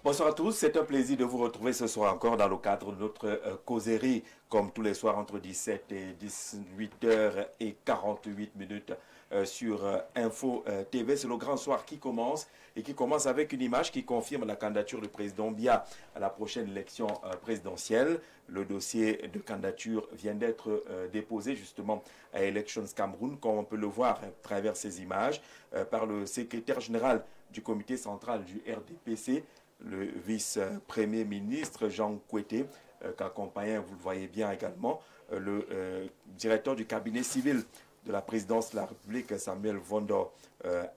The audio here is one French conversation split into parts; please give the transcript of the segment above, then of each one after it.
Bonsoir à tous, c'est un plaisir de vous retrouver ce soir encore dans le cadre de notre causerie, comme tous les soirs entre 17 et 18h et 48 minutes sur Info TV. C'est le grand soir qui commence et qui commence avec une image qui confirme la candidature du président Biya à la prochaine élection présidentielle. Le dossier de candidature vient d'être déposé justement à Elections Cameroun, comme on peut le voir à travers ces images, par le secrétaire général du comité central du RDPC, le vice-premier ministre Jean Kouété, qu'accompagnait, vous le voyez bien également, le directeur du cabinet civil de la présidence de la République, Samuel Vondo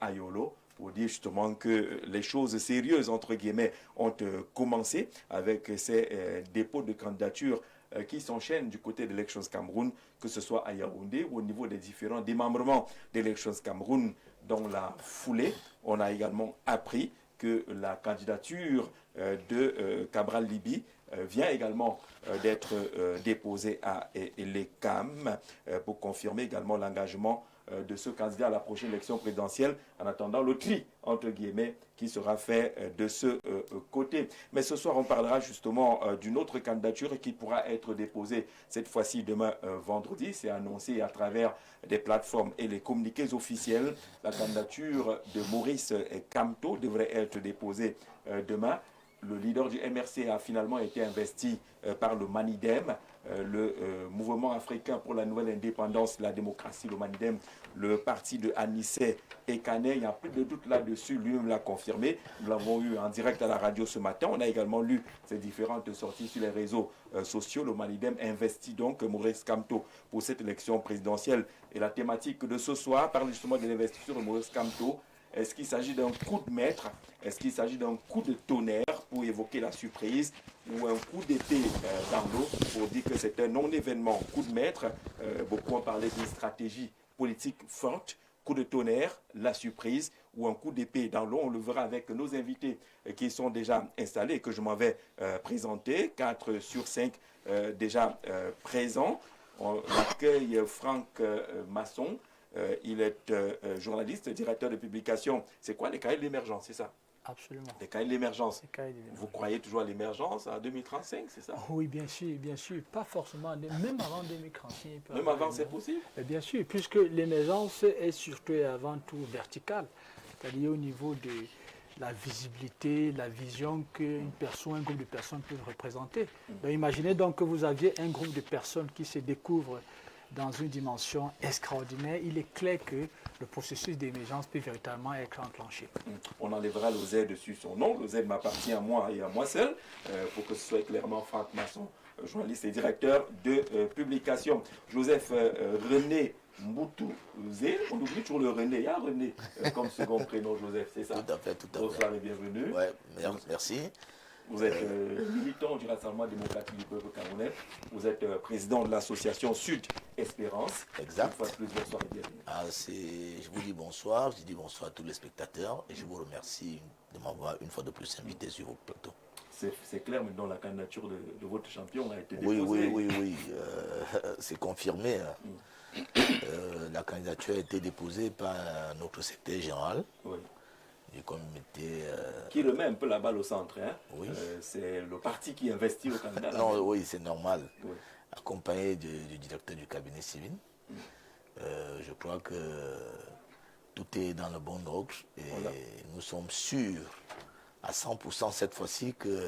Ayolo, pour dire justement que les choses sérieuses, entre guillemets, ont commencé avec ces dépôts de candidature qui s'enchaînent du côté d'Elections Cameroun, que ce soit à Yaoundé ou au niveau des différents démembrements d'Elections Cameroun. Dans la foulée, on a également appris que la candidature de Cabral Libi vient également d'être déposée à l'ECAM pour confirmer également l'engagement de ce candidat à la prochaine élection présidentielle, en attendant le tri, entre guillemets, qui sera fait de ce côté. Mais ce soir, on parlera justement d'une autre candidature qui pourra être déposée cette fois-ci demain vendredi. C'est annoncé à travers des plateformes et les communiqués officiels. La candidature de Maurice Kamto devrait être déposée demain. Le leader du MRC a finalement été investi par le Manidem, le mouvement africain pour la nouvelle indépendance, la démocratie, le Manidem, le parti de Anissé Ekane. Il n'y a plus de doute là-dessus, lui-même l'a confirmé. Nous l'avons eu en direct à la radio ce matin. On a également lu ces différentes sorties sur les réseaux sociaux. Le Manidem investit donc Maurice Kamto pour cette élection présidentielle. Et la thématique de ce soir parle justement de l'investiture de Maurice Kamto. Est-ce qu'il s'agit d'un coup de maître? Est-ce qu'il s'agit d'un coup de tonnerre pour évoquer la surprise? Ou un coup d'épée dans l'eau pour dire que c'est un non-événement? Coup de maître, beaucoup ont parlé d'une stratégie politique forte. Coup de tonnerre, la surprise, ou un coup d'épée dans l'eau. On le verra avec nos invités qui sont déjà installés et que je m'en vais présenter. 4 sur 5 déjà présents. On accueille Franck Masson. Il est journaliste, directeur de publication. C'est quoi les cahiers de l'émergence, c'est ça? Absolument. Les cahiers de l'émergence. Vous croyez toujours à l'émergence en 2035, c'est ça? Oui, bien sûr, bien sûr. Pas forcément, même avant 2035. Même avant, c'est possible? Bien sûr, puisque l'émergence est surtout et avant tout verticale. C'est-à-dire au niveau de la visibilité, la vision qu'une personne, un groupe de personnes peut représenter. Donc, imaginez donc que vous aviez un groupe de personnes qui se découvrent dans une dimension extraordinaire. Il est clair que le processus d'émergence peut véritablement être enclenché. On enlèvera le Z dessus son nom. Le Z m'appartient à moi et à moi seul, pour que ce soit clairement Franck Masson, journaliste et directeur de publication. Joseph René Mboutouzé, on oublie toujours le René. Il y a René comme second prénom, Joseph, c'est ça? Tout à fait, tout à fait. Bonsoir et bienvenue. Ouais, merci. Vous êtes militant du Rassemblement démocratique du peuple camerounais. Vous êtes président de l'association Sud Espérance. Exact. Une fois de plus, bonsoir et bienvenue. Je vous dis bonsoir, je dis bonsoir à tous les spectateurs et je vous remercie de m'avoir une fois de plus invité sur vos plateaux. C'est clair, maintenant la candidature de votre champion a été déposée. Oui. C'est confirmé. La candidature a été déposée par notre secrétaire général. Oui. Du comité. Qui remet un peu la balle au centre. Hein? Oui. C'est le parti qui investit le candidat. Non, oui, c'est normal. Oui. Accompagné du directeur du cabinet civil. Je crois que tout est dans le bon ordre et nous sommes sûrs à 100% cette fois-ci que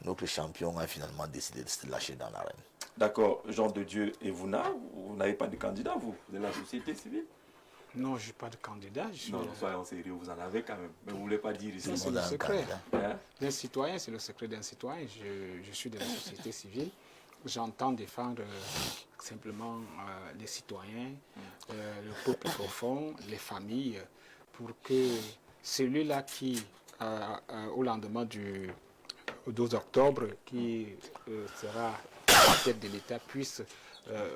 notre champion a finalement décidé de se lâcher dans l'arène. D'accord. Jean de Dieu et vous n'avez pas de candidat, vous êtes de la société civile? Non, je n'ai pas de candidat. Non, soyons sérieux, vous en avez quand même. Mais vous ne voulez pas dire ici. C'est le secret d'un citoyen, c'est le secret d'un citoyen. Je suis de la société civile. J'entends défendre simplement les citoyens, le peuple profond, les familles, pour que celui-là qui, au lendemain du 12 octobre, qui sera à la tête de l'État, puisse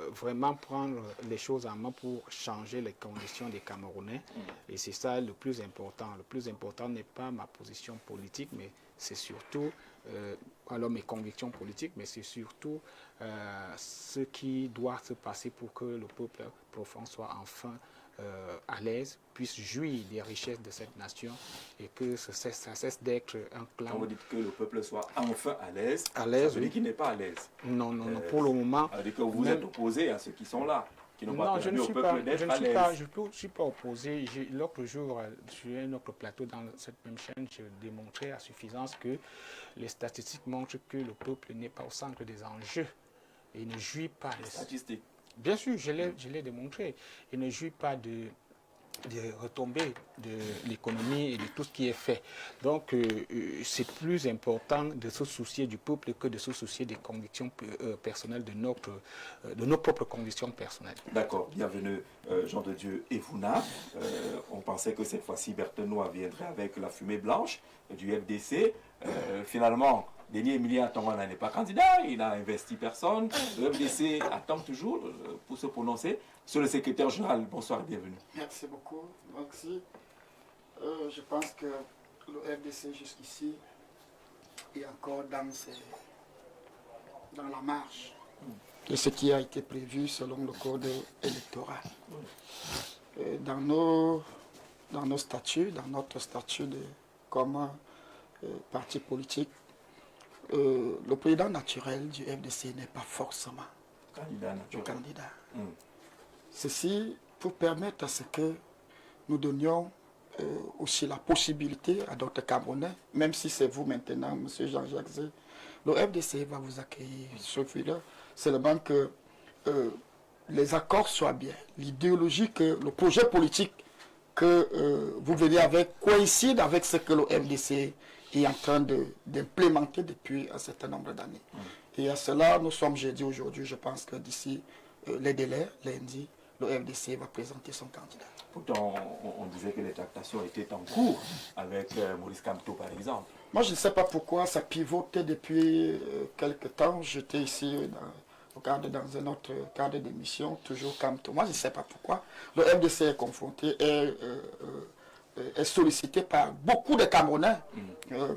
vraiment prendre les choses en main pour changer les conditions des Camerounais. Et c'est ça le plus important. Le plus important n'est pas ma position politique, mais c'est surtout, alors mes convictions politiques, mais c'est surtout ce qui doit se passer pour que le peuple profond soit enfin à l'aise, puisse jouir des richesses de cette nation et que ça cesse d'être un clan. Quand vous dites que le peuple soit enfin à l'aise, À l'aise, ça veut dire oui. qu'il n'est pas à l'aise. Non, non, non, pour le moment. Ça veut dire que vous même- êtes opposé à ceux qui sont là, qui n'ont pas Non, je permis ne au suis peuple pas, d'être je ne à suis l'aise. pas, je suis pas opposé. L'autre jour, sur un autre plateau dans cette même chaîne, je démontrais à suffisance que les statistiques montrent que le peuple n'est pas au centre des enjeux et ne jouit pas. Les statistiques. Bien sûr, je l'ai démontré. Il ne jouit pas de retombées de l'économie et de tout ce qui est fait. Donc, c'est plus important de se soucier du peuple que de se soucier des convictions personnelles, de nos propres convictions personnelles. D'accord, bienvenue Jean de Dieu Evouna. On pensait que cette fois-ci Berthenois viendrait avec la fumée blanche du FDC. Finalement, Denis Emilia Tongwana n'est pas candidat, il n'a investi personne. Le FDC attend toujours pour se prononcer. Sur le secrétaire général, bonsoir et bienvenue. Merci beaucoup. Merci. Je pense que le FDC jusqu'ici est encore dans la marche de ce qui a été prévu selon le code électoral. Dans nos statuts, dans notre statut comme parti politique, le président naturel du FDC n'est pas forcément Candidat le naturel. candidat. Mm. Ceci pour permettre à ce que nous donnions aussi la possibilité à d'autres Camerounais, même si c'est vous maintenant, M. Jean-Jacques Zé, le FDC va vous accueillir sur là. Seulement que les accords soient bien. L'idéologie, le projet politique que vous venez avec coïncide avec ce que le FDC est en train d'implémenter depuis un certain nombre d'années. Et à cela, nous sommes jeudi aujourd'hui. Je pense que d'ici les délais, lundi, le FDC va présenter son candidat. Pourtant, on disait que les tractations étaient en cours avec Maurice Kamto, par exemple. Moi, je ne sais pas pourquoi ça pivotait depuis quelque temps. J'étais ici dans un autre cadre d'émission, toujours Kamto. Moi, je ne sais pas pourquoi. Le FDC est confronté, est sollicité par beaucoup de Camerounais,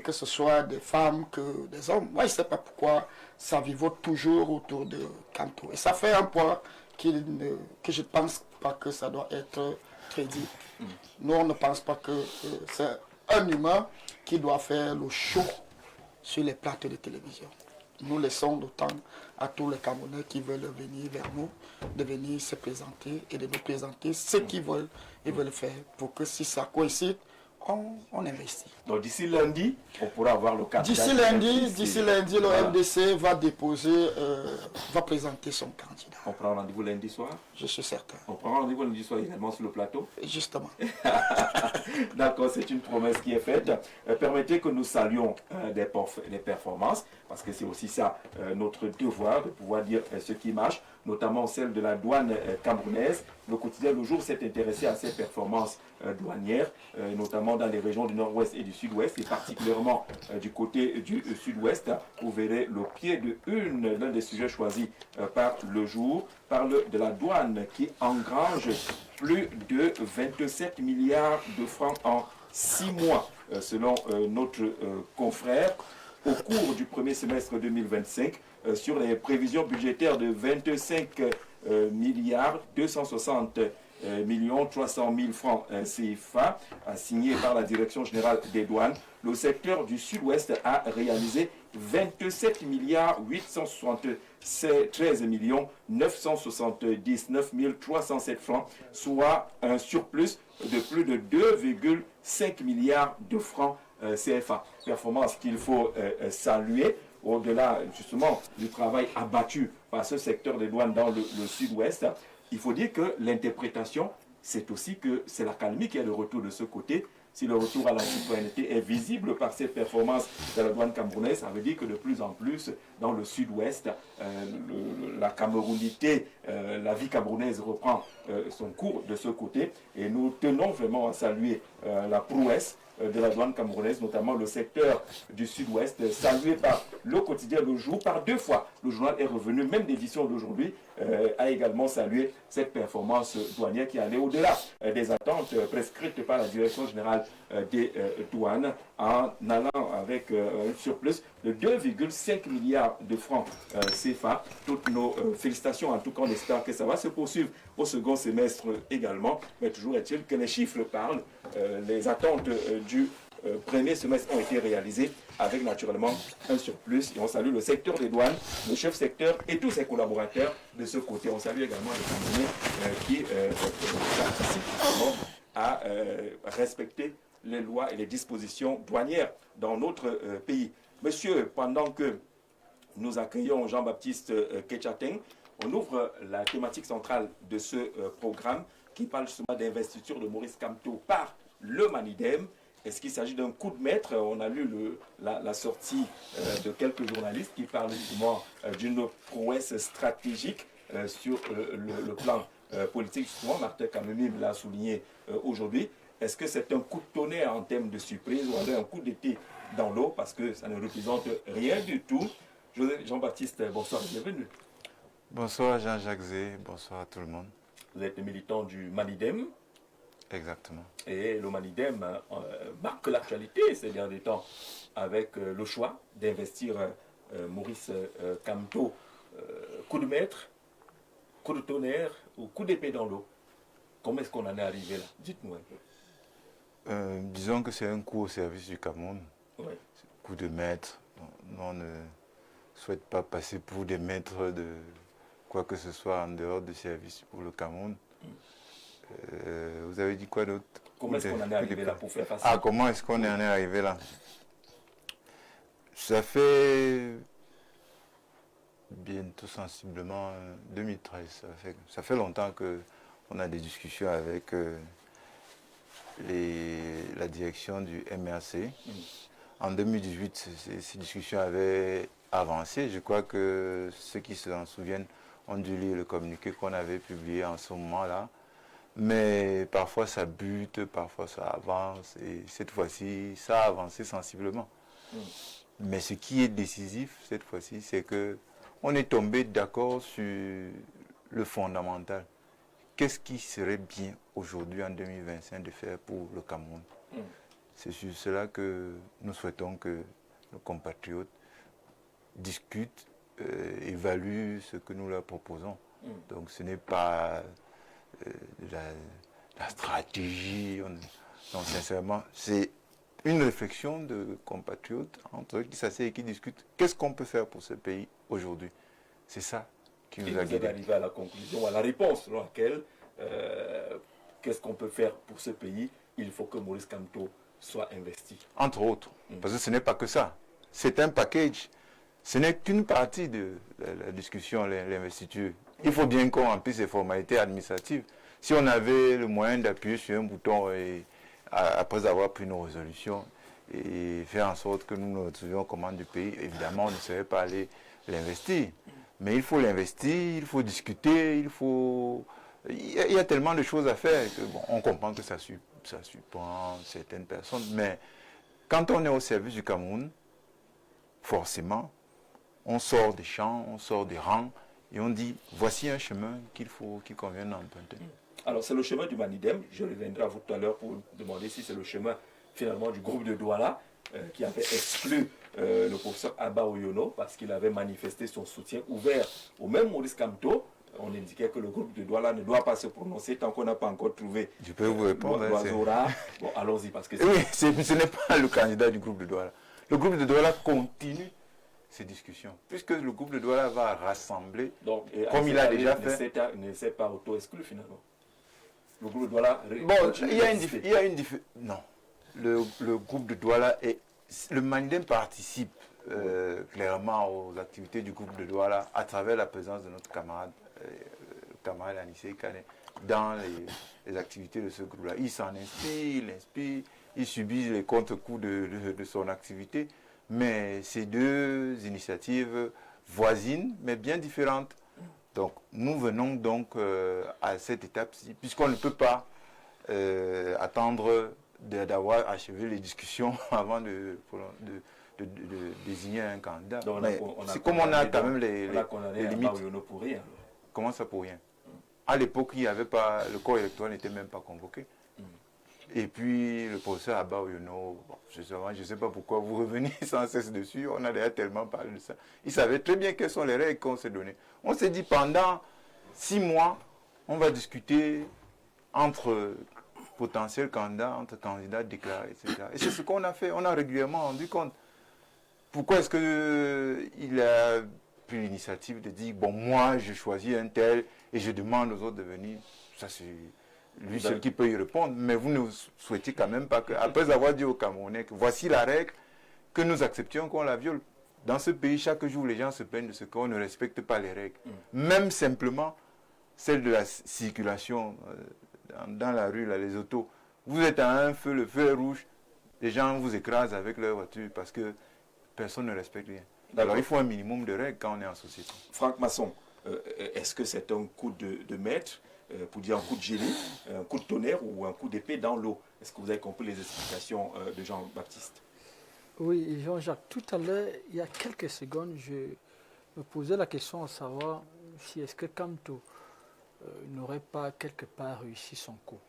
que ce soit des femmes que des hommes. Moi, je ne sais pas pourquoi ça vivote toujours autour de Kamto. Et ça fait un point que je ne pense pas que ça doit être crédible. Nous, on ne pense pas que c'est un humain qui doit faire le show sur les plateaux de télévision. Nous laissons le temps à tous les Camerounais qui veulent venir vers nous, de venir se présenter et de nous présenter ce qu'ils veulent faire pour que si ça coïncide, on investit. Donc d'ici lundi, on pourra avoir le candidat. D'ici lundi, le FDC va déposer, va présenter son candidat. On prend rendez-vous lundi soir. Je suis certain. On prend rendez-vous lundi soir également sur le plateau. Justement. D'accord, c'est une promesse qui est faite. Permettez que nous saluions des performances, parce que c'est aussi ça notre devoir de pouvoir dire ce qui marche, notamment celle de la douane camerounaise. Le quotidien Le Jour s'est intéressé à ces performances douanières, notamment dans les régions du nord-ouest et du sud-ouest, et particulièrement du côté du sud-ouest. Vous verrez le pied de l'un des sujets choisis par Le Jour, parle de la douane qui engrange plus de 27 milliards de francs en 6 mois, selon notre confrère. Au cours du premier semestre 2025, sur les prévisions budgétaires de 25 milliards 260 millions 300 000 francs CFA, assigné par la Direction générale des douanes, le secteur du sud-ouest a réalisé 27 milliards 873 millions 979 307 francs, soit un surplus de plus de 2,5 milliards de francs CFA. Performance qu'il faut saluer au-delà justement du travail abattu par ce secteur des douanes dans le sud-ouest. Il faut dire que l'interprétation, c'est aussi que c'est l'accalmie qui est de retour de ce côté. Si le retour à la citoyenneté est visible par ces performances de la douane camerounaise, ça veut dire que de plus en plus, dans le sud-ouest, la camerounité, la vie camerounaise reprend son cours de ce côté. Et nous tenons vraiment à saluer la prouesse de la douane camerounaise, notamment le secteur du sud-ouest, salué par le quotidien Le Jour. Par 2 fois, le journal est revenu, même l'édition d'aujourd'hui, a également salué cette performance douanière qui allait au-delà des attentes prescrites par la Direction générale des douanes en allant avec un surplus de 2,5 milliards de francs CFA. Toutes nos félicitations, en tout cas on espère que ça va se poursuivre au second semestre également, mais toujours est-il que les chiffres parlent, les attentes du premier semestre ont été réalisées avec naturellement un surplus et on salue le secteur des douanes, le chef secteur et tous ses collaborateurs de ce côté. On salue également les Camerounais qui participent à respecter les lois et les dispositions douanières dans notre pays. Monsieur, pendant que nous accueillons Jean-Baptiste Ketchateng, on ouvre la thématique centrale de ce programme qui parle justement d'investiture de Maurice Kamto par le Manidem. Est-ce qu'il s'agit d'un coup de maître? On a lu la sortie de quelques journalistes qui parlent justement d'une prouesse stratégique sur le plan politique. Justement, Martin Kamemim l'a souligné aujourd'hui. Est-ce que c'est un coup de tonnerre en termes de surprise ou alors un coup d'été dans l'eau parce que ça ne représente rien du tout? Jean-Baptiste, bonsoir, bienvenue. Bonsoir Jean-Jacques Zé, bonsoir à tout le monde. Vous êtes militant du Manidem. Exactement. Et le Manidem marque l'actualité ces derniers temps avec le choix d'investir Maurice Kamto. Coup de maître, coup de tonnerre ou coup d'épée dans l'eau. Comment est-ce qu'on en est arrivé là? Dites-nous un peu. Disons que c'est un coup au service du Cameroun. Oui. Coup de maître. On ne souhaite pas passer pour des maîtres de quoi que ce soit en dehors du service pour le Cameroun. Vous avez dit quoi d'autre? Comment est-ce qu'on en est arrivé là pour faire face? Ah, comment est-ce qu'on en est arrivé là? Ça fait bientôt sensiblement 2013. Ça fait longtemps qu'on a des discussions avec la direction du MRC. En 2018, ces discussions avaient avancé. Je crois que ceux qui s'en souviennent ont dû lire le communiqué qu'on avait publié en ce moment-là. Mais parfois ça bute, parfois ça avance. Et cette fois-ci, ça a avancé sensiblement. Mais ce qui est décisif cette fois-ci, c'est qu'on est tombé d'accord sur le fondamental. Qu'est-ce qui serait bien aujourd'hui en 2025 de faire pour le Cameroun? C'est sur cela que nous souhaitons que nos compatriotes discutent, évaluent ce que nous leur proposons. Donc ce n'est pas la stratégie. Non, sincèrement, c'est une réflexion de compatriotes entre eux qui s'asseyent et qui discutent. Qu'est-ce qu'on peut faire pour ce pays aujourd'hui? C'est ça qui nous a guidés. Vous avez arrivé à la conclusion, à la réponse selon laquelle qu'est-ce qu'on peut faire pour ce pays? Il faut que Maurice Kamto soit investi. Entre autres, parce que ce n'est pas que ça. C'est un package. Ce n'est qu'une partie de la discussion, l'investiture. Il faut bien qu'on remplisse les formalités administratives. Si on avait le moyen d'appuyer sur un bouton et après avoir pris nos résolutions et faire en sorte que nous nous retrouvions aux commandes du pays, évidemment, on ne serait pas allé l'investir. Mais il faut l'investir, il faut discuter, il y a tellement de choses à faire que bon, on comprend que ça surprend certaines personnes. Mais quand on est au service du Cameroun, forcément, on sort des champs, on sort des rangs et on dit voici un chemin qu'il convient d'emprunter. Alors c'est le chemin du Manidem. Je reviendrai à vous tout à l'heure pour demander si c'est le chemin finalement du groupe de Douala qui avait exclu le professeur Abba Oyono parce qu'il avait manifesté son soutien ouvert au même Maurice Kamto. On indiquait que le groupe de Douala ne doit pas se prononcer tant qu'on n'a pas encore trouvé. Je peux vous répondre. Bon, allons-y parce que oui, ce n'est pas le candidat du groupe de Douala. Le groupe de Douala continue ces discussions, puisque le groupe de Douala va rassembler, donc, comme il a déjà fait. Ne s'est pas auto-exclu finalement. Le groupe de Douala... Bon, il y a une différence. Non. Le groupe de Douala est... Le Manidem participe clairement aux activités du groupe de Douala à travers la présence de notre camarade, le camarade Anissé Kane, dans les activités de ce groupe-là. Il s'en inspire, il subit les contre-coups de son activité. Mais ces deux initiatives voisines, mais bien différentes. Donc, nous venons donc à cette étape-ci, puisqu'on ne peut pas attendre d'avoir achevé les discussions avant de désigner un candidat. C'est comme on a quand même les limites. Pour rien. Comment ça pour rien? À l'époque, il n'y avait pas, le corps électoral n'était même pas convoqué. Et puis le professeur Abba Oyono, je ne sais pas pourquoi vous revenez sans cesse dessus, on a déjà tellement parlé de ça. Il savait très bien quelles sont les règles qu'on s'est données. On s'est dit pendant 6 mois, on va discuter entre potentiels candidats, entre candidats déclarés, etc. Et c'est ce qu'on a fait. On a régulièrement rendu compte. Pourquoi est-ce qu'il a pris l'initiative de dire, bon, moi, je choisis un tel et je demande aux autres de venir? Ça, c'est lui seul qui peut y répondre. Mais vous ne souhaitez quand même pas que, après avoir dit aux Camerounais que voici la règle, que nous acceptions qu'on la viole. Dans ce pays, chaque jour, les gens se plaignent de ce qu'on ne respecte pas les règles. Même simplement celle de la circulation dans la rue, là, les autos. Vous êtes à un feu, le feu est rouge, les gens vous écrasent avec leur voiture parce que personne ne respecte rien. Alors il faut un minimum de règles quand on est en société. Franck Masson, est-ce que c'est un coup de maître, pour dire un coup de génie, un coup de tonnerre ou un coup d'épée dans l'eau? Est-ce que vous avez compris les explications de Jean-Baptiste? Oui, Jean-Jacques, tout à l'heure, il y a quelques secondes, je me posais la question à savoir si est-ce que Kamto n'aurait pas quelque part réussi son coup.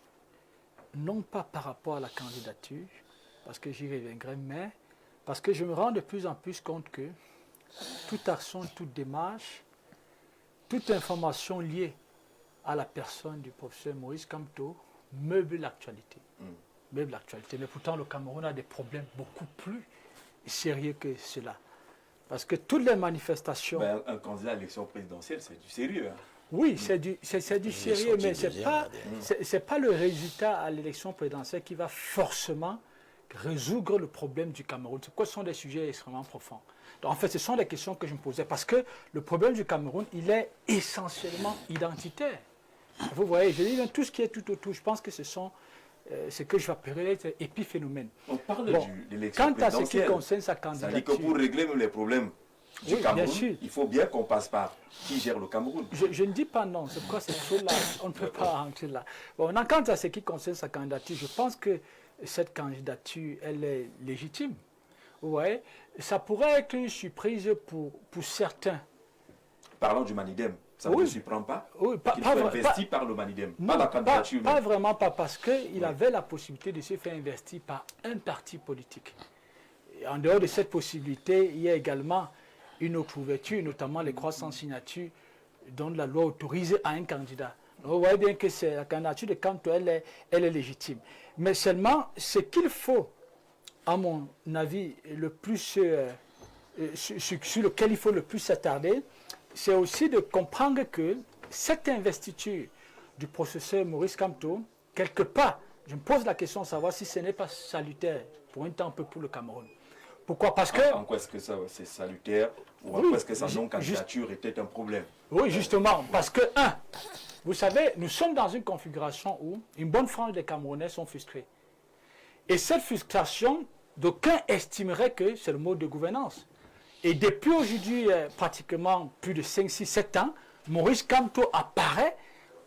Non pas par rapport à la candidature, parce que j'y reviendrai, mais parce que je me rends de plus en plus compte que toute action, toute démarche, toute information liée à la personne du professeur Maurice Kamto meuble l'actualité. Meuble l'actualité. Mais pourtant, le Cameroun a des problèmes beaucoup plus sérieux que cela. Parce que toutes les manifestations... Ben, un candidat à l'élection présidentielle, c'est du sérieux. Hein. Oui, c'est du sérieux, mais ce n'est pas le résultat à l'élection présidentielle qui va forcément résoudre le problème du Cameroun. Ce sont des sujets extrêmement profonds. Donc, en fait, ce sont des questions que je me posais. Parce que le problème du Cameroun, il est essentiellement identitaire. Vous voyez, je dis tout ce qui est tout autour. Je pense que ce sont ce que je vais appeler des épiphénomènes. On parle de l'élection présidentielle. Quant à ce qui concerne sa candidature... candidature... Ça dit que pour régler même les problèmes du Cameroun, il faut bien qu'on passe par qui gère le Cameroun. Je ne dis pas non, c'est quoi cette chose-là, on ne peut pas rentrer là. Bon, quant à ce qui concerne sa candidature, je pense que cette candidature, elle est légitime. Vous voyez, ça pourrait être une surprise pour certains. Parlons du Manidem. Ça ne vous surprend pas? Oui, qu'il soit investi par le Manidem, pas la candidature. Pas vraiment, pas parce qu'il avait la possibilité de se faire investir par un parti politique. Et en dehors de cette possibilité, il y a également une autre ouverture, notamment les 300 signatures dont la loi autorise à un candidat. Donc, vous voyez bien que la candidature de Kamto, elle est légitime. Mais seulement, ce qu'il faut, à mon avis, le plus sur lequel il faut le plus s'attarder, c'est aussi de comprendre que cette investiture du professeur Maurice Kamto, quelque part, je me pose la question de savoir si ce n'est pas salutaire pour un temps un peu pour le Cameroun. Pourquoi? Parce que... En quoi est-ce que ça c'est salutaire ou en quoi est-ce que sa non-candidature était un problème? Oui, justement, parce que, vous savez, nous sommes dans une configuration où une bonne frange des Camerounais sont frustrés. Et cette frustration, d'aucuns estimeraient que c'est le mode de gouvernance. Et depuis aujourd'hui, pratiquement plus de 5, 6, 7 ans, Maurice Kamto apparaît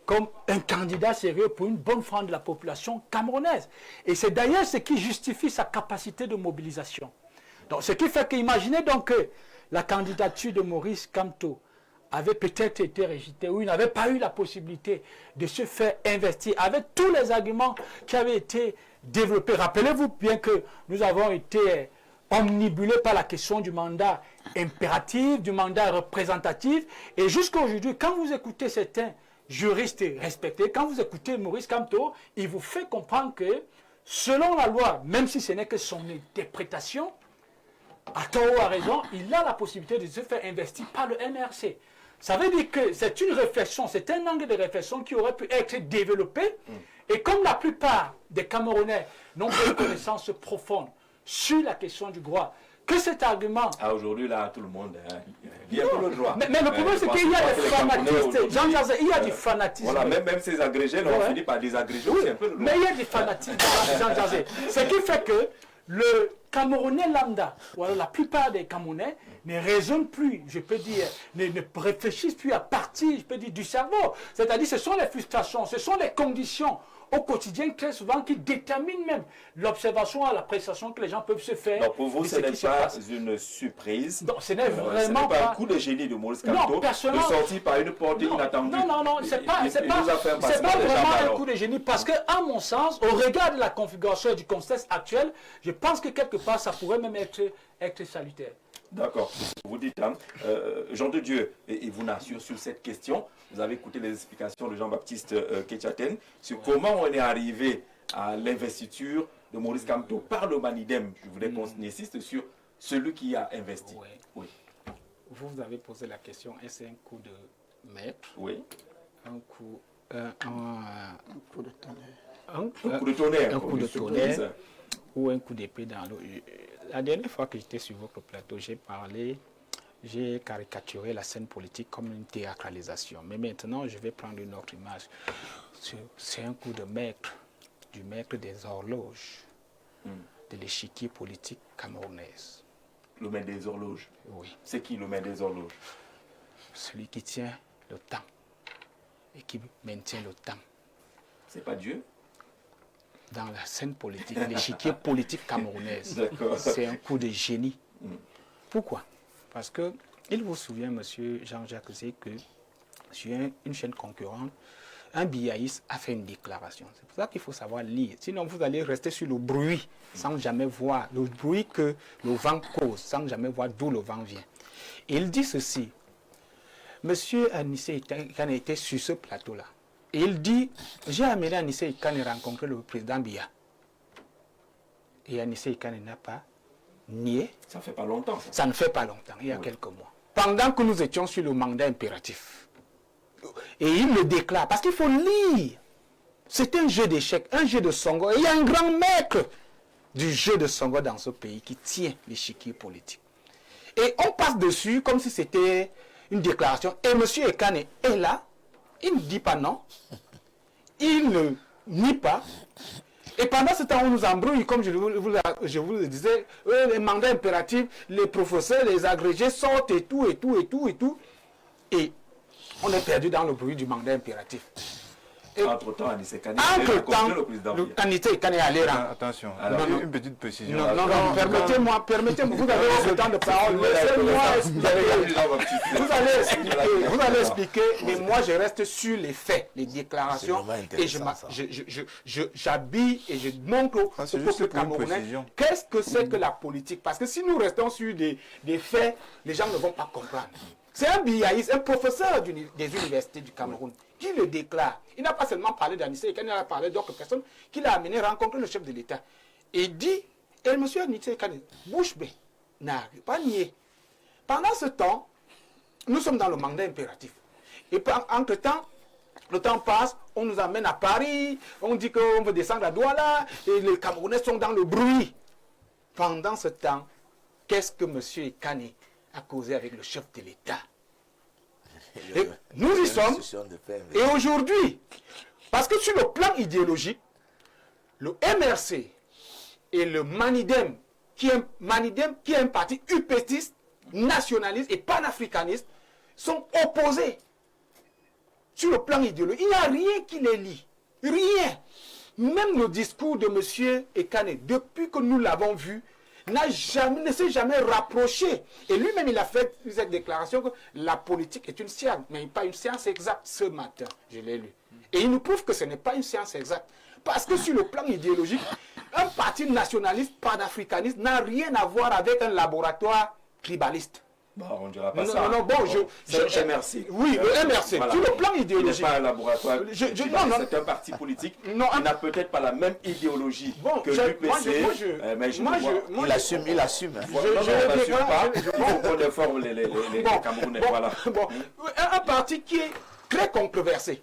comme un candidat sérieux pour une bonne frange de la population camerounaise. Et c'est d'ailleurs ce qui justifie sa capacité de mobilisation. Donc, ce qui fait qu'imaginez donc que la candidature de Maurice Kamto avait peut-être été rejetée ou il n'avait pas eu la possibilité de se faire investir avec tous les arguments qui avaient été développés. Rappelez-vous bien que nous avons été omnibulés par la question du mandat impératif, du mandat représentatif. Et jusqu'à aujourd'hui, quand vous écoutez certains juristes respectés, quand vous écoutez Maurice Kamto, il vous fait comprendre que selon la loi, même si ce n'est que son interprétation, à tort ou à raison, il a la possibilité de se faire investir par le MRC. Ça veut dire que c'est une réflexion, c'est un angle de réflexion qui aurait pu être développé. Et comme la plupart des Camerounais n'ont pas de connaissances profondes sur la question du droit, que cet argument... aujourd'hui, là, tout le monde il y a tout le droit. Mais le problème, c'est qu'il y a des fanatistes. Jean-Jacques, il y a du fanatisme. Voilà, même ces agrégés, on finit par désagréger aussi un peu le droit. Mais il y a des fanatiques, Jean-Jacques. Ce qui fait que le Camerounais lambda, ou alors la plupart des Camerounais, ne raisonnent plus, je peux dire, ne réfléchissent plus à partir, je peux dire, du cerveau. C'est-à-dire, ce sont les frustrations, ce sont les conditions au quotidien très souvent qui déterminent même l'observation et l'appréciation que les gens peuvent se faire. Donc pour vous, de ce ce n'est qui se pas passe. une surprise. Non, ce n'est Ce vraiment n'est pas pas. un coup de génie de Maurice Non, Kamto de personnellement- sortir par une porte inattendue. Non, c'est pas, Il c'est nous pas, a fait un c'est pas passement de vraiment jambes, un alors. coup de génie parce que, à mon sens, au regard de la configuration et du contexte actuel, je pense que quelque part, ça pourrait même être salutaire. D'accord. Vous dites, hein, Jean de Dieu, et vous n'assure sur cette question, vous avez écouté les explications de Jean-Baptiste Ketchaten sur comment on est arrivé à l'investiture de Maurice Kamto par le Manidem. Je voulais qu'on insiste sur celui qui a investi. Ouais. Oui. Vous avez posé la question, est-ce un coup de maître, Oui. un coup, Un coup de tonnerre. Un coup de tonnerre. un comme coup de une surprise. tonnerre ou un coup d'épée dans l'eau. La dernière fois que j'étais sur votre plateau, j'ai caricaturé la scène politique comme une théâtralisation. Mais maintenant, je vais prendre une autre image. C'est un coup de maître, du maître des horloges, de l'échiquier politique camerounaise. Le maître des horloges. Oui, C'est qui le maître des horloges? celui qui tient le temps et qui maintient le temps. C'est pas Dieu? Dans la scène politique, l'échiquier politique camerounaise, D'accord. c'est un coup de génie. Pourquoi? Parce que, il vous souvient, monsieur Jean-Jacques Zé, que sur une chaîne concurrente, un biaïste a fait une déclaration. C'est pour ça qu'il faut savoir lire. Sinon, vous allez rester sur le bruit sans jamais voir le bruit que le vent cause, sans jamais voir d'où le vent vient. Et il dit ceci. Monsieur Anissé Ikane était sur ce plateau-là. Et il dit, j'ai amené Anissé Ikane rencontrer le président Biya. Et Anissé Ikane n'a pas nié. Ça fait pas longtemps. Ça. Ça ne fait pas longtemps, il y a quelques mois. Pendant que nous étions sur le mandat impératif. Et il le déclare, parce qu'il faut lire. C'est un jeu d'échecs, un jeu de Songo. Et il y a un grand maître du jeu de Songo dans ce pays qui tient l'échiquier politique. Et on passe dessus comme si c'était une déclaration. Et M. Ekane est là, il ne dit pas non, il ne nie pas. Et pendant ce temps, on nous embrouille, comme je vous le disais, les mandats impératifs, les professeurs, les agrégés sortent et tout, et tout, et tout, et tout. Et on est perdu dans le bruit du mandat impératif. Et Entre-temps, Anissé Kane a entre-temps, rencontré le président Biya. Anissé Ikane est allé rendre. Attention, Alors, une petite précision. Non, permettez-moi, vous avez le temps de parole, laissez-moi expliquer. Vous allez expliquer, mais moi je reste sur les faits, les déclarations, C'est et vraiment intéressant, j'habille et je montre Ah, au c'est juste peuple pour une camerounais précision. qu'est-ce que c'est que la politique. Parce que si nous restons sur des faits, les gens ne vont pas comprendre. C'est un biaïste, un professeur des universités du Cameroun qui le déclare. Il n'a pas seulement parlé d'Anissé, il a parlé d'autres personnes qui l'a amené rencontrer le chef de l'État. Et il dit, et M. Anissé Kane, bouche bée, n'a pas nié. Pendant ce temps, nous sommes dans le mandat impératif. Et entre-temps, le temps passe, on nous amène à Paris, on dit qu'on veut descendre à Douala, et les Camerounais sont dans le bruit. Pendant ce temps, qu'est-ce que M. Ekane a causé avec le chef de l'État? Et nous y sommes. Et aujourd'hui, parce que sur le plan idéologique, le MRC et le Manidem, qui est un parti upétiste, nationaliste et panafricaniste, sont opposés. Sur le plan idéologique, il n'y a rien qui les lie. Rien. Même le discours de M. Ekane, depuis que nous l'avons vu, ne s'est jamais rapproché. Et lui-même, il a fait cette déclaration que la politique est une science, mais pas une science exacte. Ce matin, je l'ai lu. Et il nous prouve que ce n'est pas une science exacte. Parce que sur le plan idéologique, un parti nationaliste panafricaniste n'a rien à voir avec un laboratoire tribaliste. Bon, on ne dira pas Non, ça. non, bon, c'est le MRC. Oui, le MRC. Voilà. Sur le plan Il idéologique. n'est pas un laboratoire. non, C'est un parti politique Non, qui n'a peut-être pas la même idéologie Bon, que moi, l'UPC. Mais Il assume, il assume. hein. Non, non, on n'assume pas. Il faut qu'on informe les Bon, Camerounais. bon, Voilà. bon. Un parti qui est très controversé,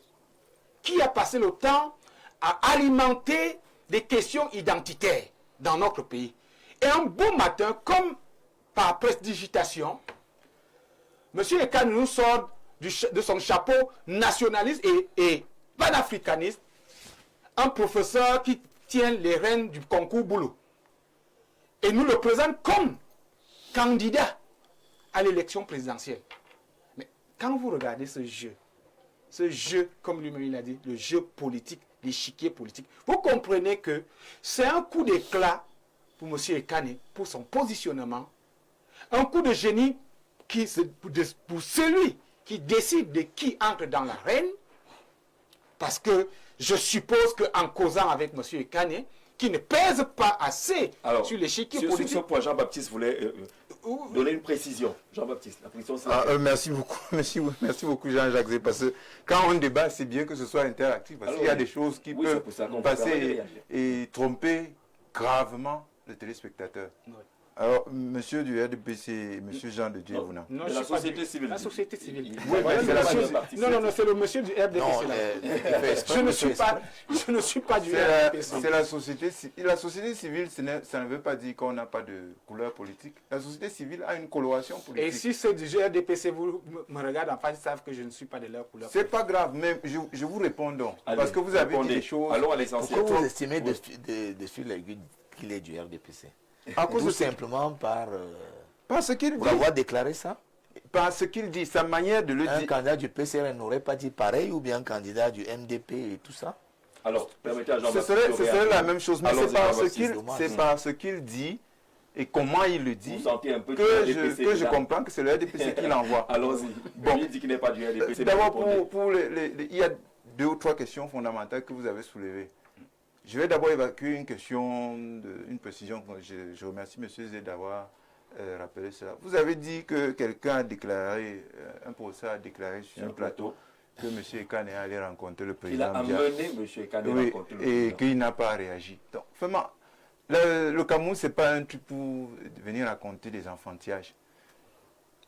qui a passé le temps à alimenter des questions identitaires dans notre pays. Et un beau matin, comme par prestidigitation, M. Ekane nous sort de son chapeau nationaliste et panafricaniste, un professeur qui tient les rênes du concours Boulot. Et nous le présente comme candidat à l'élection présidentielle. Mais quand vous regardez ce jeu, comme lui-même il a dit, le jeu politique l'échiquier politique. Vous comprenez que c'est un coup d'éclat pour M. Ekane, pour son positionnement, un coup de génie pour celui qui décide de qui entre dans l'arène, parce que je suppose qu'en causant avec M. Ekane, qui ne pèse pas assez sur l'échiquier politique. Sur ce point, Jean-Baptiste voulait donner une précision. Jean-Baptiste, la précision c'est... Merci beaucoup, merci beaucoup Jean-Jacques, parce que quand on débat, c'est bien que ce soit interactif, parce qu'il y a des choses qui peuvent passer et tromper gravement le téléspectateur. Oui. Alors, monsieur du RDPC, monsieur Jean de Dieu, non, la société civile. La société civile. Oui, non, c'est le monsieur du RDPC. Non, je ne suis pas du RDPC. C'est la société civile. La société civile, ça ne veut pas dire qu'on n'a pas de couleur politique. La société civile a une coloration politique. Et si ceux du RDPC vous me regardent en face, ils savent que je ne suis pas de leur couleur politique. C'est pas grave, mais je vous réponds donc. Parce que vous avez dit des choses. Allons à l'essentiel. Pourquoi vous estimez de suivre l'aiguille qu'il est du RDPC? Tout simplement par ce qu'il dit. Pour avoir déclaré ça? Par ce qu'il dit, sa manière de le dire. Un candidat du PCR n'aurait pas dit pareil, ou bien un candidat du MDP et tout ça? Alors, permettez à Jean-Baptiste. Ce serait la même chose, mais c'est par ce qu'il dit et comment il le dit que je comprends que c'est le RDPC qui l'envoie. Allons-y. Bon, il dit qu'il n'est pas du RDPC. D'abord, il y a 2 ou 3 questions fondamentales que vous avez soulevées. Je vais d'abord évacuer une question, une précision. Je remercie M. Zé d'avoir rappelé cela. Vous avez dit que quelqu'un a déclaré, un procès a déclaré sur un plateau que M. Ekane allait rencontrer le président. Il a amené M. Ekane rencontrer le président. Et qu'il n'a pas réagi. Donc, vraiment, le Cameroun, ce n'est pas un truc pour venir raconter des enfantillages.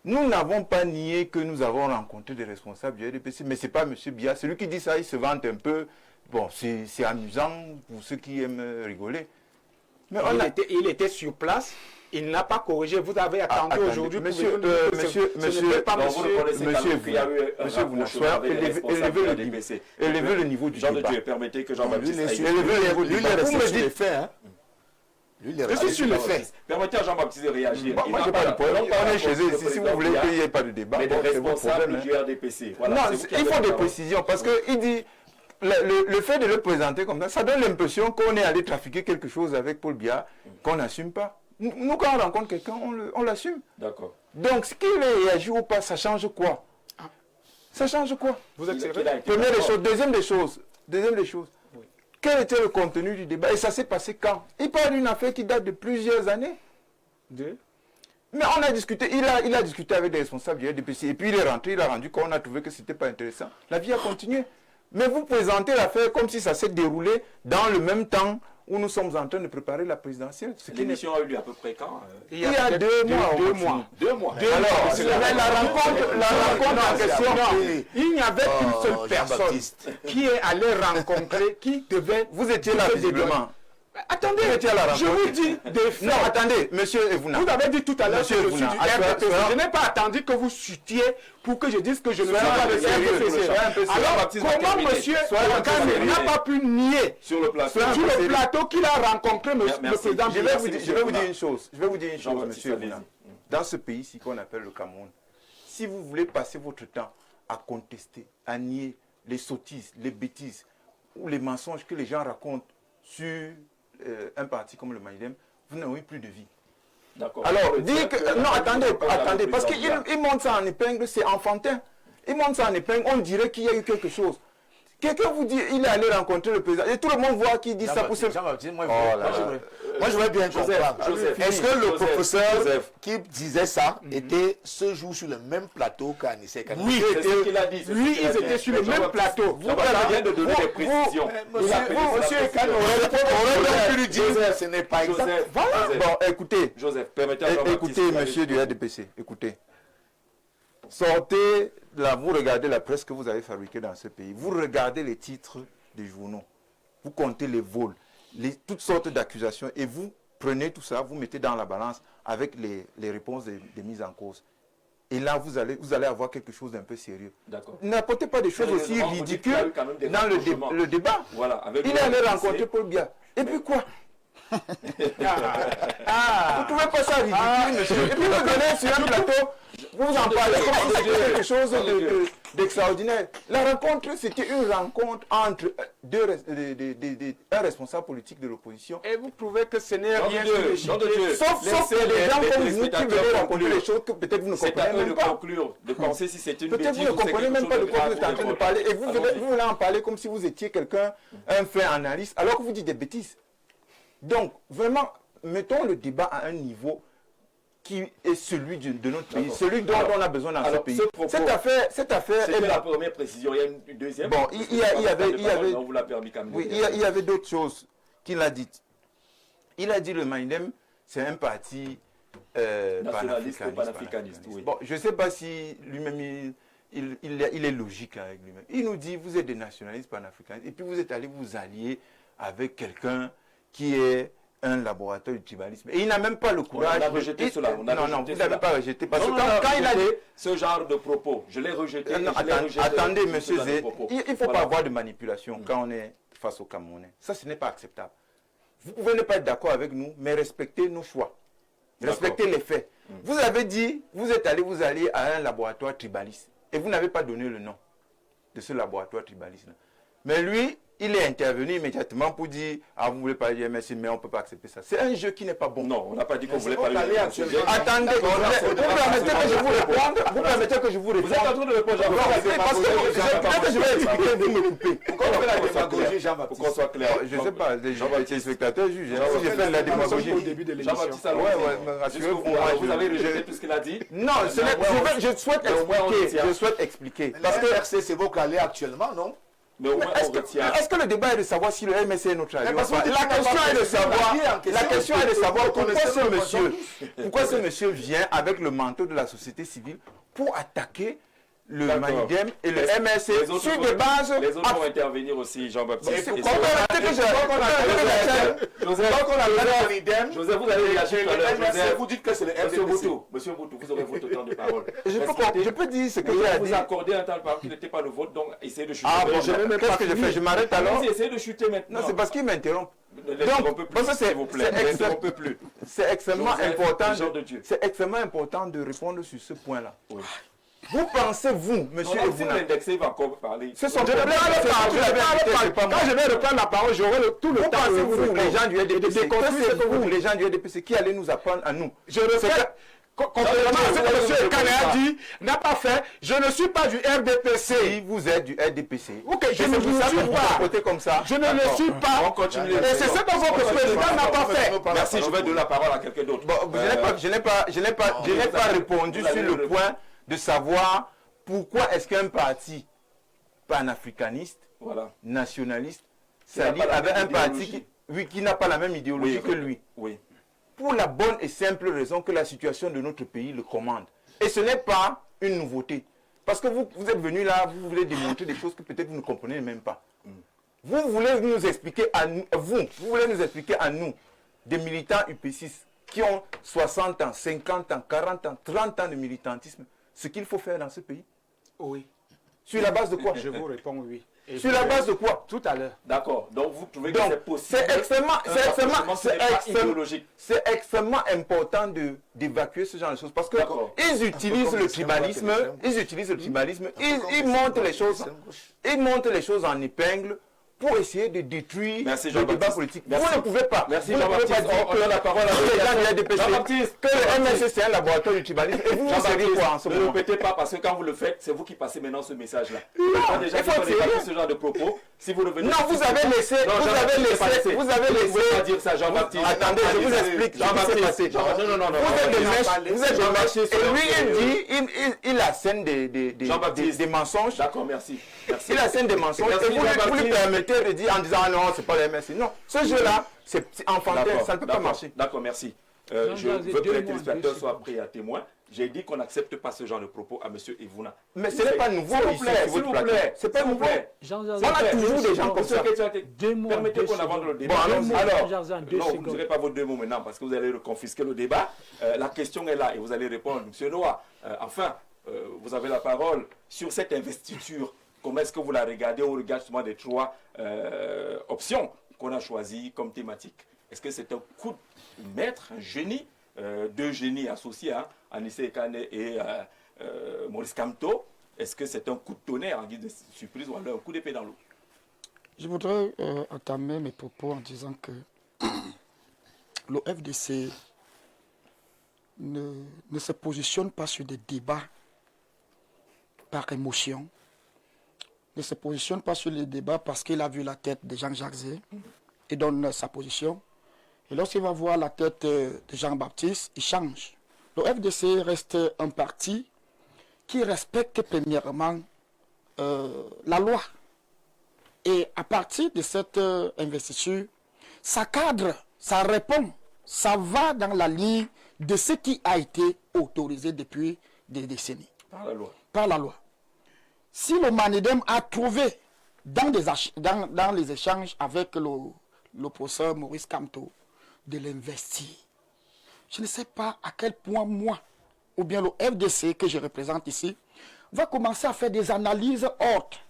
Nous n'avons pas nié que nous avons rencontré des responsables du RDPC, mais ce n'est pas M. Biya. Celui qui dit ça, il se vante un peu. Bon, c'est amusant pour ceux qui aiment rigoler. Mais il était sur place, il n'a pas corrigé. Vous avez attendu aujourd'hui. Monsieur, élevez le niveau du débat. Jean de Dieu, permettez que Jean-Baptiste élevez le niveau du débat. Vous me dites fait, hein? Je suis sur le fait. Permettez à Jean-Baptiste de réagir. Moi, je n'ai pas de problème. On est chez eux. Si vous voulez qu'il n'y ait pas de débat, mais des responsables du RDPC. Non, il faut des précisions parce qu'il dit... Le fait de le présenter comme ça, ça donne l'impression qu'on est allé trafiquer quelque chose avec Paul Biya qu'on n'assume pas. Nous, quand on rencontre quelqu'un, on l'assume. D'accord. Donc, ce qu'il ait réagi ou pas, ça change quoi? Ça change quoi? Vous êtes Première des choses. Deuxième des choses. Oui. Quel était le contenu du débat? Et ça s'est passé quand? Il parle d'une affaire qui date de plusieurs années. Mais on a discuté, il a discuté avec des responsables du RDPC. Et puis il est rentré, il a rendu compte, on a trouvé que ce n'était pas intéressant. La vie a continué. Mais vous présentez l'affaire comme si ça s'est déroulé dans le même temps où nous sommes en train de préparer la présidentielle. L'émission a eu lieu à peu près quand? Il y a 2 mois. 2 mois. Alors, la rencontre en question, il n'y avait qu'une seule personne qui est allée rencontrer, qui devait... Vous étiez là visiblement. Attendez, je vous dis des faits. Non, attendez, monsieur Evouna. Vous avez dit tout à l'heure que je suis du RDPC. Je n'ai pas attendu que vous chutiez pour que je dise que je ne suis pas du RDPC. Alors, comment monsieur Ekane n'a pas pu nier sur le plateau qu'il a rencontré le président? Je vais vous dire une chose, monsieur Evouna. Dans ce pays-ci qu'on appelle le Cameroun, si vous voulez passer votre temps à contester, à nier les sottises, les bêtises ou les mensonges que les gens racontent sur un parti comme le Maïdem, vous n'avez plus de vie. Alors, dire que... Non, attendez, parce qu'il monte ça en épingle, c'est enfantin. Il monte ça en épingle, on dirait qu'il y a eu quelque chose. Quelqu'un vous dit, il est allé rencontrer le président, et tout le monde voit qu'il dit ça pour se... Moi, je voudrais bien comprendre. Est-ce que le professeur qui disait ça était ce jour sur le même plateau qu'Anissé Ekane? Oui, c'est ce qu'il a dit. Lui, ils étaient sur le même plateau. Vous vient de donner des précisions. Monsieur Ekane aurait pu lui dire ce n'est pas exact. Voilà. Bon, écoutez. Joseph, permettez-moi. Écoutez, monsieur du RDPC, écoutez. Sortez, là, vous regardez la presse que vous avez fabriquée dans ce pays. Vous regardez les titres des journaux. Vous comptez les vols. Toutes sortes d'accusations et vous prenez tout ça, vous mettez dans la balance avec les réponses des mises en cause. Et là, vous allez avoir quelque chose d'un peu sérieux. N'apportez pas des choses aussi ridicules dans le débat. Voilà, il est allé rencontrer Paul Biya. Et puis quoi? Vous ne trouvez pas ça ridicule, monsieur? Et puis vous venez sur un plateau, vous en parlez comme si c'était quelque chose d'extraordinaire. La rencontre, c'était une rencontre entre un responsable politique de l'opposition. Et vous prouvez que ce n'est rien que le Sauf les gens comme vous qui veulent raconter les choses que peut-être vous ne comprenez même pas. Conclure, de penser si c'est une Peut-être bêtise vous ne ou c'est comprenez quelque même pas de chose quoi vous êtes en grave train ou de parler. Et vous Allons-y. voulez en parler comme si vous étiez quelqu'un, un fait analyste, alors que vous dites des bêtises. Donc, vraiment, mettons le débat à un niveau qui est celui de notre pays, celui dont on a besoin dans ce pays. Cette affaire C'était la première précision. Il y a une deuxième. Bon, il y avait... On vous l'a permis quand même. Oui, il y avait d'autres choses qu'il a dites. Il a dit le MINDEM, c'est un parti Nationaliste ou panafricaniste, oui. Bon, je ne sais pas si lui-même, il est logique avec lui-même. Il nous dit, vous êtes des nationalistes panafricanistes, et puis vous êtes allés vous allier avec quelqu'un qui est un laboratoire du tribalisme. Et il n'a même pas le courage. On a rejeté cela. Non, vous n'avez pas rejeté. Parce que Non, quand il a dit... ce genre de propos, je l'ai rejeté. Non, attendez, monsieur Zé, il ne faut pas avoir de manipulation quand on est face aux Camerounais. Ça, ce n'est pas acceptable. Vous pouvez ne pas être d'accord avec nous, mais respectez nos choix. Respectez les faits. Vous avez dit, vous êtes allé vous allier à un laboratoire tribaliste. Et vous n'avez pas donné le nom de ce laboratoire tribaliste-là. Mais lui, il est intervenu immédiatement pour dire « Ah, vous ne voulez pas dire merci, mais on ne peut pas accepter ça. » C'est un jeu qui n'est pas bon. Non, on n'a pas dit qu'on ne voulait pas lui actuellement. Attendez, vous permettez que je vous réponde. Vous permettez que je vous réponde. Vous êtes en train de répondre, Parce que je vais expliquer, vous me coupez. Pourquoi on fait la démagogie, pour qu'on soit clair. Je ne sais pas, les téléspectateurs jugent. Si j'ai fait de la démagogie. au début de l'émission. Jean-Baptiste Alonso, rassurez-vous. vous avez rejeté tout ce qu'il a dit. Non, je souhaite expliquer. Parce que RC, c'est vos calés actuellement, non? Mais au moins on retient. Est-ce que le débat est de savoir si le MSC est notre allié? La question est de savoir pourquoi ce monsieur vient avec le manteau de la société civile pour attaquer le MINDEM et le MSC sur des bases... Les autres vont intervenir aussi, Jean-Baptiste. Joseph, vous allez réagir tout à l'heure. Vous dites que c'est le Monsieur RDPC. Boutou, vous aurez votre temps de parole. Je peux dire ce que j'ai à Vous dire. accordez un temps de parole qui n'était pas le vôtre, donc essayez de chuter. Ah bon, qu'est-ce que je fais? Je m'arrête alors? Essayez de chuter maintenant. Non, c'est parce qu'il m'interrompt. Donc, s'il vous plaît, on peut plus. C'est extrêmement important. Joseph, de Dieu. C'est extrêmement important de répondre sur ce point-là. Oui. Vous pensez, vous, monsieur Si vous Evuna, l'indexez, il va encore parler. ce sont Quand je vais reprendre la parole, j'aurai tout le Vous temps pensez, de vous, les gens du RDPC, que c'est vous, les gens du RDPC, qui allez nous apprendre à nous? Je refais, contrairement à ce que M. Kane a dit, n'a pas fait, je ne suis pas du RDPC. Si vous êtes du RDPC, Ok, je ne c'est pour ça suis que vous pas. côté comme ça. Je ne le suis On pas. continue. Et c'est ce que votre président n'a pas fait. Merci, je vais donner la parole à quelqu'un d'autre. Bon, je n'ai pas répondu sur le point de savoir pourquoi est-ce qu'un parti panafricaniste, Voilà. nationaliste, Qui n'a c'est-à-dire pas la avec même un parti idéologie. qui n'a pas la même idéologie que lui. Oui. Pour la bonne et simple raison que la situation de notre pays le commande. Et ce n'est pas une nouveauté. Parce que vous êtes venu là, vous voulez démontrer des choses que peut-être vous ne comprenez même pas. Vous voulez nous expliquer à nous, vous voulez nous expliquer à nous, des militants UP6 qui ont 60 ans, 50 ans, 40 ans, 30 ans de militantisme, ce qu'il faut faire dans ce pays. Oui, Sur la base de quoi? je vous réponds oui. Et Sur la base de quoi? tout à l'heure. D'accord. Donc vous trouvez que Donc, c'est possible. Idéologique. c'est extrêmement important d'évacuer ce genre de choses parce que D'accord. ils utilisent le tribalisme, ils montent les choses en épingle pour essayer de détruire Merci, le Jean-Baptiste. débat politique. Merci. Vous ne pouvez pas. Merci, Vous ne pouvez Jean-Baptiste. pas dire On donne la parole à que les gens du RDPC, Jean-Baptiste. que le MSC c'est un laboratoire du tribalisme. Et vous savez quoi en ce Ne moment? répétez pas parce que quand vous le faites, c'est vous qui passez maintenant ce message-là. Non, Déjà, il faut vous être n'avez pas sérieux. ce genre de propos. Si vous revenez. Non, vous avez laissé, Non, Jean-Baptiste, vous avez Vous ne pouvez pas laissé. dire ça, Jean-Baptiste. Attendez, je vous explique ce qui s'est passé. Non. Vous êtes des mèches, vous êtes des mèches. Et lui, il dit, il assène Jean-Baptiste. des mensonges. D'accord, merci. Il assène des mensonges. Merci, Et vous lui Jean-Baptiste. permettez de dire en disant, ah non, c'est pas le MSC. Non, ce jeu-là, c'est enfantin, ça ne peut pas marcher. D'accord, merci. Je veux que les téléspectateurs soient prêts à témoin. J'ai dit qu'on n'accepte pas ce genre de propos à M. Evuna. Mais ce n'est pas nouveau S'il vous ici plaît, sur s'il votre vous plateau. plaît. C'est pas S'il vous nouveau. plaît. On a toujours des gens comme ça. Permettez qu'on avance le débat. Bon, allons-y. Alors, Jean-Jean, deux non, vous ne secondes. direz pas vos deux mots maintenant parce que vous allez confisquer le débat. La question est là et vous allez répondre. Monsieur Noah, enfin, vous avez la parole sur cette investiture. Comment est-ce que vous la regardez au regard justement des trois options qu'on a choisies comme thématique? Est-ce que c'est un coup de maître, un génie, deux génies associés, Anissé Kane et Maurice Kamto? Est-ce que c'est un coup de tonnerre en guise de surprise ou alors un coup d'épée dans l'eau? Je voudrais entamer mes propos en disant que le FDC ne se positionne pas sur des débats par émotion, ne se positionne pas sur les débats parce qu'il a vu la tête de Jean-Jacques Zé et donne sa position. Et lorsqu'il va voir la tête de Jean-Baptiste, il change. Le FDC reste un parti qui respecte premièrement la loi. Et à partir de cette investiture, ça cadre, ça répond, ça va dans la ligne de ce qui a été autorisé depuis des décennies. Par la loi. Par la loi. Si le Manidem a trouvé dans les échanges avec le professeur Maurice Kamto de l'investir, je ne sais pas à quel point moi, ou bien le FDC que je représente ici, va commencer à faire des analyses hautes.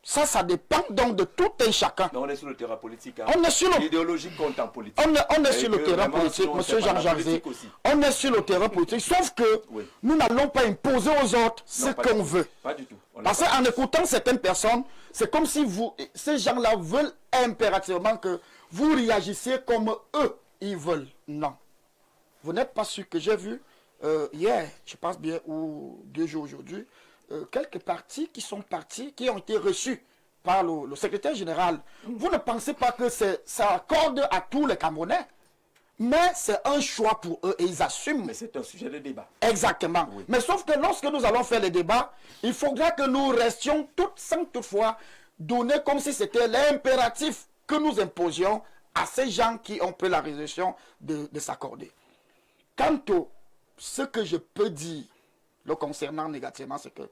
Ça dépend donc de tout un chacun. Mais on est sur le terrain politique. Hein. On est sur le... L'idéologie compte en politique. On est sur le terrain politique, M. Jean-Jacques Zé. On est sur le terrain politique, sauf que nous n'allons pas imposer aux autres ce qu'on veut. Pas du tout. Parce qu'en écoutant certaines personnes, c'est comme si ces gens-là veulent impérativement que vous réagissiez comme eux, ils veulent. Non. Vous n'êtes pas sûr que j'ai vu hier, je pense bien, ou 2 jours aujourd'hui, quelques partis qui sont partis, qui ont été reçus par le secrétaire général. Vous ne pensez pas que ça accorde à tous les Camerounais, mais c'est un choix pour eux et ils assument. Mais c'est un sujet de débat. Exactement. Oui. Mais sauf que lorsque nous allons faire les débats, il faudra que nous restions sans toutefois donner comme si c'était l'impératif que nous imposions à ces gens qui ont pris la résolution de s'accorder. Quant à ce que je peux dire le concernant négativement, c'est que...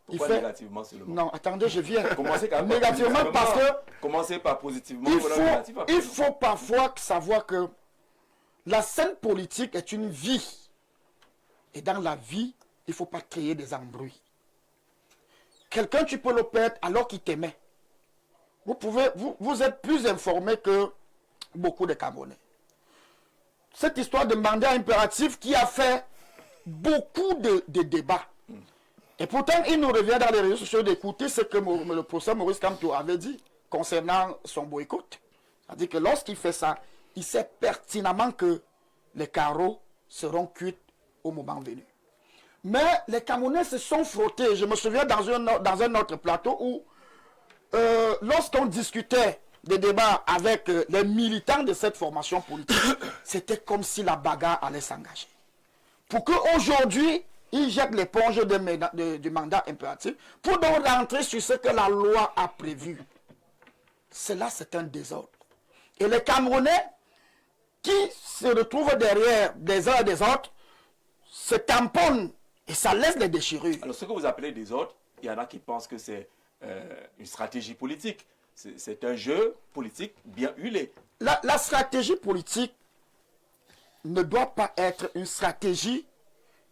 Pourquoi négativement seulement? Non, attendez, je viens. Commencez quand même négativement parce que... Commencez par positivement. Il faut parfois savoir que la scène politique est une vie. Et dans la vie, il ne faut pas créer des embrouilles. Quelqu'un, tu peux le perdre alors qu'il t'aimait. Vous êtes plus informé que beaucoup de Camerounais. Cette histoire de mandat impératif qui a fait beaucoup de débats. Et pourtant, il nous revient dans les réseaux sociaux d'écouter ce que le professeur Maurice Kamto avait dit concernant son boycott. C'est-à-dire que lorsqu'il fait ça, il sait pertinemment que les carreaux seront cuits au moment venu. Mais les Camerounais se sont frottés. Je me souviens dans un autre plateau où, lorsqu'on discutait des débats avec les militants de cette formation politique, c'était comme si la bagarre allait s'engager. Pour qu'aujourd'hui, ils jettent l'éponge du mandat impératif pour donc rentrer sur ce que la loi a prévu. Cela, c'est un désordre. Et les Camerounais qui se retrouvent derrière des uns et des autres se tamponnent et ça laisse les déchirures. Alors, ce que vous appelez désordre, il y en a qui pensent que c'est une stratégie politique. C'est un jeu politique bien huilé. La stratégie politique ne doit pas être une stratégie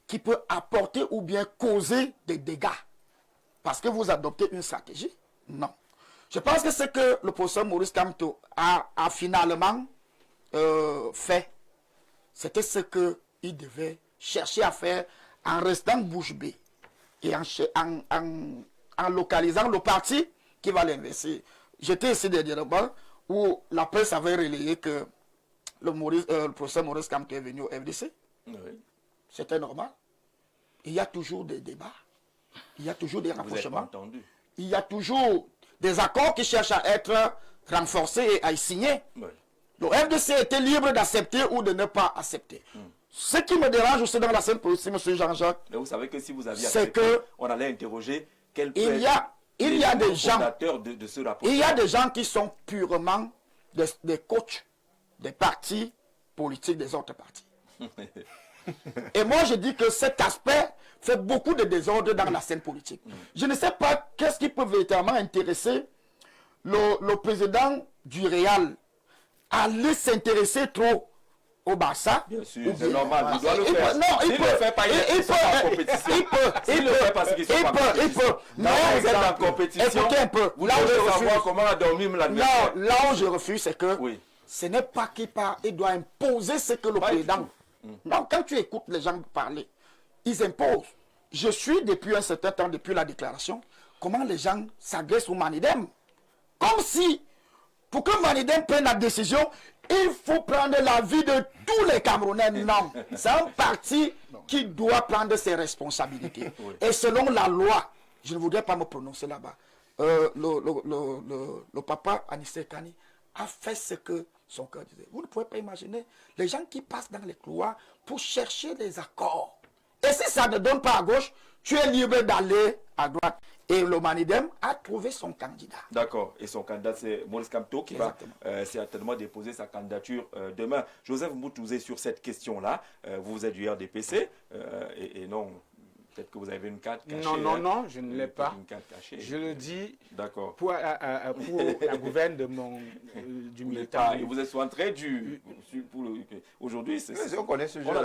qui peut apporter ou bien causer des dégâts. Parce que vous adoptez une stratégie? Non. Je pense que ce que le professeur Maurice Kamto a finalement fait, c'était ce qu'il devait chercher à faire en restant bouche bée et en localisant le parti qui va l'investir. J'étais ici dernièrement où la presse avait relayé que le professeur Maurice Kamto est venu au FDC. Oui. C'était normal. Il y a toujours des débats. Il y a toujours des rapprochements. Il y a toujours des accords qui cherchent à être renforcés et à y signer. Oui. Le FDC était libre d'accepter ou de ne pas accepter. Ce qui me dérange aussi dans la scène politique, M. Jean-Jacques, mais vous savez que si vous aviez accepté, on allait interroger quel peut être il y a des gens de ce rapport. Il y a des gens qui sont purement des coachs des partis politiques des autres partis. Et moi, je dis que cet aspect fait beaucoup de désordre dans la scène politique. Je ne sais pas qu'est-ce qui peut véritablement intéresser le président du Real à aller s'intéresser trop au Barça. Bien sûr, c'est normal, il doit le faire. faire. Non, il peut. Le fait pas, il peut. En compétition. Il le fait parce qu'ils sont en compétition. Non, vous êtes en compétition. Écoutez un peu. Vous devez savoir comment dormir l'adversaire. Non, là où je refuse, c'est que ce n'est pas qu'il part, il doit imposer ce que le président. Non, quand tu écoutes les gens parler, ils imposent. je suis depuis un certain temps, depuis la déclaration, comment les gens s'agressent au Manidem. Comme si, pour que Manidem prenne la décision, il faut prendre l'avis de tous les Camerounais. Non, c'est un parti qui doit prendre ses responsabilités. Oui. Et selon la loi, je ne voudrais pas me prononcer là-bas, le papa Anissé Kani a fait ce que son cœur disait. Vous ne pouvez pas imaginer les gens qui passent dans les couloirs pour chercher des accords. Et si ça ne donne pas à gauche, tu es libre d'aller à droite. Et le Manidem a trouvé son candidat. D'accord. Et son candidat, c'est Maurice Kamto qui Exactement. Va certainement déposer sa candidature demain. Joseph Moutouzé, sur cette question-là, vous êtes du RDPC et non... Peut-être que vous avez une carte cachée. Non, je ne l'ai pas. Une carte cachée. Je le dis pour la gouverne de du militant. Vous êtes entré du... Aujourd'hui, on connaît ce jeu-là.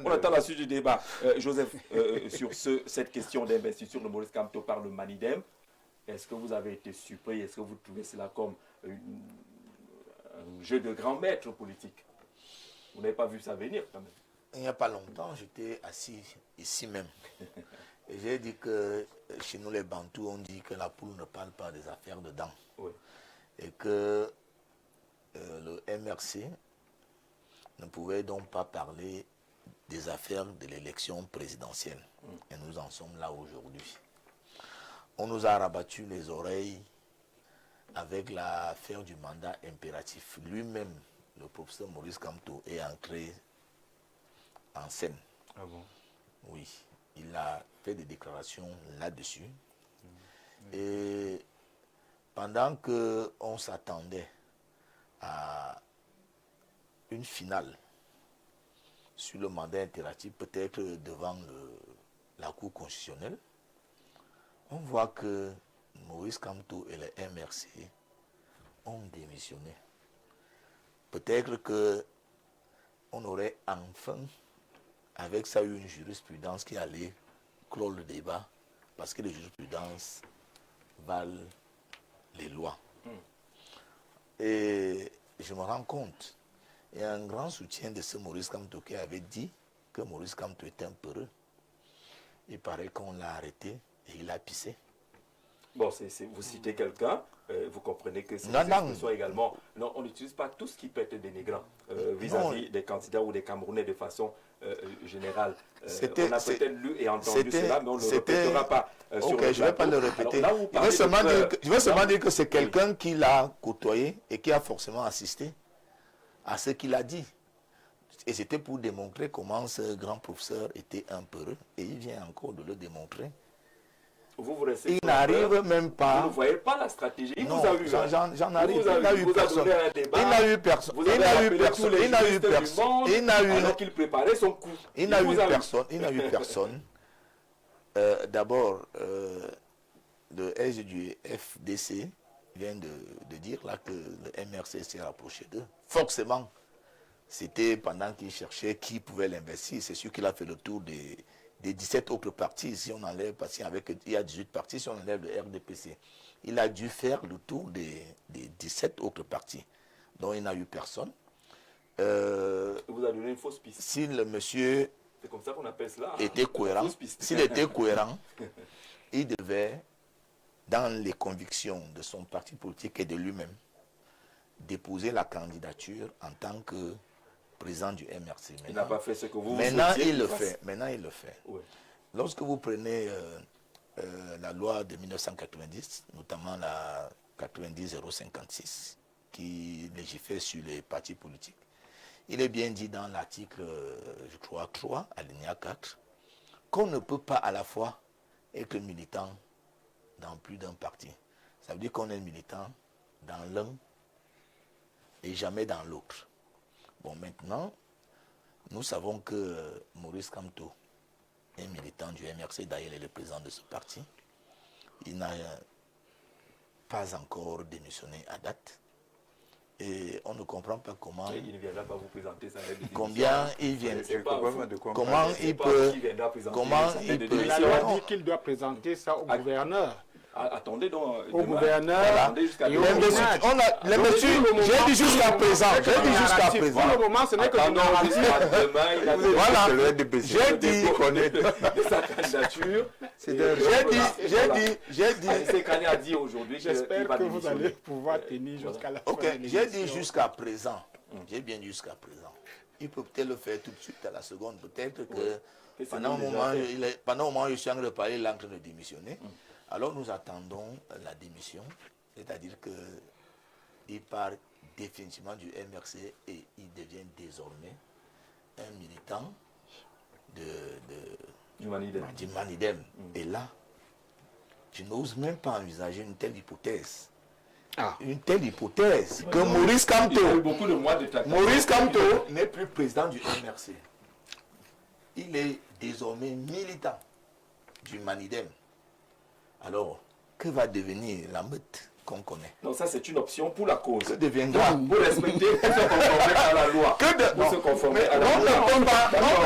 On attend la suite du débat. Joseph, sur cette question d'investiture de Maurice Kamto par le Manidem, est-ce que vous avez été surpris? Est-ce que vous trouvez cela comme un jeu de grand maître politique? Vous n'avez pas vu ça venir quand même? Il n'y a pas longtemps, j'étais assis ici même. Et j'ai dit que chez nous les Bantous, on dit que la poule ne parle pas des affaires dedans. Oui. Et que le MRC ne pouvait donc pas parler des affaires de l'élection présidentielle. Et nous en sommes là aujourd'hui. On nous a rabattu les oreilles avec l'affaire du mandat impératif. Lui-même, le professeur Maurice Kamto, est entré en scène. Ah bon? Oui, il a fait des déclarations là-dessus. Et pendant qu'on s'attendait à une finale sur le mandat impératif, peut-être devant la Cour constitutionnelle, on voit que Maurice Kamto et le MRC ont démissionné. Peut-être qu'on aurait enfin avec ça une jurisprudence qui allait clore le débat, parce que les jurisprudences valent les lois. Et je me rends compte, il y a un grand soutien de ce Maurice Kamto qui avait dit que Maurice Kamto était un peureux. Il paraît qu'on l'a arrêté et il a pissé. Bon, vous citez quelqu'un, vous comprenez que c'est expressions également... Non, on n'utilise pas tout ce qui peut être dénigrant vis-à-vis des candidats ou des Camerounais de façon générale. On a peut-être lu et entendu cela, mais on ne le répétera pas. Ok, je ne vais pas le répéter. Je vais seulement dire que c'est quelqu'un qui l'a côtoyé et qui a forcément assisté à ce qu'il a dit. Et c'était pour démontrer comment ce grand professeur était un peureux. Et il vient encore de le démontrer. Il n'arrive même pas. Vous ne voyez pas la stratégie. Il non, vous a eu. J'en arrive. Il n'a eu personne. Il n'a eu personne. Il n'a eu personne. Il n'a eu personne. Il n'a eu. Alors qu'il préparait son coup. Il n'a eu personne. Il n'a eu personne. D'abord, le SG du FDC vient de dire là que le MRC s'est rapproché d'eux. Forcément, c'était pendant qu'il cherchait qui pouvait l'investir. C'est sûr qu'il a fait le tour des 17 autres partis, si on enlève, parce qu'il y a 18 partis, si on enlève le RDPC. Il a dû faire le tour des 17 autres partis, dont il n'a eu personne. Vous avez donné une fausse piste. Si le monsieur c'est comme ça qu'on appelle cela, était cohérent, s'il était cohérent, il devait, dans les convictions de son parti politique et de lui-même, déposer la candidature en tant que président du MRC. Il n'a pas fait ce que vous Maintenant, il le fait. Maintenant, il le fait. Oui. Lorsque vous prenez la loi de 1990, notamment la 90-056, qui légifère sur les partis politiques, il est bien dit dans l'article, je crois, 3, alinéa 4, qu'on ne peut pas à la fois être militant dans plus d'un parti. Ça veut dire qu'on est militant dans l'un et jamais dans l'autre. Bon, maintenant, nous savons que Maurice Kamto est militant du MRC, d'ailleurs il est le président de ce parti. Il n'a pas encore démissionné à date. Et on ne comprend pas comment... Il ne viendra pas vous présenter sa lettre de démission. Combien il vient... Comment il peut... La loi dit qu'il doit présenter ça au gouverneur. Attendez donc. Au gouverneur. Attendez jusqu'à demain. J'ai dit jusqu'à présent. J'ai dit jusqu'à présent. Pour le moment, ce n'est que du narratif. Demain, il a Voilà. J'ai dit sa candidature. J'ai dit. Alissé Kane a dit aujourd'hui qu'il J'espère va que vous démissionner. allez pouvoir tenir jusqu'à la fin. Ok, de j'ai dit l'émission. jusqu'à présent. J'ai bien dit jusqu'à présent. Il peut peut-être le faire tout de suite à la seconde. Peut-être que Et c'est pendant un déjà moment, fait. pendant un moment, je suis en train de parler, il est en train de démissionner. Alors nous attendons la démission. C'est-à-dire qu'il part définitivement du MRC et il devient désormais un militant Du Manidem. du Manidem. Et là, je n'ose même pas envisager une telle hypothèse. Ah. Une telle hypothèse que Maurice Il y a eu Kamto, beaucoup de mois de tractation. Maurice Kamto n'est plus président du MRC. Il est désormais militant du Manidem. Alors, que va devenir la meute qu'on connaît? Donc ça, c'est une option pour la cause. Que deviendra? Pour respecter, pour se conformer à la loi. Pour se conformer à la loi. D'accord.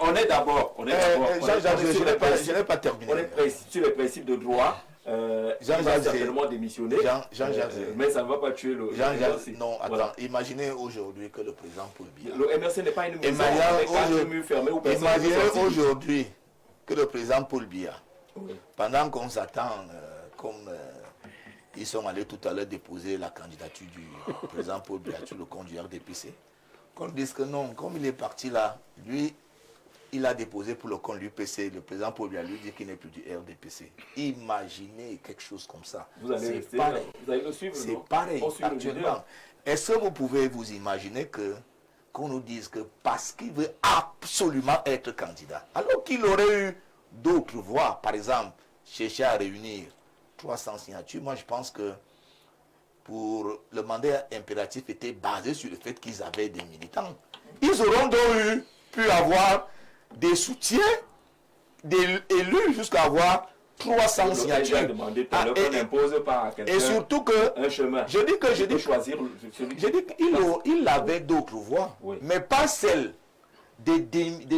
On est d'abord. Je n'ai pas terminé. On est sur les principes de droit. Il va certainement démissionner. Mais ça ne va pas tuer le MRC. Non, attends. Voilà. Imaginez aujourd'hui que le président Paul Biya. Le MRC n'est pas une maison. Imaginez aujourd'hui que le président Paul Biya, pendant qu'on s'attend, comme ils sont allés tout à l'heure déposer la candidature du président Paul Biya sur le compte du RDPC, qu'on dise que non, comme il est parti là, lui, il a déposé pour le compte de l'UPC, le président Paul Biya lui dit qu'il n'est plus du RDPC. Imaginez quelque chose comme ça. Vous allez C'est rester, pareil. vous allez le suivre. C'est non? pareil On suit le actuellement. leader. Est-ce que vous pouvez vous imaginer qu'on nous dise que parce qu'il veut absolument être candidat, alors qu'il aurait eu d'autres voies, par exemple, chercher à réunir 300 signatures, moi je pense que pour le mandat impératif était basé sur le fait qu'ils avaient des militants. Ils auront donc pu avoir des soutiens, des élus jusqu'à avoir 300 signatures. Demandé tout à l'heure qu'on n'impose pas à quelqu'un Et surtout que, un chemin. je dis choisir celui je dis qu'il avait d'autres voies, Oui. mais pas celle de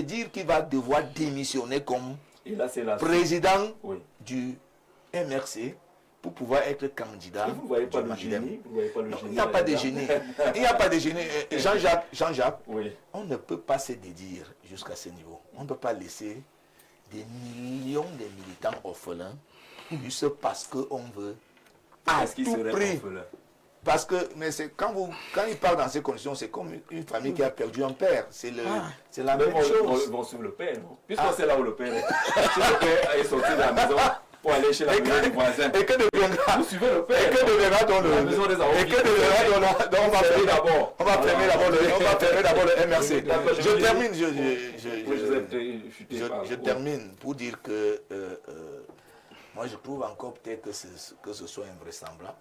dire qu'il va devoir démissionner comme Et là, c'est la président Oui. du MRC pour pouvoir être candidat. Mais vous ne voyez pas du le Manidem. génie. Vous voyez pas le Non, génie. il n'y a pas de génie. Il n'y a pas de génie. Jean-Jacques, Oui. on ne peut pas se dédire jusqu'à ce niveau. On ne peut pas laisser des millions de militants orphelins juste parce qu'on veut à Est-ce qu'il tout serait prix. orphelin? Parce que, mais c'est quand il parle dans ces conditions, c'est comme une famille qui a perdu un père. C'est la Mais même chose. ils vont suivre le père, non? Puisqu'on sait là où le père est. Si le père est sorti de la maison pour aller chez la maison du voisin, Et que deviendra, vous suivez le père. et que deviendra dans La maison des et que deviendra dans on va fermer d'abord. on va fermer d'abord le MRC. D'accord, Je termine, Oui, Joseph, je termine pour dire que moi je trouve encore peut-être que ce soit invraisemblable.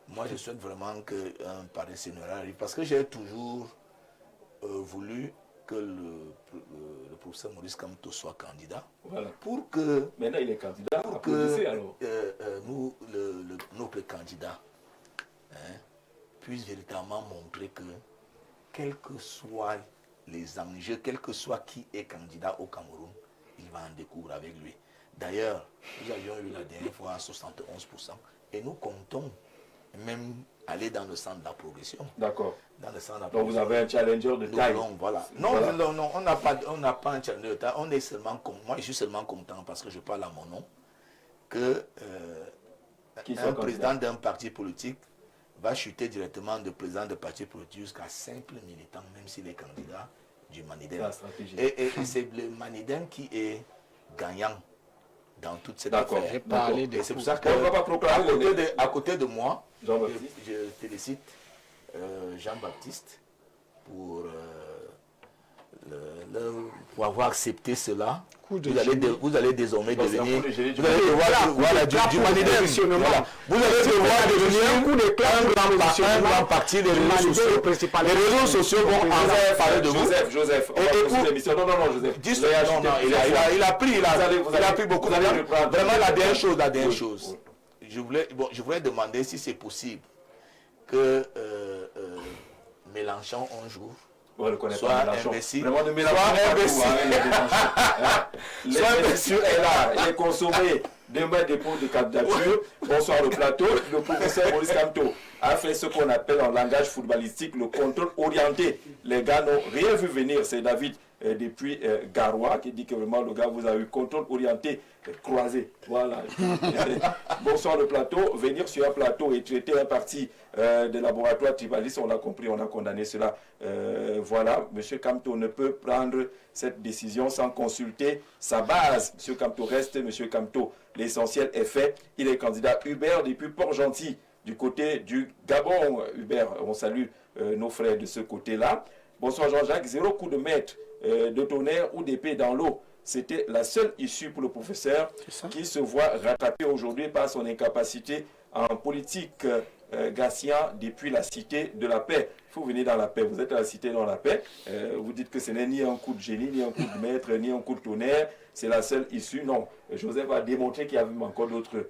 Moi je souhaite vraiment qu'un pareil scénario arrive parce que j'ai toujours voulu que le professeur Maurice Kamto soit candidat Voilà. pour que Maintenant, il est candidat. pour Applaudissez que alors. notre candidat puisse véritablement montrer que, quels que soient les enjeux, quel que soit qui est candidat au Cameroun, il va en découvrir avec lui. D'ailleurs, nous avions eu la dernière fois à 71% et nous comptons même aller dans le sens de la progression. D'accord. Dans le sens de la Donc vous progression. avez un challenger de Nous taille. voulons, voilà. Non, Voilà. non, on n'a pas un challenger de taille. On est seulement, moi je suis seulement content parce que je parle à mon nom, que Qui soit un candidat. président d'un parti politique va chuter directement de président de parti politique jusqu'à simple militant, même s'il est candidat du Manidem. C'est la stratégie. Et c'est le Manidem qui est gagnant dans toute cette D'accord. affaire. J'ai parlé de Et c'est pour ça que On ne va pas proclamer à côté de moi, Jean-Baptiste. je félicite Jean-Baptiste pour pour avoir accepté cela. Coup de Vous allez désormais Donc, c'est un devenir. coup de génie du Vous allez devoir du Manidem. Voilà. Vous allez devoir devenir un grand parti des réseaux sociaux. Les réseaux sociaux vont enfin parler de vous. Joseph, on Et va pour- poursuivre l'émission. Non, Joseph. Il a pris beaucoup. Vous allez reprendre. Vraiment la dernière chose. Je voulais demander si c'est possible que Mélenchon un jour On ne connaît Soit pas Mélenchon. imbécile. Vraiment, ne mélangeons Soit pas tout imbécile. avec les Mélenchons. Soit L'investiture est là. Il est consommé. Demain, dépôt de candidature. Bonsoir le plateau. Le professeur Maurice Kamto a fait ce qu'on appelle en langage footballistique le contrôle orienté. Les gars n'ont rien vu venir. C'est David depuis Garoua qui dit que vraiment le gars vous a eu contrôle orienté croisé. Voilà. Bonsoir le plateau. Venir sur un plateau et traiter un parti de laboratoire tribaliste, on l'a compris, on a condamné cela. Voilà, M. Kamto ne peut prendre cette décision sans consulter sa base. M. Kamto reste M. Kamto. L'essentiel est fait. Il est candidat Hubert depuis Port-Gentil, du côté du Gabon. Hubert, on salue nos frères de ce côté-là. Bonsoir Jean-Jacques. 0 coup de maître, de tonnerre ou d'épée dans l'eau. C'était la seule issue pour le professeur qui se voit rattrapé aujourd'hui par son incapacité en politique. Gatien depuis la cité de la paix. Il faut venir dans la paix. Vous êtes à la cité dans la paix. Vous dites que ce n'est ni un coup de génie, ni un coup de maître, ni un coup de tonnerre. C'est la seule issue. Non. Joseph a démontré qu'il y avait encore d'autres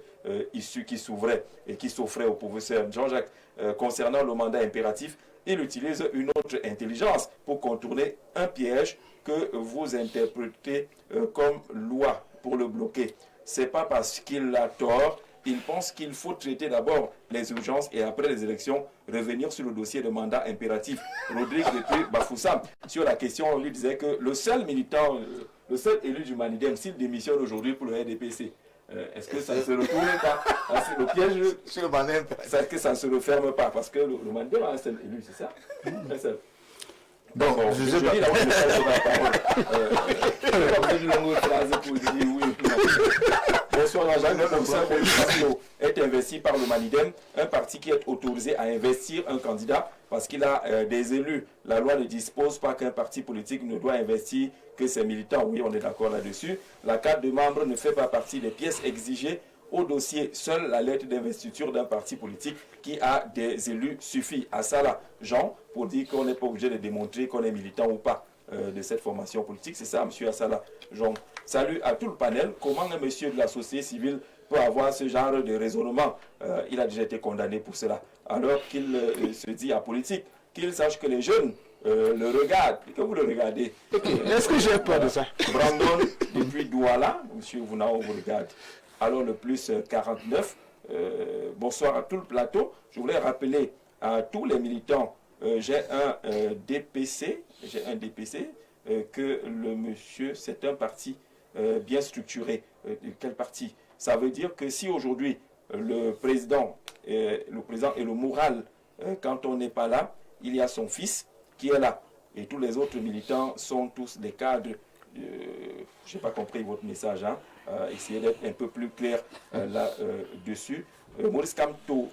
issues qui s'ouvraient et qui s'offraient au professeur Jean-Jacques. Concernant le mandat impératif, il utilise une autre intelligence pour contourner un piège que vous interprétez comme loi pour le bloquer. C'est pas parce qu'il a tort. Il pense qu'il faut traiter d'abord les urgences et après les élections, revenir sur le dossier de mandat impératif. Rodrigue depuis Bafoussam, sur la question, on lui disait que le seul militant, le seul élu du Manidem, s'il démissionne aujourd'hui pour le RDPC, est-ce que ça ne se retourne pas? Le piège, Sur le mandat impératif. est-ce que ça ne se referme pas? Parce que le Manidem a un seul élu, c'est ça? Un seul. Bon, Je dis là où je ne sais pas la parole. Comme une longue phrase pour dire oui. Bonsoir Jean-Jacques, le professeur Maurice Kamto est investi par le Manidem, un parti qui est autorisé à investir un candidat parce qu'il a des élus. La loi ne dispose pas qu'un parti politique ne doit investir que ses militants. Oui, on est d'accord là-dessus. La carte de membre ne fait pas partie des pièces exigées au dossier. Seule la lettre d'investiture d'un parti politique qui a des élus suffit. À ça là, Jean, pour dire qu'on n'est pas obligé de démontrer qu'on est militant ou pas de cette formation politique. C'est ça, monsieur Assala. Jean. Salut à tout le panel. Comment un monsieur de la société civile peut avoir ce genre de raisonnement? Il a déjà été condamné pour cela. Alors qu'il se dit apolitique, qu'il sache que les jeunes le regardent, que vous le regardez. Est-ce que j'ai peur de ça? Brandon, depuis Douala, monsieur Vounao vous regarde. Alors le plus 49, bonsoir à tout le plateau. Je voulais rappeler à tous les militants, j'ai un DPC, que le monsieur, c'est un parti bien structuré. Quel parti? Ça veut dire que si aujourd'hui le président et le moral, quand on n'est pas là, il y a son fils qui est là. Et tous les autres militants sont tous des cadres. Je n'ai pas compris votre message. Hein. Essayez d'être un peu plus clair là-dessus. Maurice Kamto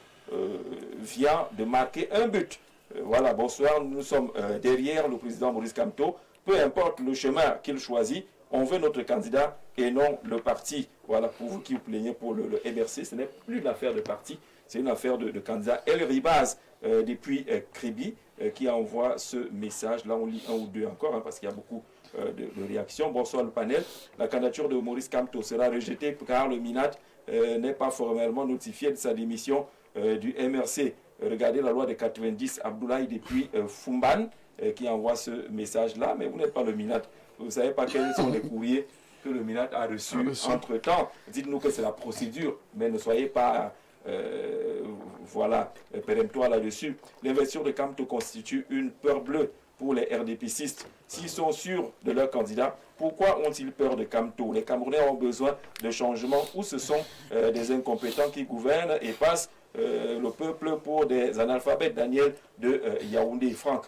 vient de marquer un but. Voilà, bonsoir. Nous sommes derrière le président Maurice Kamto. Peu importe le chemin qu'il choisit, on veut notre candidat et non le parti. Voilà, pour vous qui vous plaignez pour le MRC, ce n'est plus une affaire de parti, c'est une affaire de candidat. El Ribaz, depuis Kribi, qui envoie ce message. Là, on lit un ou deux encore, hein, parce qu'il y a beaucoup de réactions. Bonsoir le panel. La candidature de Maurice Kamto sera rejetée car le MINAT n'est pas formellement notifié de sa démission du MRC. Regardez la loi de 90, Abdoulaye depuis Fumban, qui envoie ce message-là, mais vous n'êtes pas le MINAT. Vous ne savez pas quels sont les courriers que le MINAT a reçus entre-temps. Dites-nous que c'est la procédure, mais ne soyez pas péremptoire là-dessus. L'investiture de Kamto constitue une peur bleue pour les RDPcistes. S'ils sont sûrs de leur candidat, pourquoi ont-ils peur de Kamto? Les Camerounais ont besoin de changements où ce sont des incompétents qui gouvernent et passent le peuple pour des analphabètes. Daniel de Yaoundé. Franck,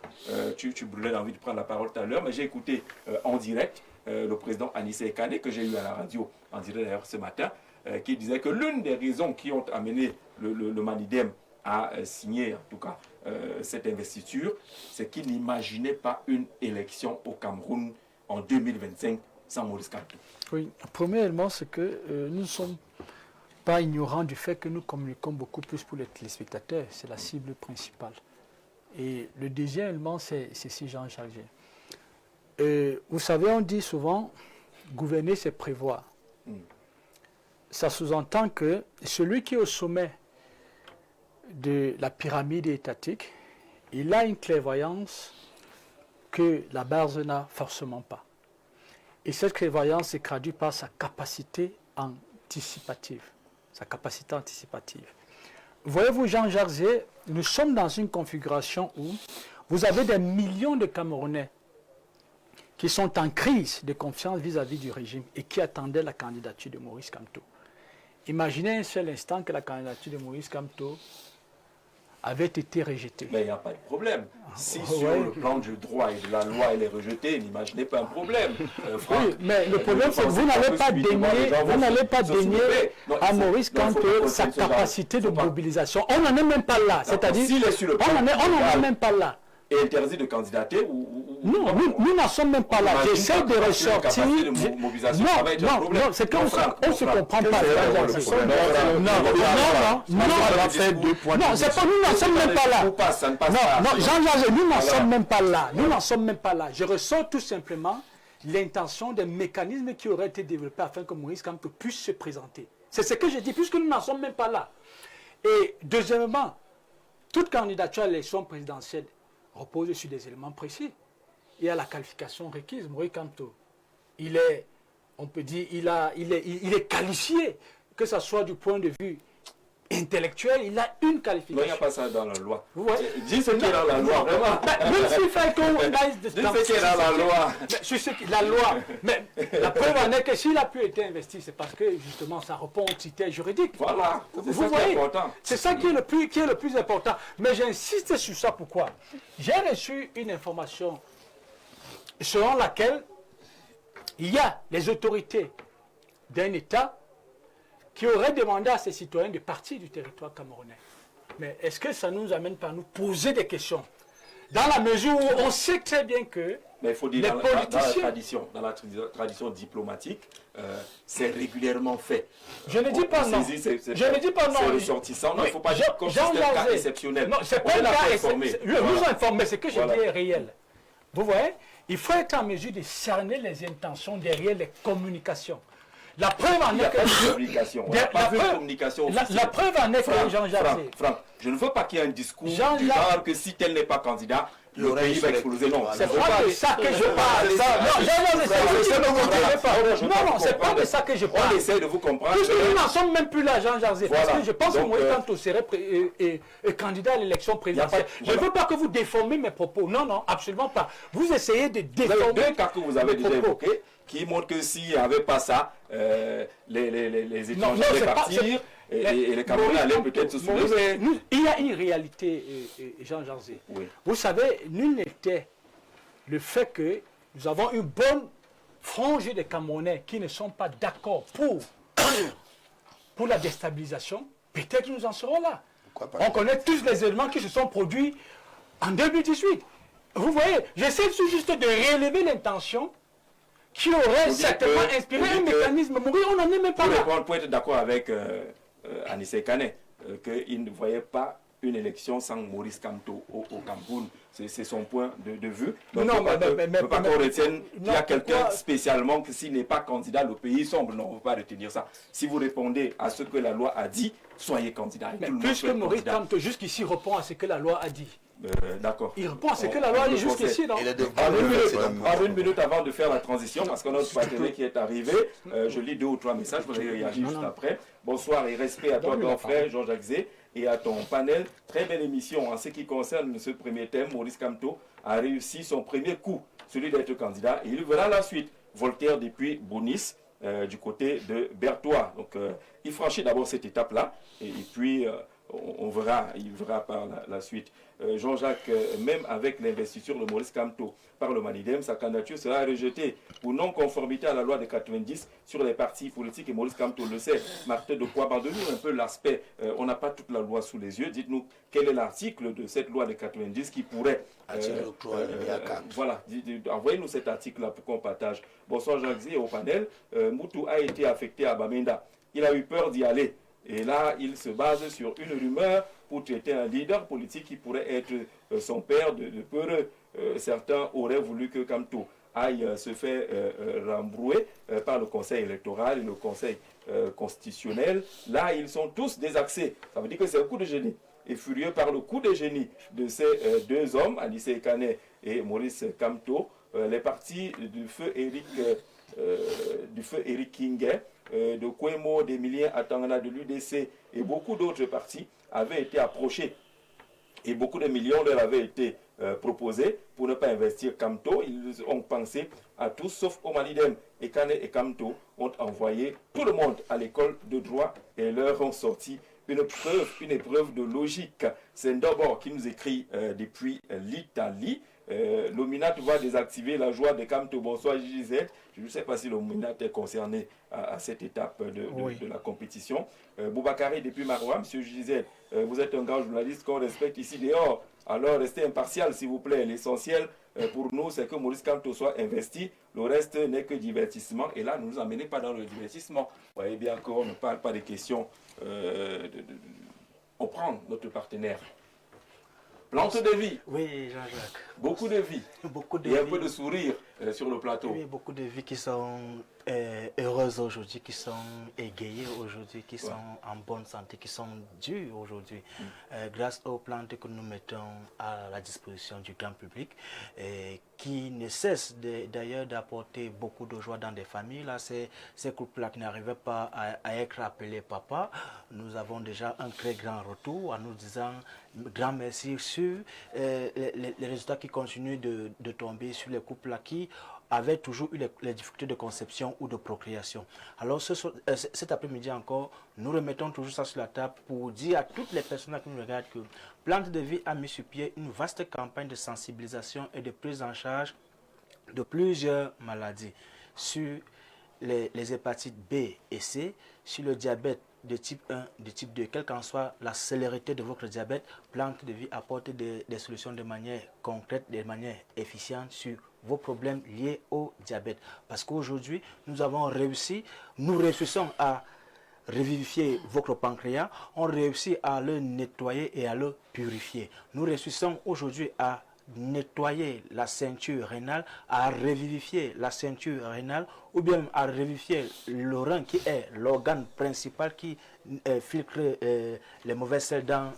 tu brûlais l'envie de prendre la parole tout à l'heure, mais j'ai écouté en direct le président Anissé Kane, que j'ai eu à la radio en direct d'ailleurs ce matin, qui disait que l'une des raisons qui ont amené le Manidem à signer en tout cas cette investiture, c'est qu'il n'imaginait pas une élection au Cameroun en 2025 sans Maurice Kamto. Oui, premièrement, c'est que nous ne sommes pas ignorants du fait que nous communiquons beaucoup plus pour les téléspectateurs. C'est la cible principale. Et le deuxième élément, c'est si Jean-Jacques. Vous savez, on dit souvent, gouverner, c'est prévoir. Ça sous-entend que celui qui est au sommet de la pyramide étatique, il a une clairvoyance que la base n'a forcément pas. Et cette clairvoyance se traduit par sa capacité anticipative. Sa capacité anticipative. Voyez-vous, Jean-Jacques Zé, nous sommes dans une configuration où vous avez des millions de Camerounais qui sont en crise de confiance vis-à-vis du régime et qui attendaient la candidature de Maurice Kamto. Imaginez un seul instant que la candidature de Maurice Kamto avait été rejetée. Mais il n'y a pas de problème. Si sur le plan du droit et de la loi, elle est rejetée, n'imaginez pas un problème. Franck, oui, mais le problème, c'est que vous n'allez pas dénier à Maurice Kamto sa capacité de mobilisation. On n'en est même pas là. C'est-à-dire, on n'en est même pas là. Et interdit de candidater non, nous n'en sommes même pas là. J'essaie de ressortir. Non, c'est comme ça. On ne se comprend pas. Non, c'est pas nous n'en sommes même pas là. Non, Jean-Jacques, nous n'en sommes même pas là. Nous n'en sommes même pas là. Je ressors tout simplement l'intention des mécanismes qui auraient été développés afin que Maurice Kamto puisse se présenter. C'est ce que je dis, puisque nous n'en sommes même pas là. Et deuxièmement, toute candidature à l'élection présidentielle repose sur des éléments précis. Il y a la qualification requise. Maurice Kamto, il est, on peut dire, il est qualifié, que ce soit du point de vue intellectuel, il a une qualification. Non, il n'y a pas ça dans la loi. Vous voyez? Dis ce qui est dans la loi, vraiment. Même s'il fait qu'on dis ce qui est dans la loi. La loi. Mais la preuve en est que s'il a pu être investi, c'est parce que justement ça répond aux critères juridiques. Voilà. Vous voyez? C'est ça qui est le plus important. Mais j'insiste sur ça. Pourquoi? J'ai reçu une information selon laquelle il y a les autorités d'un État qui auraient demandé à ses citoyens de partir du territoire camerounais. Mais est-ce que ça nous amène pas à nous poser des questions? Dans la mesure où on sait très bien que mais il faut dire, dans la tradition diplomatique, c'est régulièrement fait. Je ne dis pas non. Je ne dis pas non. C'est ressortissant. Non, il ne faut pas dire que c'est un cas exceptionnel. Non, c'est pas un cas exceptionnel. Nous informer, ce que je dis est réel. Vous voyez? Il faut être en mesure de cerner les intentions derrière les communications. La preuve en est que... La preuve en est que Jean-Jacques... Franck, je ne veux pas qu'il y ait un discours du genre que si tel n'est pas candidat, le pays va exploser. Non, c'est pas de ça que je parle. Non, c'est pas de ça que je parle. On essaie de vous comprendre. Puisque nous n'en sommes même plus là, Jean-Jacques. Parce que je pense que Maurice Kamto serait candidat à l'élection présidentielle. Je ne veux pas que vous déformez mes propos. Non, non, absolument pas. Vous essayez de déformer... Deux cas que vous avez déjà évoqués, qui montrent que s'il n'y avait pas ça, les étrangers allaient partir et les Camerounais allaient peut-être se soulever. Il y a une réalité, Jean-Jacques. Oui. Vous savez, nul n'était le fait que nous avons une bonne frange des Camerounais qui ne sont pas d'accord pour la déstabilisation. Peut-être nous en serons là. On connaît tous les éléments qui se sont produits en 2018. Vous voyez, j'essaie juste de relever l'intention qui aurait certainement inspiré un mécanisme. Mourir, on n'en est même pas là. On peut être d'accord avec Anissé Kane, qu'il ne voyait pas une élection sans Maurice Kamto au Cameroun. C'est son point de vue. Donc, non, mais pas qu'on retienne qu'il y a quelqu'un spécialement que s'il n'est pas candidat, le pays sombre. Non, on ne peut pas retenir ça. Si vous répondez à ce que la loi a dit, soyez candidat. Mais puisque Maurice Kamto jusqu'ici répond à ce que la loi a dit. D'accord. Il répond à ce que la loi a dit jusqu'ici, non? Une minute avant de faire la transition, parce qu'on a notre partenaire qui est arrivé. Je lis 2 ou 3 messages, je vais réagir juste après. Bonsoir et respect à toi, ton frère Jean-Jacques Zé, et à ton panel. Très belle émission. En ce qui concerne ce premier thème, Maurice Kamto a réussi son premier coup, celui d'être candidat, et il verra la suite. Voltaire depuis Bonis, du côté de Berthois. Donc, il franchit d'abord cette étape-là, et puis il verra par la suite. Jean-Jacques, même avec l'investiture de Maurice Kamto par le Manidem, sa candidature sera rejetée pour non-conformité à la loi de 90 sur les partis politiques, et Maurice Kamto le sait. Martin de Kouaba, donne-nous un peu l'aspect, on n'a pas toute la loi sous les yeux, dites-nous quel est l'article de cette loi de 90 qui pourrait... voilà, envoyez-nous cet article-là pour qu'on partage. Bonsoir Jacques et au panel. Moutou a été affecté à Bamenda, il a eu peur d'y aller. Et là, il se base sur une rumeur pour traiter un leader politique qui pourrait être son père de peureux. Certains auraient voulu que Kamto aille se faire rembrouer par le Conseil électoral et le Conseil constitutionnel. Là, ils sont tous désaxés. Ça veut dire que c'est un coup de génie. et furieux par le coup de génie de ces deux hommes, Alice Ekane et Maurice Kamto, les partis du feu Eric Kinge, de Kwemo, d'Emilien Atangana, de l'UDC et beaucoup d'autres partis avaient été approchés. Et beaucoup de millions leur avaient été proposés pour ne pas investir Kamto. Ils ont pensé à tous, sauf Omalidem. Ekane et Kamto ont envoyé tout le monde à l'école de droit et leur ont sorti une épreuve de logique. C'est Ndobor qui nous écrit depuis l'Italie. L'Ominat va désactiver la joie de Kamto. Bonsoir Gisèle. Je ne sais pas si l'Ominat est concerné à cette étape de la compétition. Boubacaré depuis Maroua, M. Gisèle, vous êtes un grand journaliste qu'on respecte ici dehors. Alors restez impartial s'il vous plaît. L'essentiel pour nous c'est que Maurice Kamto soit investi. Le reste n'est que divertissement. Et là, ne nous emmenez pas dans le divertissement. Vous voyez bien qu'on ne parle pas des questions. On prend notre partenaire. Plante de vie. Oui, Jean-Jacques. Beaucoup de vie. Beaucoup de et un vie. peu de sourire sur le plateau. Oui, beaucoup de vies qui sont heureuses aujourd'hui, qui sont égayées aujourd'hui, qui sont en bonne santé, qui sont dues aujourd'hui, grâce aux plantes que nous mettons à la disposition du grand public, qui ne cessent d'ailleurs d'apporter beaucoup de joie dans des familles. Là, ces couples-là qui n'arrivaient pas à être appelés papa, nous avons déjà un très grand retour en nous disant grand merci sur les résultats qui continuent de tomber sur les couples-là qui avaient toujours eu les difficultés de conception ou de procréation. Alors cet après-midi encore, nous remettons toujours ça sur la table pour dire à toutes les personnes qui nous regardent que Plante de Vie a mis sur pied une vaste campagne de sensibilisation et de prise en charge de plusieurs maladies sur les hépatites B et C, sur le diabète de type 1, de type 2, quelle qu'en soit la célérité de votre diabète, Plante de Vie apporte des solutions de manière concrète, de manière efficiente sur vos problèmes liés au diabète. Parce qu'aujourd'hui, nous réussissons à revivifier votre pancréas, on réussit à le nettoyer et à le purifier. Nous réussissons aujourd'hui à nettoyer la ceinture rénale, à revivifier la ceinture rénale ou bien à revivifier le rein qui est l'organe principal qui filtre les mauvaises sels dans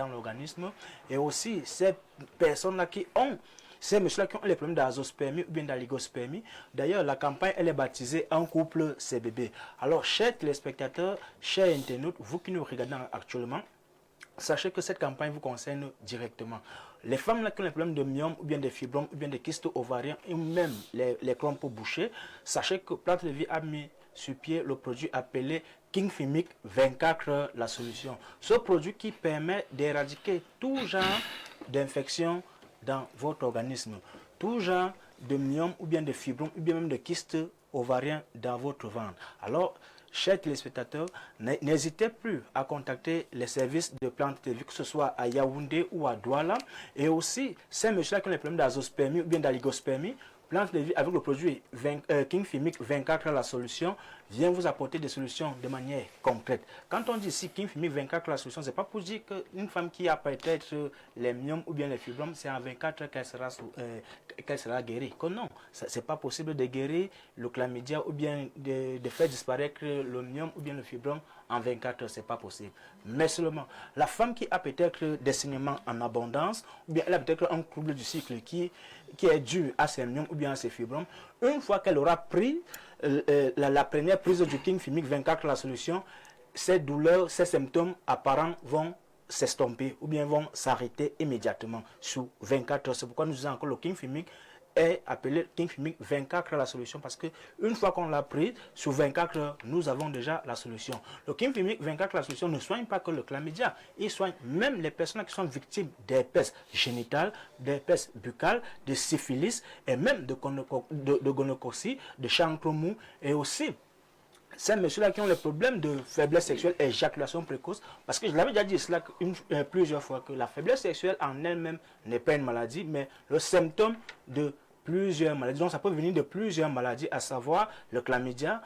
l'organisme. Et aussi ces personnes-là qui ont ces messieurs-là qui ont les problèmes d'azospermie ou bien d'aligospermie. D'ailleurs, la campagne, elle est baptisée Un couple CBB. Alors, chers téléspectateurs, chers internautes, vous qui nous regardez actuellement, sachez que cette campagne vous concerne directement. Les femmes là qui ont les problèmes de myome ou bien de fibromes ou bien de kystes ovariens ou même les crampes bouchées, sachez que Plante de Vie a mis sur pied le produit appelé King Fimic 24 heures la solution. Ce produit qui permet d'éradiquer tout genre d'infection dans votre organisme, tout genre de myome ou bien de fibromes ou bien même de kystes ovariens dans votre ventre. Alors, chers téléspectateurs, n'hésitez plus à contacter les services de Plante de Vie, que ce soit à Yaoundé ou à Douala. Et aussi, ces messieurs qui ont les problèmes d'azospermie ou bien d'aligospermie, Plante de Vie avec le produit King Fimic 24 heures la solution vient vous apporter des solutions de manière concrète. Quand on dit ici King Fimic 24 heures la solution, ce n'est pas pour dire qu'une femme qui a peut-être les myomes ou bien les fibromes, c'est en 24 heures qu'elle sera guérie. Que non, ce n'est pas possible de guérir le chlamydia ou bien de faire disparaître le myome ou bien le fibrome en 24 heures, ce n'est pas possible. Mais seulement, la femme qui a peut-être des saignements en abondance, ou bien elle a peut-être un trouble du cycle qui est dû à ses myomes ou bien à ses fibromes, une fois qu'elle aura pris la première prise du King Fimic 24 la solution, ces douleurs, ces symptômes apparents vont s'estomper ou bien vont s'arrêter immédiatement sous 24 heures. C'est pourquoi nous disons encore le King Fimic est appelé King Fimic 24 heures la solution, parce que une fois qu'on l'a pris, sous 24 heures, nous avons déjà la solution. Le King Fimic 24 heures la solution ne soigne pas que le chlamydia, il soigne même les personnes qui sont victimes d'herpès génitale, d'herpès buccal, de syphilis et même de gonococcie, de chancre mou et aussi ces messieurs-là qui ont les problèmes de faiblesse sexuelle et éjaculation précoce, parce que je l'avais déjà dit cela plusieurs fois, que la faiblesse sexuelle en elle-même n'est pas une maladie, mais le symptôme de plusieurs maladies. Donc ça peut venir de plusieurs maladies, à savoir le chlamydia,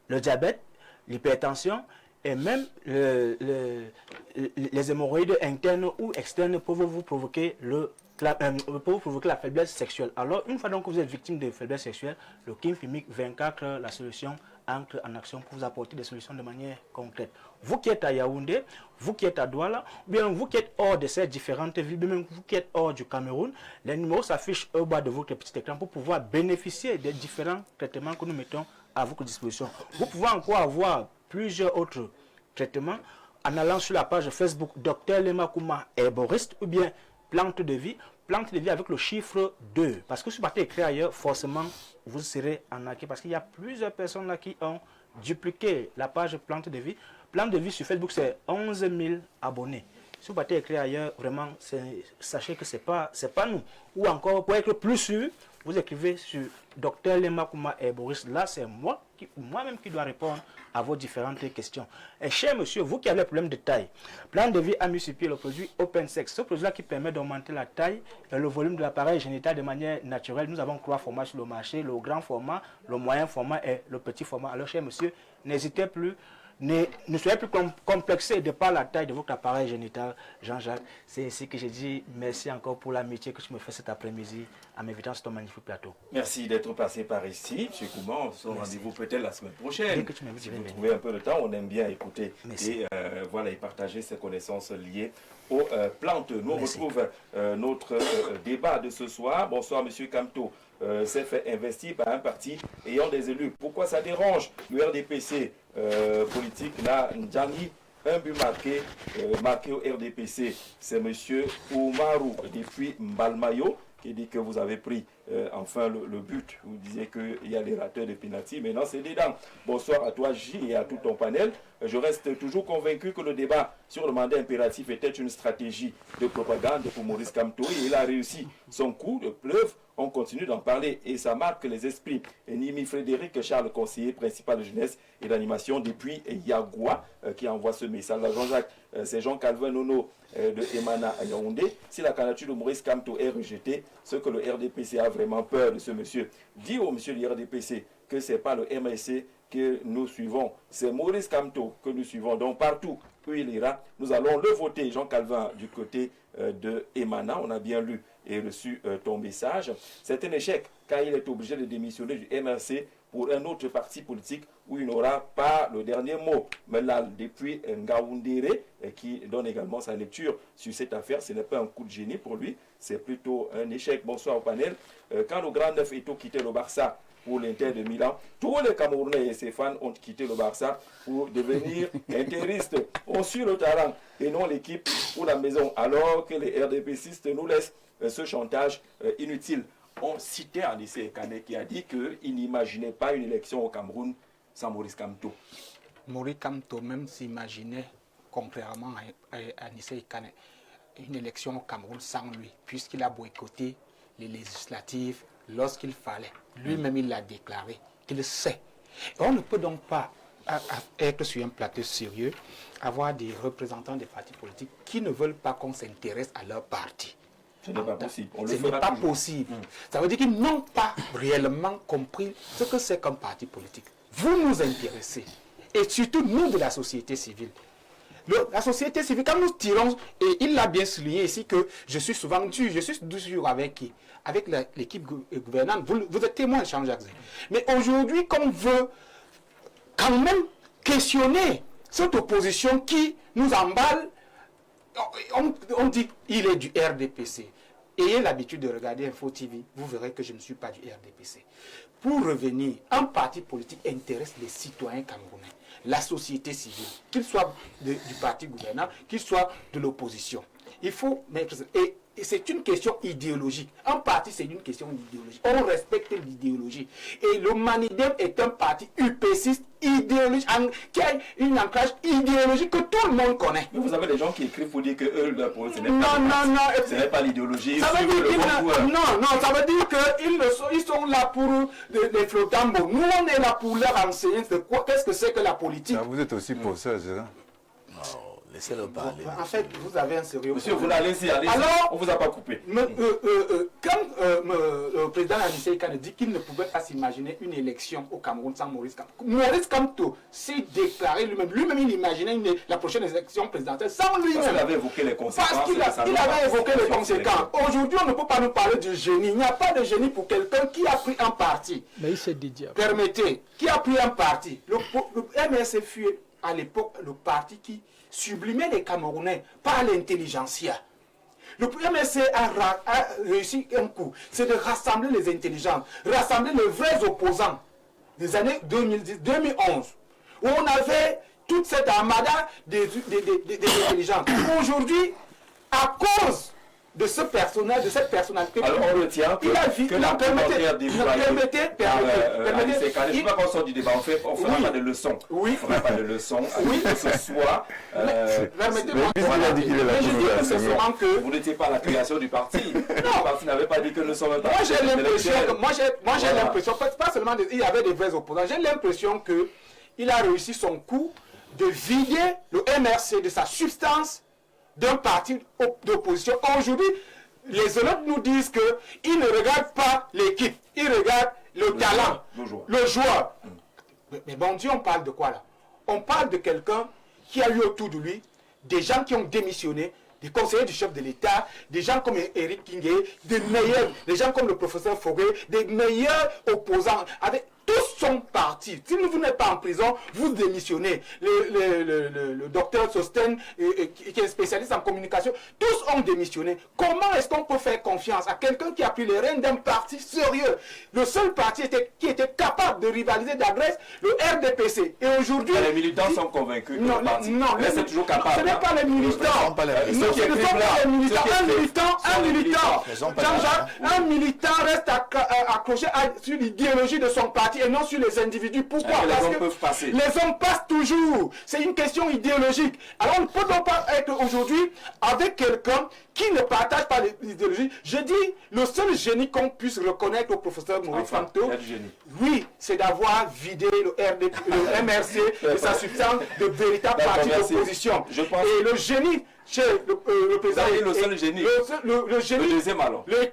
le diabète, l'hypertension et même les hémorroïdes internes ou externes peuvent vous provoquer la faiblesse sexuelle. Alors une fois donc que vous êtes victime de faiblesse sexuelle, le King Fimic 24 heures, la solution entre en action pour vous apporter des solutions de manière concrète. Vous qui êtes à Yaoundé, vous qui êtes à Douala, ou bien vous qui êtes hors de ces différentes villes, même vous qui êtes hors du Cameroun, les numéros s'affichent au bas de votre petit écran pour pouvoir bénéficier des différents traitements que nous mettons à votre disposition. Vous pouvez encore avoir plusieurs autres traitements en allant sur la page Facebook Dr Lema Kouma herboriste ou bien plante de vie avec le chiffre 2. Parce que si vous partez écrire ailleurs, forcément, vous serez arnaqué. Parce qu'il y a plusieurs personnes là qui ont dupliqué la page plante de vie. Plante de vie sur Facebook, c'est 11 000 abonnés. Si vous partez écrire ailleurs, vraiment, sachez que ce n'est pas nous. Ou encore, pour être plus sûr, vous écrivez sur Dr Lema Kouma herboriste. Là, c'est moi-même qui dois répondre à vos différentes questions. Et cher monsieur, vous qui avez le problème de taille, Plan de vie a mis sur pied le produit OpenSex. Ce produit-là qui permet d'augmenter la taille et le volume de l'appareil génital de manière naturelle. Nous avons 3 formats sur le marché, le grand format, le moyen format et le petit format. Alors cher monsieur, n'hésitez plus. Ne soyez plus complexé de par la taille de votre appareil génital, Jean-Jacques. C'est ici que je dis merci encore pour l'amitié que tu me fais cet après-midi en m'invitant sur ton magnifique plateau. Merci d'être passé par ici. M. Kouma, on se rendez-vous peut-être la semaine prochaine. Dès que tu m'invites, si vous trouvez un peu de temps, on aime bien écouter et partager ses connaissances liées aux plantes. Nous retrouvons notre débat de ce soir. Bonsoir, M. Kamto. S'est fait investir par un parti ayant des élus. Pourquoi ça dérange le RDPC politique là, Ndjani, un but marqué au RDPC, c'est M. Oumarou depuis Mbalmayo qui dit que vous avez pris enfin le but. Vous disiez qu'il y a des rateurs de pénalty, mais non, c'est dedans. Bonsoir à toi, J, et à tout ton panel. Je reste toujours convaincu que le débat sur le mandat impératif était une stratégie de propagande pour Maurice Kamto. Et il a réussi son coup de pleuve. On continue d'en parler et ça marque les esprits. Et Nimi Frédéric Charles, conseiller principal de jeunesse et d'animation depuis Yagoua, qui envoie ce message. Là, Jean-Jacques, c'est Jean-Calvin Nono de Emana à Yaoundé. Si la candidature de Maurice Kamto est rejetée, ce que le RDPC a vraiment peur de ce monsieur. Dit au monsieur du RDPC que ce n'est pas le MSC que nous suivons, c'est Maurice Kamto que nous suivons. Donc partout où il ira, nous allons le voter. Jean Calvin du côté de Emana, on a bien lu et reçu ton message. C'est un échec car il est obligé de démissionner du MRC pour un autre parti politique où il n'aura pas le dernier mot. Mais là, depuis Ngaoundéré, qui donne également sa lecture sur cette affaire, ce n'est pas un coup de génie pour lui, c'est plutôt un échec. Bonsoir au panel. Quand le grand neuf Eto'o quittait le Barça pour l'Inter de Milan, tous les Camerounais et ses fans ont quitté le Barça pour devenir interistes. On suit le talent et non l'équipe ou la maison, alors que les RDPcistes nous laissent ce chantage inutile. On citait Anissé Kane qui a dit qu'il n'imaginait pas une élection au Cameroun sans Maurice Kamto. Maurice Kamto même s'imaginait, contrairement à Anissé Kane, une élection au Cameroun sans lui, puisqu'il a boycotté les législatives lorsqu'il fallait. Lui-même, il l'a déclaré, qu'il sait. Et on ne peut donc pas être sur un plateau sérieux, avoir des représentants des partis politiques qui ne veulent pas qu'on s'intéresse à leur parti. Ce n'est pas possible. Ce n'est pas possible. Ça veut dire qu'ils n'ont pas réellement compris ce que c'est qu'un parti politique. Vous nous intéressez. Et surtout, nous de la société civile. La société civile, quand nous tirons, et il l'a bien souligné ici que je suis souvent dur, je suis dur avec qui? Avec l'équipe gouvernante. Vous êtes témoin, Jean-Jacques. Mais aujourd'hui, qu'on veut quand même questionner cette opposition qui nous emballe, on dit qu'il est du RDPC. Ayez l'habitude de regarder Info TV, vous verrez que je ne suis pas du RDPC. Pour revenir, un parti politique intéresse les citoyens camerounais, la société civile, qu'il soit du parti gouvernant, qu'il soit de l'opposition. Il faut mettre... Et c'est une question idéologique. Un parti, c'est une question d'idéologie. On respecte l'idéologie. Et le Manidem est un parti UPCiste idéologique, qui a une ancrage idéologique que tout le monde connaît. Mais vous avez des gens qui écrivent pour dire que eux, ce n'est pas l'idéologie. Ça veut dire non, ça veut dire qu'ils sont là pour les flottambos. Nous, on est là pour leur enseigner qu'est-ce que c'est que la politique. Vous êtes aussi pour ça, c'est ça? Non, Laissez-le parler. En fait, vous avez un sérieux Monsieur, vous problème. allez-y, allez-y. Alors, On vous a pas coupé. Quand le président Anissé Kane dit qu'il ne pouvait pas s'imaginer une élection au Cameroun sans Maurice Kamto. Maurice Kamto s'est déclaré lui-même. Lui-même, il imaginait la prochaine élection présidentielle sans Parce qu'il lui-même. avait évoqué les conséquences. Parce qu'il avait évoqué les conséquences. Aujourd'hui, on ne peut pas nous parler de génie. Il n'y a pas de génie pour quelqu'un qui a pris un parti. Mais il s'est dédié. Permettez, qui a pris un parti. Le MRC fut à l'époque le parti qui sublimait les Camerounais par l'intelligentsia. Le MRC a réussi un coup, c'est de rassembler les intelligents, rassembler les vrais opposants des années 2010-2011, où on avait toute cette armada des intelligents. Aujourd'hui, à cause de ce personnage, de cette personnalité, Alors on retient que permettez, je ne pas qu'on sort du débat, on fera pas de leçons. Oui. On fera pas de leçons. Oui. Que ce soit. Permettez-moi que vous n'étiez pas à la création du parti. Le parti n'avait pas dit que nous sommes un parti. Moi j'ai l'impression, pas seulement il y avait des vrais opposants, j'ai l'impression que il a réussi son coup de vider le MRC de sa substance d'un parti d'opposition. Aujourd'hui, les autres nous disent qu'ils ne regardent pas l'équipe, ils regardent le talent, le joueur. Mais bon Dieu, on parle de quoi là? On parle de quelqu'un qui a eu autour de lui des gens qui ont démissionné, des conseillers du chef de l'État, des gens comme Eric Kingé, des gens comme le professeur Fogué, des meilleurs opposants. Tous sont partis. Si vous n'êtes pas en prison, vous démissionnez. Le docteur Sosten, qui est spécialiste en communication, tous ont démissionné. Comment est-ce qu'on peut faire confiance à quelqu'un qui a pris les rênes d'un parti sérieux? Le seul parti qui était capable de rivaliser d'adresse, le RDPC. Et aujourd'hui... Les militants sont convaincus que le parti c'est toujours capable. Ce n'est pas les militants. Un militant reste accroché sur l'idéologie de son parti et non sur les individus. Pourquoi? Parce que les hommes passent toujours. C'est une question idéologique. Alors on ne peut donc pas être aujourd'hui avec quelqu'un qui ne partage pas l'idéologie. Je dis, le seul génie qu'on puisse reconnaître au professeur Maurice Kamto, oui, c'est d'avoir vidé le MRC de sa substance de véritable parti d'opposition. Et le génie chez le président, le seul génie, le génie, le deuxième alors, le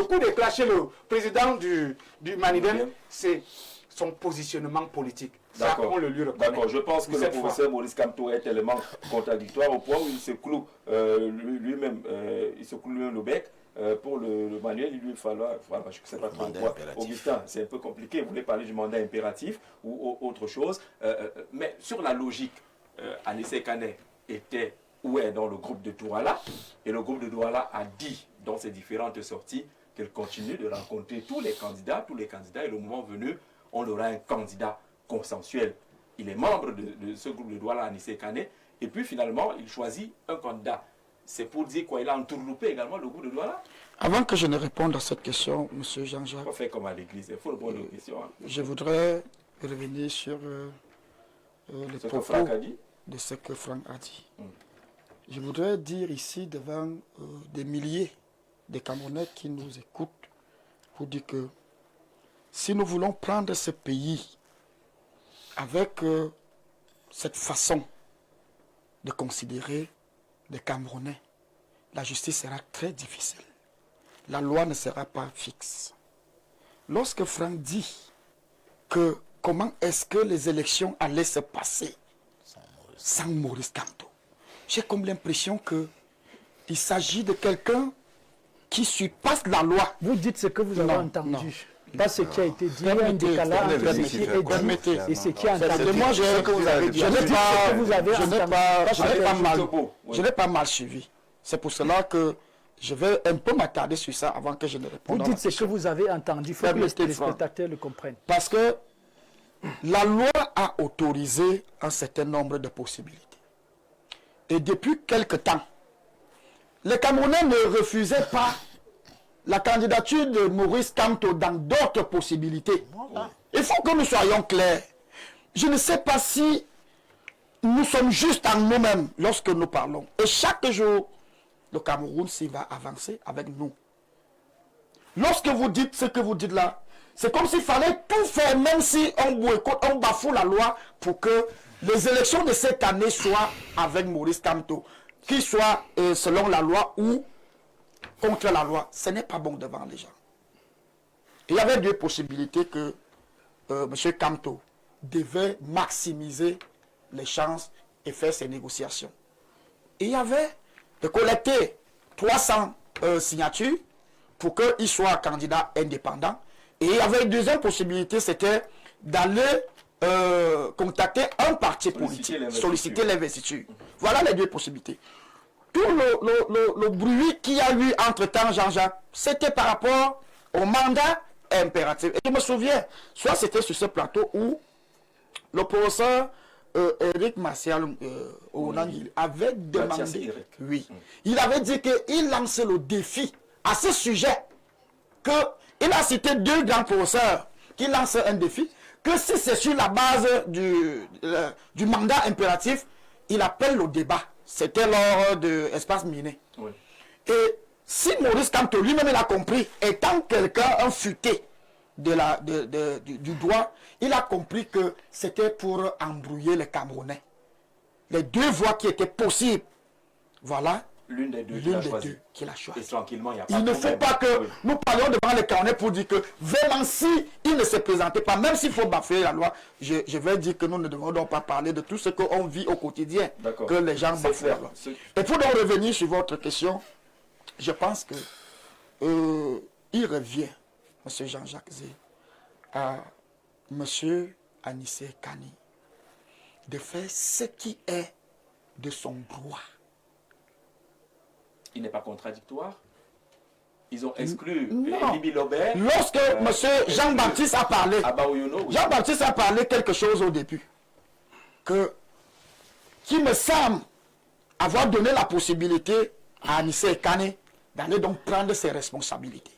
coup d'éclat chez le président du Maniden, c'est son positionnement politique. D'accord. Je pense que le professeur Maurice Kamto est tellement contradictoire au point où il se cloue lui-même le bec. Pour le manuel, il lui falloir, voilà, je ne sais pas trop quoi. Augustin, c'est un peu compliqué, vous voulez parler du mandat impératif ou autre chose. Mais sur la logique, Anissé Kane était ou est dans le groupe de Douala, et le groupe de Douala a dit dans ses différentes sorties qu'elle continue de rencontrer tous les candidats, et le moment venu, on aura un candidat consensuel. Il est membre de ce groupe de Douala, Anissé Kane, et puis finalement, il choisit un candidat. C'est pour dire quoi? Il a entourloupé également le groupe de Douala? Avant que je ne réponde à cette question, M. Jean-Jacques, on fait comme à l'église, il faut répondre aux questions. Je voudrais revenir sur les propos de ce que Franck a dit. Je voudrais dire ici devant des milliers de Camerounais qui nous écoutent pour dire que si nous voulons prendre ce pays avec cette façon de considérer les Camerounais, la justice sera très difficile. La loi ne sera pas fixe. Lorsque Franck dit que comment est-ce que les élections allaient se passer sans Maurice Kamto, j'ai comme l'impression qu'il s'agit de quelqu'un qui surpasse la loi. Vous dites ce que vous avez entendu. Non. Pas ce qui a été dit. Il y a un décalage entre ce qui est dit et ce qui est entendu. Moi, je n'ai pas mal suivi. C'est pour cela que je vais un peu m'attarder sur ça avant que je ne réponde. Vous dites ce que vous avez entendu. Il faut que les spectateurs le comprennent. Parce que la loi a autorisé un certain nombre de possibilités. Et depuis quelque temps, les Camerounais ne refusaient pas la candidature de Maurice Kamto dans d'autres possibilités. Il faut que nous soyons clairs. Je ne sais pas si nous sommes justes en nous-mêmes lorsque nous parlons. Et chaque jour, le Cameroun s'il va avancer avec nous. Lorsque vous dites ce que vous dites là, c'est comme s'il fallait tout faire, même si on boycotte, on bafoue la loi pour que les élections de cette année soient avec Maurice Kamto, qu'ils soient selon la loi ou contre la loi, ce n'est pas bon devant les gens. Il y avait deux possibilités que M. Kamto devait maximiser les chances et faire ses négociations. Il y avait de collecter 300 signatures pour qu'il soit candidat indépendant. Et il y avait une deuxième possibilité, c'était d'aller contacter un parti politique, solliciter l'investiture. Voilà les deux possibilités. Tout le bruit qu'il y a eu entre-temps, Jean-Jacques, c'était par rapport au mandat impératif. Et je me souviens, soit c'était sur ce plateau où le professeur Eric Martial avait demandé, oui, il avait dit qu'il lançait le défi à ce sujet, qu'il a cité deux grands professeurs qui lançaient un défi, que si c'est sur la base du mandat impératif, il appelle le débat. C'était lors de Espace Miné. Oui. Et si Maurice Kamto lui-même il a compris, étant quelqu'un, un futé du droit, il a compris que c'était pour embrouiller les Camerounais. Les deux voies qui étaient possibles, voilà, l'une des deux qu'il a choisi. Et tranquillement, il ne faut pas que nous parlions devant les Camerounais pour dire que vraiment si il ne se présentait pas, même s'il faut bafouer la loi, je vais dire que nous ne devons donc pas parler de tout ce qu'on vit au quotidien, que les gens bafouent la loi. Et pour donc revenir sur votre question, je pense que il revient, M. Jean-Jacques Zé, à M. Anissé Kani de faire ce qui est de son droit. Il n'est pas contradictoire. Ils ont exclu Libi Lobert. Lorsque M. Jean-Baptiste a parlé, Jean-Baptiste a parlé quelque chose au début, qui me semble avoir donné la possibilité à Anissé Kani d'aller donc prendre ses responsabilités.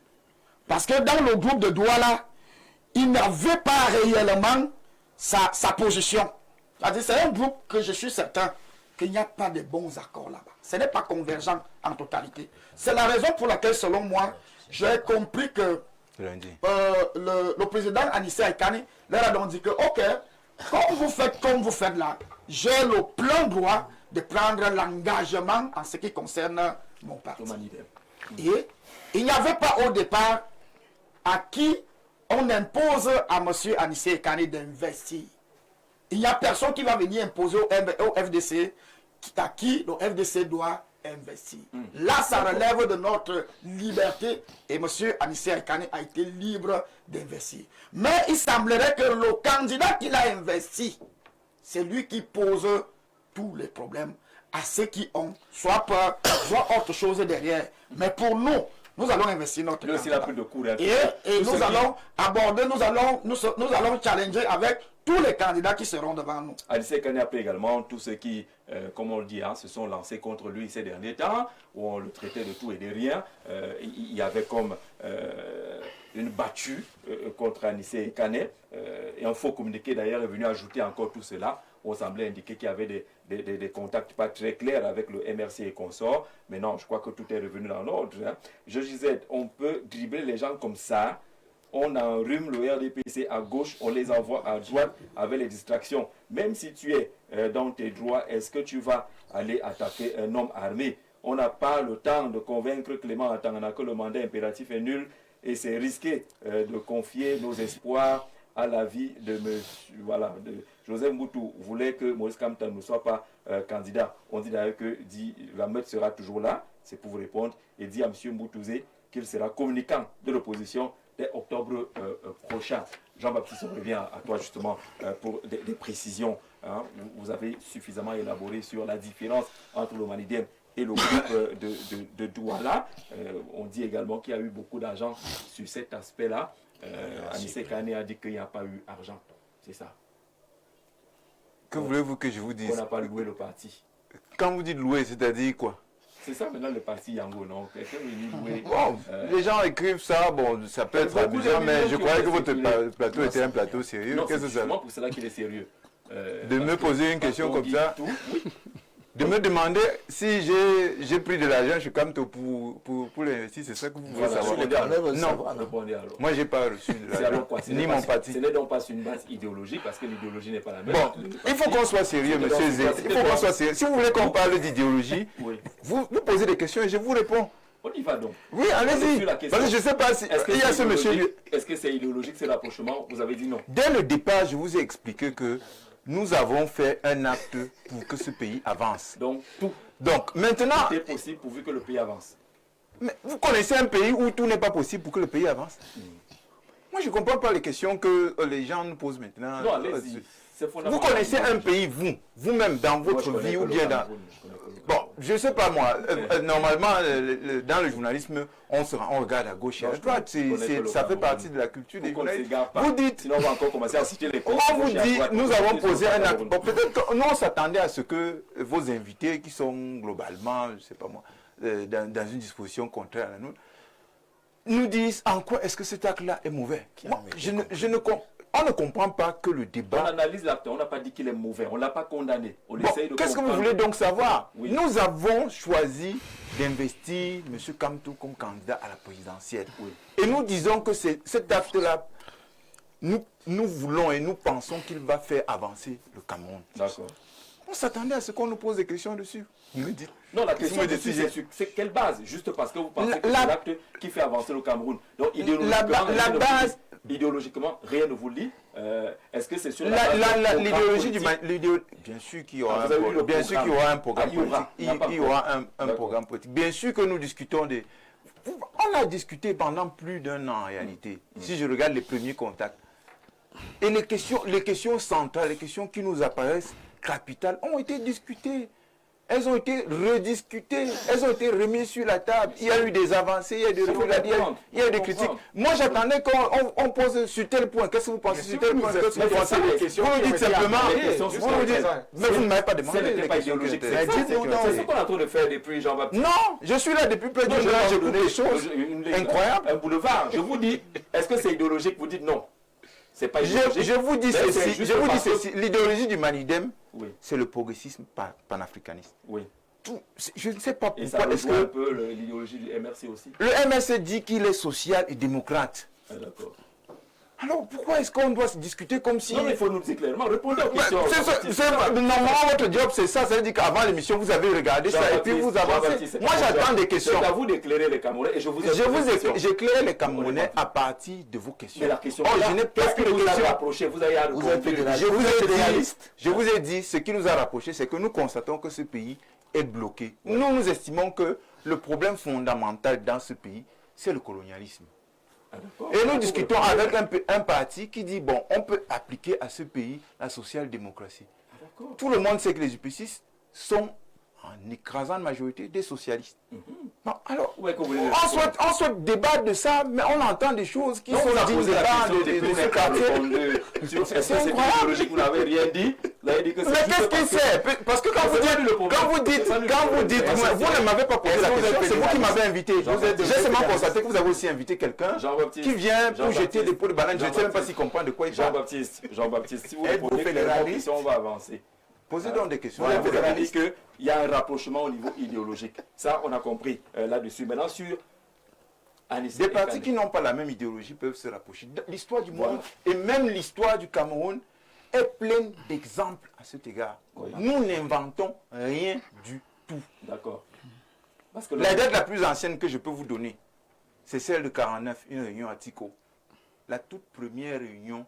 Parce que dans le groupe de Douala, il n'avait pas réellement sa position. C'est un groupe que je suis certain qu'il n'y a pas de bons accords là-bas. Ce n'est pas convergent en totalité. C'est la raison pour laquelle, selon moi, j'ai compris que le président Anissé Kani leur a donc dit que, ok, comme vous faites là, j'ai le plein droit de prendre l'engagement en ce qui concerne mon parti. Et il n'y avait pas au départ à qui on impose à M. Anissé Kani d'investir. Il n'y a personne qui va venir imposer au FDC à qui le FDC doit investir. Là, ça relève de notre liberté et M. Anissé Kani a été libre d'investir. Mais il semblerait que le candidat qu'il a investi, c'est lui qui pose tous les problèmes à ceux qui ont soit peur, soit autre chose derrière. Mais pour nous, nous allons investir notre candidat. Et nous allons aborder, nous allons challenger avec tous les candidats qui seront devant nous. Anissé Kani appelle également tous ceux qui, comme on le dit, se sont lancés contre lui ces derniers temps, où on le traitait de tout et de rien. Il y avait comme une battue contre Anissé Kani. Et un faux communiqué d'ailleurs est venu ajouter encore tout cela. On semblait indiquer qu'il y avait des contacts pas très clairs avec le MRC et consorts. Mais non, je crois que tout est revenu dans l'ordre. Hein. Je disais, on peut dribbler les gens comme ça. On enrhume le RDPC à gauche, on les envoie à droite avec les distractions. Même si tu es dans tes droits, est-ce que tu vas aller attaquer un homme armé? On n'a pas le temps de convaincre Clément Atangana que le mandat impératif est nul et c'est risqué de confier nos espoirs à la vie de Joseph Mboutou voulait que Maurice Kamto ne soit pas candidat. On dit d'ailleurs que la meute sera toujours là, c'est pour vous répondre, et dit à M. Mboutouzé qu'il sera communicant de l'opposition dès octobre prochain. Jean-Baptiste, on revient à toi justement pour des précisions. Hein. Vous avez suffisamment élaboré sur la différence entre le Manidem et le groupe de Douala. On dit également qu'il y a eu beaucoup d'argent sur cet aspect-là. Anissé Kani a dit qu'il n'y a pas eu argent. C'est ça. Que voulez-vous que je vous dise? On n'a pas loué le parti. Quand vous dites louer, c'est-à-dire quoi? C'est ça maintenant le parti Yango, non? Quelqu'un venu louer. Bon, les gens écrivent ça, bon, ça peut être amusant, mais je croyais que votre plateau était un plateau sérieux. Qu'est-ce que c'est? C'est pour cela qu'il est sérieux. De me poser une question comme ça. Oui. de me demander si j'ai pris de l'argent chez Camto pour l'investir, c'est ça que vous voulez Voilà, savoir. non, répondez alors. Moi, j'ai pas reçu de C'est l'argent, alors quoi? ni mon parti. Ce n'est donc pas sur une base idéologique, parce que l'idéologie n'est pas la même. Bon, il faut qu'on soit sérieux, monsieur Zé. Il faut qu'on soit sérieux. Si vous voulez qu'on parle d'idéologie, Oui. vous posez des questions et je vous réponds. On y va donc. Oui, allez-y. Parce que je ne sais pas si il y a ce monsieur. Est-ce que c'est idéologique, c'est rapprochement? Vous avez dit non. Dès le départ, je vous ai expliqué que nous avons fait un acte pour que ce pays avance. Donc, tout Donc, maintenant, est possible pourvu que le pays avance. mais vous connaissez un pays où tout n'est pas possible pour que le pays avance? Moi, je ne comprends pas les questions que les gens nous posent maintenant. Non, allez-y. C'est Vous fondamental. connaissez un pays, vous-même, dans Moi, votre je connais vie que ou le bien dans... Cameroun, je connais que le Bon, je ne sais pas moi. Normalement, dans le journalisme, on regarde à gauche et à droite. Ça fait partie de la culture des journalistes. Vous dites, sinon on va encore commencer à citer les causes. on vous gauche et à dit, droite. nous avons posé un acte. Cameroun. Bon, peut-être que nous, on s'attendait à ce que vos invités, qui sont globalement, je ne sais pas moi, dans une disposition contraire à la nôtre, nous disent en quoi est-ce que cet acte-là est mauvais. Moi, on ne comprend pas que le On débat... analyse l'acte, on n'a pas dit qu'il est mauvais, on ne l'a pas condamné. On Bon, essaye de qu'est-ce que vous comprendre. voulez donc savoir? Oui. Nous avons choisi d'investir M. Camto comme candidat à la présidentielle. Oui. Et nous disons que cet acte-là, nous voulons et nous pensons qu'il va faire avancer le Cameroun. D'accord. On s'attendait à ce qu'on nous pose des questions dessus. Vous me dites. Non, la question Vous me dessus, dites, c'est quelle base? Juste parce que vous pensez que La- c'est l'acte qui fait avancer le Cameroun. Donc, idéologiquement, rien ne vous lie. Est-ce que c'est sur la base d'un programme L'idéologie politique? bien sûr qu'il y aura vous avez eu le bien sûr qu'il y aura un programme Ah, il y aura. politique. Il n'y a pas Il y aura un D'accord. programme politique. Bien sûr que nous discutons des... On a discuté pendant plus d'un an en réalité. Si je regarde les premiers contacts. Et les questions centrales, les questions qui nous apparaissent capitales ont été discutées. Elles ont été rediscutées, elles ont été remises sur la table. Il y a eu des avancées, il y a eu des reculs, il y a eu des critiques. Moi, j'attendais qu'on pose sur tel point. Qu'est-ce que vous pensez sur tel point? Qu'est-ce que vous pensez? Vous me dites simplement, mais vous ne m'avez pas Ce demandé n'était les pas questions. idéologique. Mais dites-nous donc. C'est ce qu'on est en train de faire depuis Jean-Baptiste. Non, je suis là depuis près d'une heure, j'écoute des choses incroyables. Un boulevard. Je vous dis, est-ce que c'est idéologique? Vous dites non. C'est pas idéologique. Je vous dis Mais c'est ceci, juste je vous dis parce que- ceci. L'idéologie du Manidem, Oui, c'est le progressisme panafricaniste. oui. Je ne sais pas Et ça pourquoi est-ce rejoint un que peu l'idéologie du MRC aussi. le MSC dit qu'il est social et démocrate. Ah, d'accord. Alors pourquoi est-ce qu'on doit se discuter comme si... Non, mais il faut nous dire clairement. Répondez aux Bah, questions. normalement, votre job, c'est ça. Ça veut dire qu'avant l'émission, vous avez regardé ça et puis vous avancez. Moi, j'attends des questions. C'est à vous d'éclairer les Camerounais et je vous ai J'éclaire les Camerounais à partir de vos questions. Mais la question, Oh, je n'ai pas qu'est-ce que que de vous avez questions. rapproché? Vous avez Vous êtes fédéraliste. Je vous ai dit, ce qui nous a rapprochés, c'est que nous constatons que ce pays est bloqué. Nous estimons que le problème fondamental dans ce pays, c'est le colonialisme. Ah, d'accord. Et nous discutons avec un parti qui dit, bon, on peut appliquer à ce pays la social-démocratie. D'accord. Tout le monde sait que les UPCistes sont en écrasante majorité des socialistes. Bon, alors, Où est que vous voulez on souhaite débattre de ça, mais on entend des choses qui Non, sont vous avez dignes posé la de question depuis ce quartier. Est-ce que c'est incroyable. idéologique? Vous n'avez rien dit. Vous avez dit que Mais c'est qu'est-ce qu'il sait? Parce que quand vous dites, vous ne m'avez pas posé la question, c'est vous qui m'avez invité. J'ai seulement constaté que vous avez aussi invité quelqu'un qui vient pour jeter des pots de banane. Je ne sais même pas s'il comprend de quoi il parle. Jean-Baptiste, si vous Êtes-vous répondez clairement aux fédéraliste? questions, on va avancer. Posez donc des questions. Voilà, vous avez dit qu'il y a un rapprochement au niveau idéologique. Ça, on a compris là-dessus. Maintenant, sur Anissé Des et partis Kandé. qui n'ont pas la même idéologie peuvent se rapprocher. L'histoire du monde et même l'histoire du Cameroun est pleine d'exemples à cet égard. Oui. Nous n'inventons rien du tout. D'accord. Parce que La date la plus ancienne que je peux vous donner, c'est celle de 49, une réunion à Tico. La toute première réunion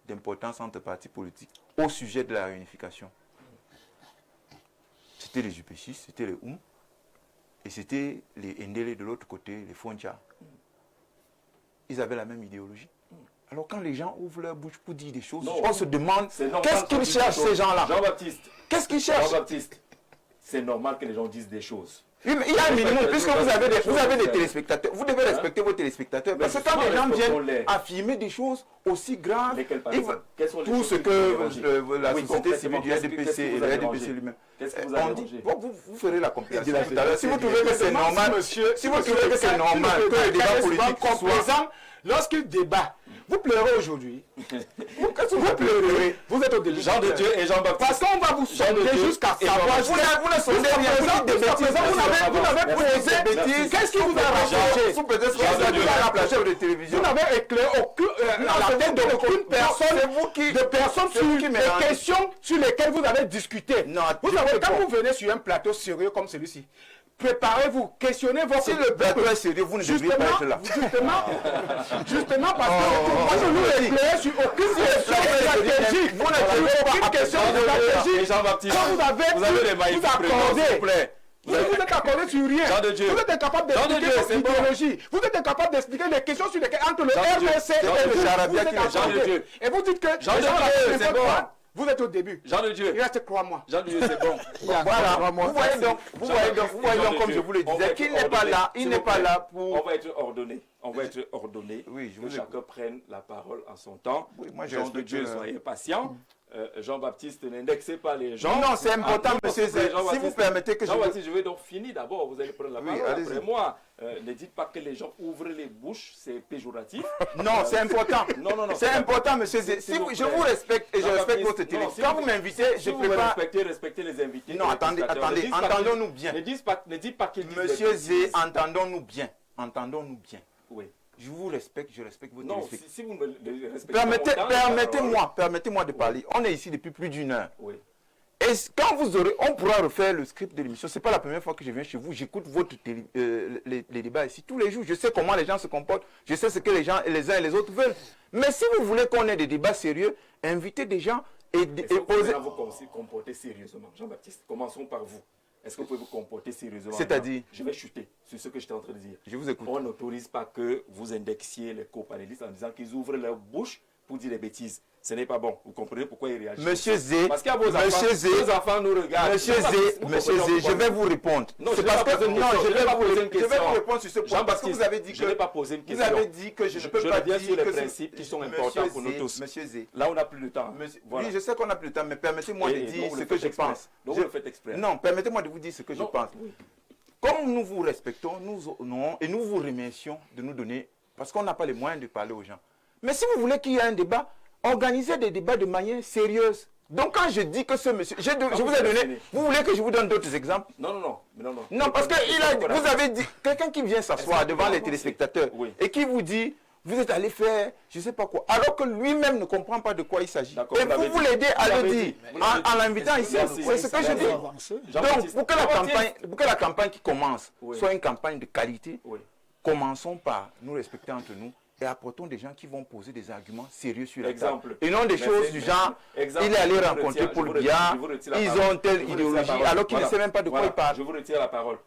d'importance entre partis politiques au sujet de la réunification. C'était les UPC, c'était les OUM, et c'était les Ndélé de l'autre côté, les Fontia. Ils avaient la même idéologie. Alors quand les gens ouvrent leur bouche pour dire des choses, Non. on se demande c'est normal qu'est-ce qu'on qu'ils dise cherchent des choses. ces gens-là. Jean-Baptiste, Qu'est-ce qu'ils cherchent? Jean-Baptiste, c'est normal que les gens disent des choses. Oui, mais il y a un minimum, puisque vous avez des téléspectateurs. Vous devez respecter vos téléspectateurs. Parce que quand les gens viennent affirmer des choses aussi graves, Lesquelles, par ils exemple? Quelles sont les tout choses ce qui vous ont dérangé? que la Oui, société civile concrètement, du qu'est-ce qui RDPC et vous le a RDPC dérangé? lui-même. Qu'est-ce que vous avez mangé? Vous ferez la compilation tout à l'heure. Si vous trouvez que c'est normal, si vous trouvez que c'est normal que le débat politique soit... Lorsqu'il débat, vous pleurez aujourd'hui. Vous pleurez. Vous êtes au début. Jean de Dieu et Jean-Baptiste. Parce qu'on va vous sonder jusqu'à savoir. Vous n'avez posé bêtises. Qu'est-ce qui vous a rapproché? Vous n'avez éclairé la tête d'aucune personne sur les questions sur lesquelles vous avez discuté. Vous savez, quand vous venez sur un plateau sérieux comme celui-ci, préparez-vous, questionnez votre... Si le plateau est sérieux, vous ne devriez pas être là. Justement parce que moi je nous éclaire sur aucune question stratégique. Vous n'avez aucune question stratégique. Jean-Baptiste, vous avez les mailles accordé. Vous êtes accordé sur rien. Jean de Dieu. Vous êtes incapable d'expliquer votre idéologie. Vous êtes incapable d'expliquer les questions sur lesquelles entre le RDC et le Jean de Dieu. Et vous dites que Jean de Dieu, c'est bon. Vous êtes au début. Jean de Dieu. Il reste 3 mois. Jean de Dieu, c'est bon. Voilà. Vous voyez donc, comme je vous le disais, qu'il n'est pas là. Il n'est pas là pour... On va être ordonné. Oui, je que vous chacun prenne la parole en son temps. Oui, moi, je Jean de Dieu, soyez patient. Jean-Baptiste, n'indexez pas les gens. Non, c'est important, monsieur Zé. Si vous permettez que Jean-Baptiste, je vais donc finir d'abord. Vous allez prendre la parole après allez-y. moi. Ne dites pas que les gens ouvrent les bouches, c'est péjoratif. Non, c'est important. Non. C'est important, monsieur Zé. Si je vous respecte et je respecte votre télé. Quand vous m'invitez, je ne peux pas... Respectez les invités. Non, attendez, entendons-nous bien. Ne dites pas qu'ils disent... Monsieur Zé, entendons-nous bien. Oui. Je vous respecte, je respecte votre Non, téléspectateur. si vous me respectez Permettez-moi de parler. On est ici depuis plus d'une heure. Oui. Et quand vous aurez, on pourra refaire le script de l'émission. C'est pas la première fois que je viens chez vous. J'écoute les débats ici tous les jours. Je sais comment les gens se comportent. Je sais ce que les uns et les autres veulent. Mais si vous voulez qu'on ait des débats sérieux, invitez des gens et posez. Vous pouvez vous comporter sérieusement. Jean-Baptiste, commençons par vous. Est-ce que vous pouvez vous comporter sérieusement? C'est-à-dire? Je vais chuter sur ce que j'étais en train de dire. Je vous écoute. On n'autorise pas que vous indexiez les co-panélistes en disant qu'ils ouvrent leur bouche pour dire des bêtises. Ce n'est pas bon. Vous comprenez pourquoi ils réagissent? Monsieur Zé, parce qu'il y a vos enfants nous regardent. Monsieur Zé, je vais vous répondre. Non, je vais vous répondre sur ce point parce que vous avez dit que... Je ne vais pas poser une question. Vous avez dit que je ne peux pas dire sur les principes qui sont importants pour nous tous. Monsieur Zé. Là, on n'a plus de temps. Oui, je sais qu'on n'a plus de temps, mais permettez-moi de dire ce que je pense. Donc, vous le faites exprès. Non, permettez-moi de vous dire ce que je pense. Comme nous vous respectons, et nous vous remercions de nous donner, parce qu'on n'a pas les moyens de parler aux gens. Mais si vous voulez qu'il y ait un débat, organisez des débats de manière sérieuse. Donc quand je dis que ce monsieur, je vous ai donné, vous voulez que je vous donne d'autres exemples? Non. Non, parce que vous avez dit, quelqu'un qui vient s'asseoir devant les téléspectateurs et qui vous dit, vous êtes allé faire, je ne sais pas quoi, alors que lui-même ne comprend pas de quoi il s'agit. Et vous l'aidez à le dire, en l'invitant ici. C'est ce que je dis. Donc, pour que la campagne qui commence soit une campagne de qualité, commençons par nous respecter entre nous et apportons des gens qui vont poser des arguments sérieux sur la table. Et non des choses du genre, il est allé rencontrer Paul Biya, ils ont telle idéologie, alors qu'il ne sait même pas de quoi il parle. Je vous retire la parole.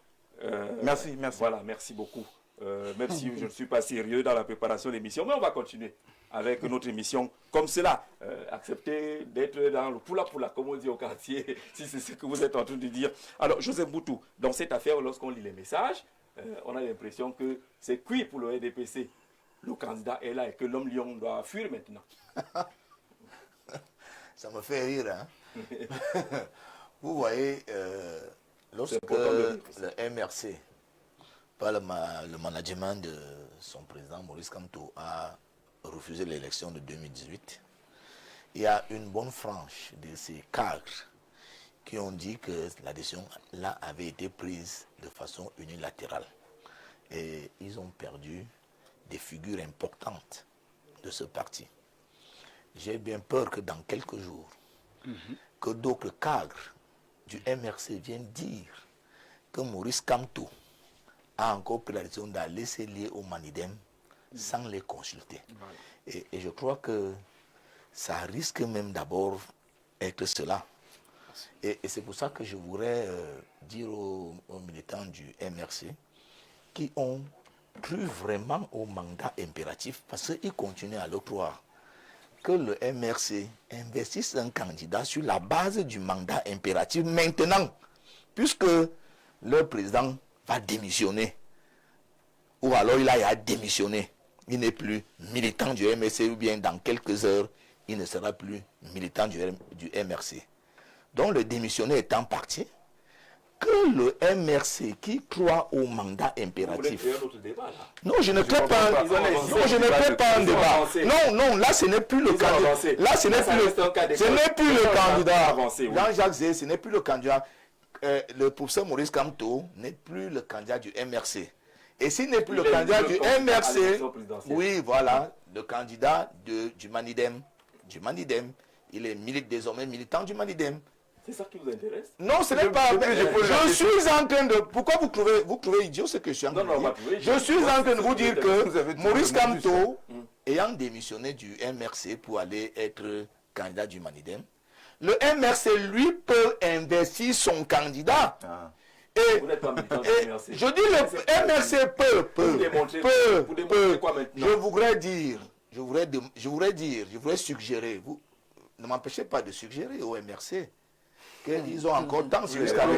Merci. Voilà, merci beaucoup. Même si je ne suis pas sérieux dans la préparation de l'émission, mais on va continuer avec notre émission comme cela. Acceptez d'être dans le poula, comme on dit au quartier, si c'est ce que vous êtes en train de dire. Alors, Joseph Boutou, dans cette affaire, lorsqu'on lit les messages, on a l'impression que c'est cuit pour le RDPC. Le candidat est là et que l'homme lion doit fuir maintenant. Ça me fait rire. Hein? Vous voyez, lorsque le MRC, par le management de son président Maurice Kamto, a refusé l'élection de 2018, il y a une bonne frange de ces cadres qui ont dit que la décision là avait été prise de façon unilatérale. Et ils ont perdu des figures importantes de ce parti. J'ai bien peur que dans quelques jours, que d'autres cadres du MRC viennent dire que Maurice Kamto a encore pris la décision d'aller se lier au Manidem sans les consulter. Voilà. Et je crois que ça risque même d'abord être cela. Et c'est pour ça que je voudrais dire aux militants du MRC qui ont cru vraiment au mandat impératif, parce qu'ils continuent à le croire, que le MRC investisse un candidat sur la base du mandat impératif maintenant, puisque le président va démissionner, ou alors il a démissionné, il n'est plus militant du MRC, ou bien dans quelques heures, il ne sera plus militant du MRC. dont le démissionnaire étant parti, que le MRC qui croit au mandat impératif. Non, je ne crée pas. Non, je ne crée pas un débat. Non, non, là ce n'est plus le candidat. Là ce n'est plus le candidat. Jean-Jacques Zé, ce n'est plus le candidat. Le professeur Maurice Kamto n'est plus le candidat du MRC. Et s'il n'est plus le candidat du MRC, oui, voilà, le candidat du Manidem. Il est désormais militant du Manidem. C'est ça qui vous intéresse? Non, ce n'est pas. Je suis en train de. Pourquoi vous trouvez idiot ce que je suis en train de dire? Je suis en train de vous dire que Maurice Kamto, ayant démissionné du MRC pour aller être candidat du Manidem, le MRC, lui, peut investir son candidat. Et je dis le MRC peut. Je voudrais suggérer, vous ne m'empêchez pas de suggérer au MRC qu'ils ont encore temps jusqu'à ils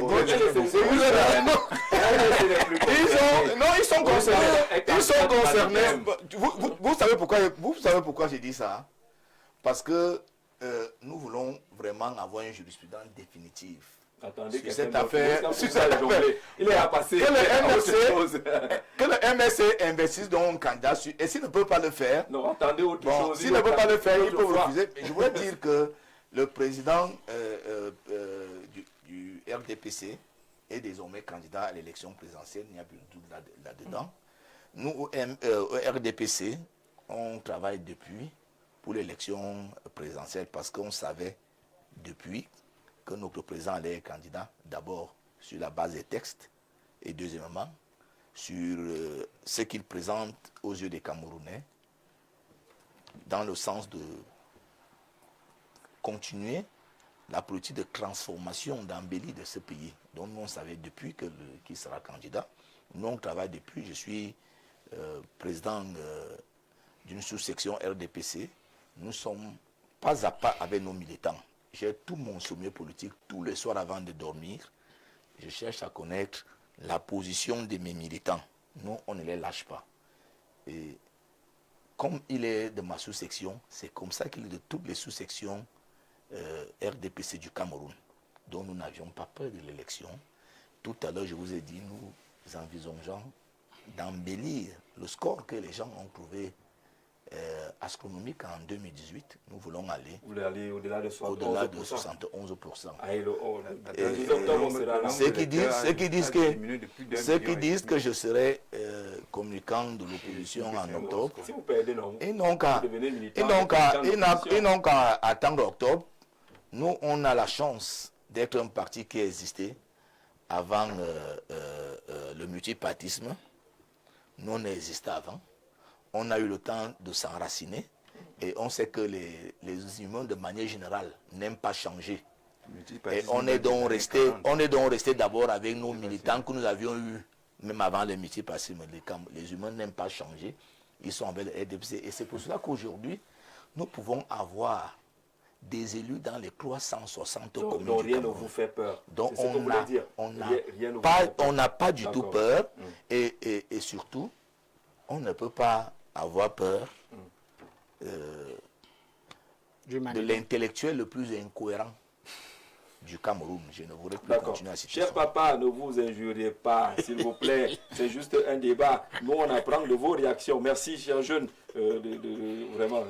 sont concernés. Ils sont concernés. Vous savez pourquoi j'ai dit ça? Parce que nous voulons vraiment avoir une jurisprudence définitive. Attendez, sur cette affaire, il est à passer. Que le MRC investisse dans un candidat et s'il ne peut pas le faire, non, attendez autre chose. S'il ne peut pas le faire, il peut refuser. Je voudrais dire que le président du RDPC est désormais candidat à l'élection présidentielle, il n'y a plus de doute là-dedans. Nous, au RDPC, on travaille depuis pour l'élection présidentielle parce qu'on savait depuis que notre président allait être candidat, d'abord sur la base des textes et deuxièmement sur ce qu'il présente aux yeux des Camerounais dans le sens de continuer la politique de transformation, d'embellie de ce pays, dont nous on savait depuis qu'il sera candidat. Nous on travaille depuis, je suis président d'une sous-section RDPC. Nous sommes pas à pas avec nos militants. J'ai tout mon sommeil politique tous les soirs avant de dormir. Je cherche à connaître la position de mes militants. Nous, on ne les lâche pas. Et comme il est de ma sous-section, c'est comme ça qu'il est de toutes les sous-sections RDPC du Cameroun, dont nous n'avions pas peur de l'élection. Tout à l'heure, je vous ai dit, nous envisageons d'embellir le score que les gens ont trouvé astronomique en 2018. Nous voulons aller, vous voulez aller au-delà de 71%. Au-delà de 71%. Ceux qui disent que je serai communicant de l'opposition en octobre, si vous perdez, non, ils n'ont qu'à attendre octobre. Nous, on a la chance d'être un parti qui a existé avant le multipartisme. Nous, on a existé avant. On a eu le temps de s'enraciner et on sait que les humains, de manière générale, n'aiment pas changer. Et on est donc resté d'abord avec nos militants que nous avions eus, même avant le multipartisme. Les humains n'aiment pas changer. Ils sont avec le RDPC. Et c'est pour cela qu'aujourd'hui, nous pouvons avoir des élus dans les 360 communes. Donc rien ne vous fait peur. Donc on n'a pas du tout peur. Et surtout, on ne peut pas avoir peur de l'intellectuel le plus incohérent du Cameroun. Je ne voudrais plus continuer à citer. Cher papa, ne vous injuriez pas, s'il vous plaît. C'est juste un débat. Nous, on apprend de vos réactions. Merci, cher jeune. Vraiment,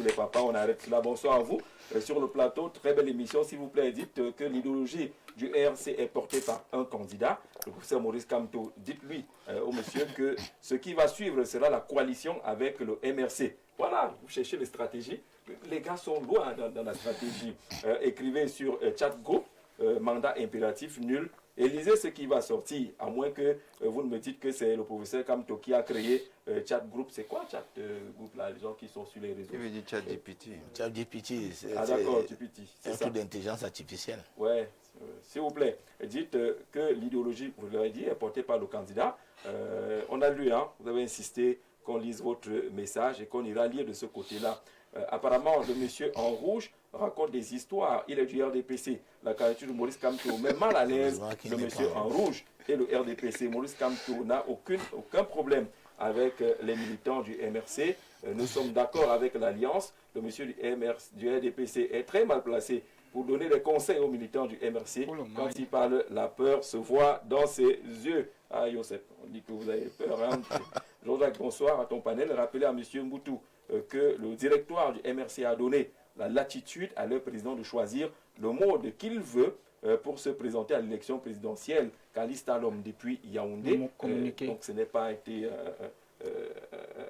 les papas, on arrête cela. Bonsoir à vous. Sur le plateau, très belle émission. S'il vous plaît, dites que l'idéologie du RC est portée par un candidat, le professeur Maurice Kamto. Dites-lui au monsieur que ce qui va suivre sera la coalition avec le MRC. Voilà, vous cherchez les stratégies. Les gars sont loin dans la stratégie. Écrivez sur chat group, mandat impératif nul, et lisez ce qui va sortir, à moins que vous ne me dites que c'est le professeur Kamto qui a créé chat group. C'est quoi chat group là, les gens qui sont sur les réseaux? Il veut dire chat GPT. Chat GPT, c'est un truc d'intelligence artificielle. Ouais, s'il vous plaît, dites que l'idéologie, vous l'avez dit, est portée par le candidat. On a lu, hein, vous avez insisté qu'on lise votre message et qu'on ira lire de ce côté-là. Apparemment, le monsieur en rouge raconte des histoires. Il est du RDPC. La candidature de Maurice Kamto met mal à l'aise le monsieur en rouge et le RDPC. Maurice Kamto n'a aucun problème avec les militants du MRC. Nous sommes d'accord avec l'alliance. Le monsieur du RDPC est très mal placé pour donner des conseils aux militants du MRC. Pour le moment, Quand il parle, la peur se voit dans ses yeux. Ah, Youssef, on dit que vous avez peur. Hein? Jean-Jacques, bonsoir à ton panel. Rappelez à M. Mboutou que le directoire du MRC a donné la latitude à leur président de choisir le mode qu'il veut pour se présenter à l'élection présidentielle Caliste Alom depuis Yaoundé. Donc ce n'est pas été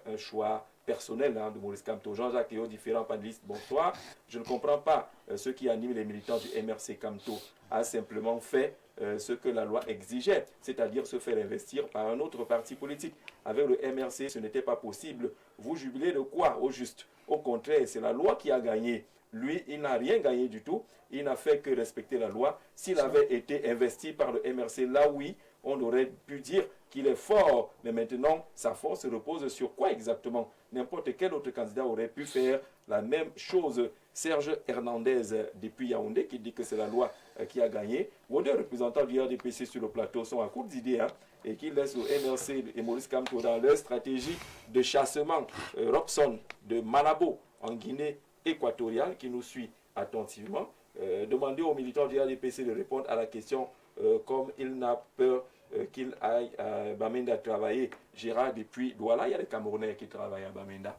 un choix personnel de Maurice Kamto. Jean-Jacques et aux différents panélistes, bonsoir. Je ne comprends pas ce qui anime les militants du MRC. Kamto a simplement fait ce que la loi exigeait, c'est-à-dire se faire investir par un autre parti politique. Avec le MRC, ce n'était pas possible. Vous jubilez de quoi, au juste? Au contraire, c'est la loi qui a gagné. Lui, il n'a rien gagné du tout. Il n'a fait que respecter la loi. S'il avait été investi par le MRC, là oui, on aurait pu dire qu'il est fort. Mais maintenant, sa force repose sur quoi exactement? N'importe quel autre candidat aurait pu faire la même chose. Serge Hernandez, depuis Yaoundé, qui dit que c'est la loi qui a gagné. Vos deux représentants du RDPC sur le plateau sont à court d'idées, et qui laissent le MRC et Maurice Kamto dans leur stratégie de chassement. Robson de Malabo, en Guinée équatoriale, qui nous suit attentivement. Demandez aux militants du RDPC de répondre à la question comme il n'a peur qu'il aille à Bamenda travailler. Gérard depuis Douala, il y a des Camerounais qui travaillent à Bamenda.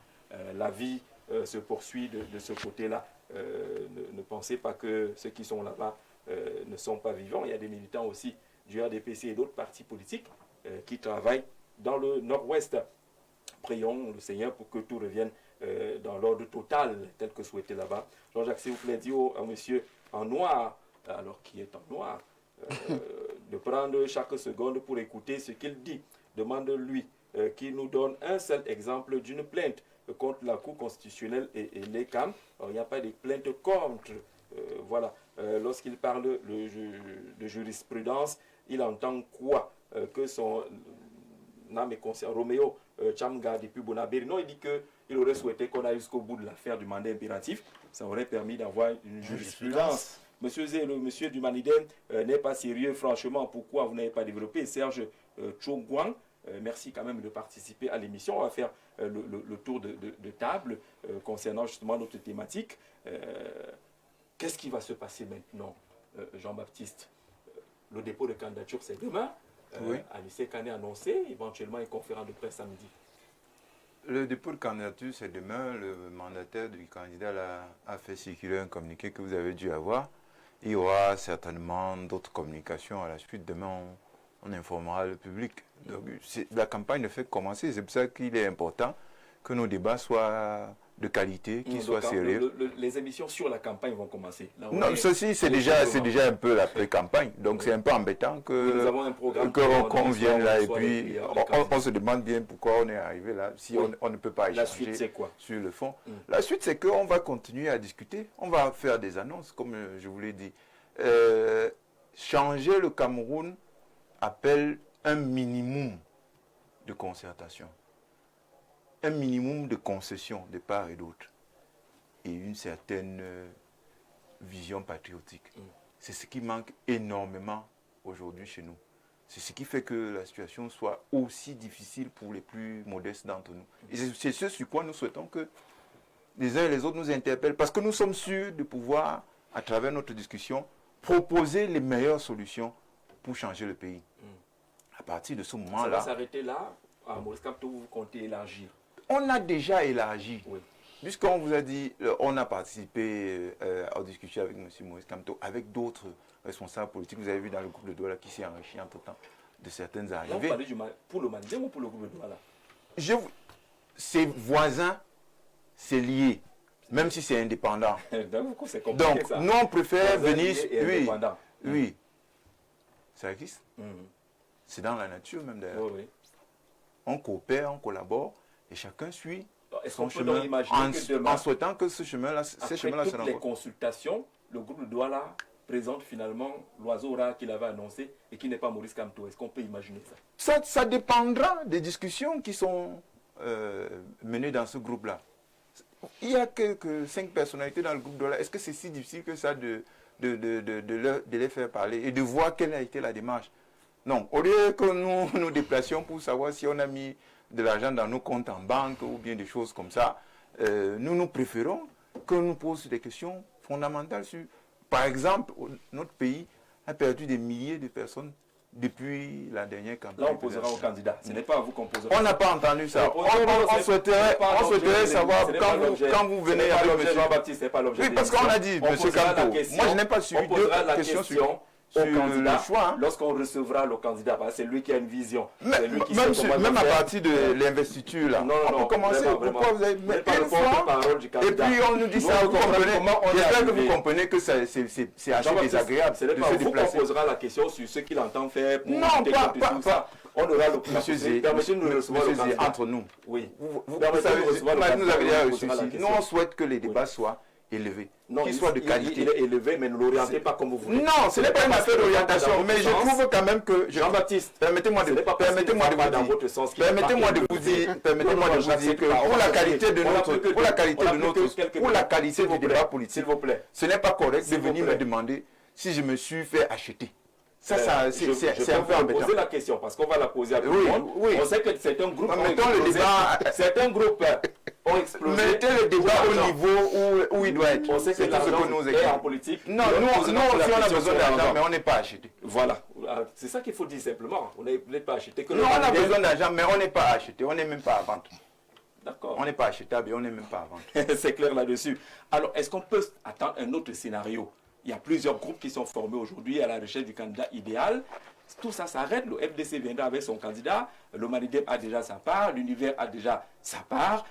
La vie se poursuit de ce côté-là. Ne pensez pas que ceux qui sont là-bas ne sont pas vivants. Il y a des militants aussi du RDPC et d'autres partis politiques qui travaillent dans le nord-ouest. Prions le Seigneur pour que tout revienne dans l'ordre total tel que souhaité là-bas. Jean-Jacques, s'il vous plaît, dit à monsieur en noir, alors qui est en noir, de prendre chaque seconde pour écouter ce qu'il dit. Demande-lui qu'il nous donne un seul exemple d'une plainte contre la Cour constitutionnelle et les CAM. Il n'y a pas de plainte contre. Voilà. Lorsqu'il parle de jurisprudence, il entend quoi? Que son âme est consciente. Roméo Chamga depuis Bonabéry. Non, il dit qu'il aurait souhaité qu'on aille jusqu'au bout de l'affaire du mandat impératif. Ça aurait permis d'avoir une jurisprudence. Monsieur Zé, le monsieur du Manidem n'est pas sérieux, franchement. Pourquoi vous n'avez pas développé? Serge Chogouang, merci quand même de participer à l'émission. On va faire le tour de table concernant justement notre thématique. Qu'est-ce qui va se passer maintenant, Jean-Baptiste? Le dépôt de candidature, c'est demain. Oui. Alice Kane a annoncé éventuellement une conférence de presse samedi. Le dépôt de candidature, c'est demain. Le mandataire du candidat a fait circuler un communiqué que vous avez dû avoir. Il y aura certainement d'autres communications à la suite. Demain, on informera le public. Donc, la campagne ne fait que commencer. C'est pour ça qu'il est important que nos débats soient de qualité, qu'ils soient sérieux. Les émissions sur la campagne vont commencer. Là, non, ceci, c'est déjà un peu la pré-campagne. Donc, c'est un peu embêtant qu'on vienne là et puis on se demande bien pourquoi on est arrivé là, si on ne peut pas échanger. La suite, c'est quoi? Sur le fond. La suite, c'est qu'on va continuer à discuter. On va faire des annonces, comme je vous l'ai dit. Changer le Cameroun appelle un minimum de concertation. Un minimum de concession de part et d'autre et une certaine vision patriotique. C'est ce qui manque énormément aujourd'hui chez nous. C'est ce qui fait que la situation soit aussi difficile pour les plus modestes d'entre nous. Et c'est ce sur quoi nous souhaitons que les uns et les autres nous interpellent, parce que nous sommes sûrs de pouvoir, à travers notre discussion, proposer les meilleures solutions pour changer le pays. À partir de ce moment-là... Ça va s'arrêter là. À Maurice Kamto, vous comptez élargir? On a déjà élargi. Oui. Puisqu'on vous a dit, on a participé aux discussions avec M. Maurice Kamto, avec d'autres responsables politiques. Vous avez vu dans le groupe de Douala qui s'est enrichi entre-temps de certaines arrivées. Là, vous parlez pour le Manidem ou pour le groupe de Douala? C'est voisin, c'est lié, même si c'est indépendant. Donc, ça. nous, on préfère venir... Oui. Ça existe. C'est dans la nature même d'ailleurs. Oui. On coopère, on collabore et chacun suit son chemin en souhaitant que ce chemin-là se rencontre. Toutes les rencontrent. consultations, le groupe de Douala présente finalement l'oiseau rare qu'il avait annoncé et qui n'est pas Maurice Kamto. Est-ce qu'on peut imaginer ça? Ça dépendra des discussions qui sont menées dans ce groupe-là. Il y a quelques 5 personnalités dans le groupe de Douala. Est-ce que c'est si difficile que ça de les faire parler et de voir quelle a été la démarche? Non, au lieu que nous nous déplacions pour savoir si on a mis de l'argent dans nos comptes en banque ou bien des choses comme ça, nous préférons que nous pose des questions fondamentales sur Par exemple, notre pays a perdu des milliers de personnes depuis la dernière campagne. Là, on posera au candidat. Ce n'est pas à vous qu'on posera. On n'a pas entendu ça. On souhaiterait savoir quand vous venez avec monsieur Jean-Baptiste, ce n'est pas l'objet. Oui, parce qu'on a dit, monsieur Camto, moi je n'ai pas suivi deux questions sur au candidat, le choix. Lorsqu'on recevra le candidat, parce que c'est lui qui a une vision. Même à partir de l'investiture, là. On peut commencer. Pourquoi vous avez une fois, et puis on nous dit ça, vous comprenez. J'espère que vous comprenez que c'est assez désagréable de se déplacer. On posera la question sur ce qu'il entend faire pour non, pas. On aura le Monsieur Zé, entre nous. Oui. Vous avez déjà reçu ici. Nous, on souhaite que les débats soient élevés, qu'ils soient de qualité. Il est élevé, mais ne l'orientez pas comme vous voulez. Non, ce n'est pas une affaire d'orientation, mais je trouve quand même que... Jean-Baptiste, permettez-moi de vous dire que pour la qualité du débat politique, s'il vous plaît, ce n'est pas correct de venir me demander si je me suis fait acheter. C'est un peu embêtant. Poser la question parce qu'on va la poser à tout le monde. On sait que certains groupes ont explosé. Mettez le débat au niveau où il doit être. On sait que l'argent est en politique. Non, nous aussi on a besoin d'argent, mais on n'est pas acheté. Voilà. C'est ça qu'il faut dire simplement. On n'est pas acheté. Non, on a besoin d'argent, mais on n'est pas acheté. On n'est même pas à vendre. D'accord. On n'est pas achetable et on n'est même pas à vendre. C'est clair là-dessus. Alors, est-ce qu'on peut attendre un autre scénario? Il y a plusieurs groupes qui sont formés aujourd'hui à la recherche du candidat idéal. Tout ça s'arrête. Le FDC viendra avec son candidat. Le Manidem a déjà sa part. L'Univers a déjà sa part.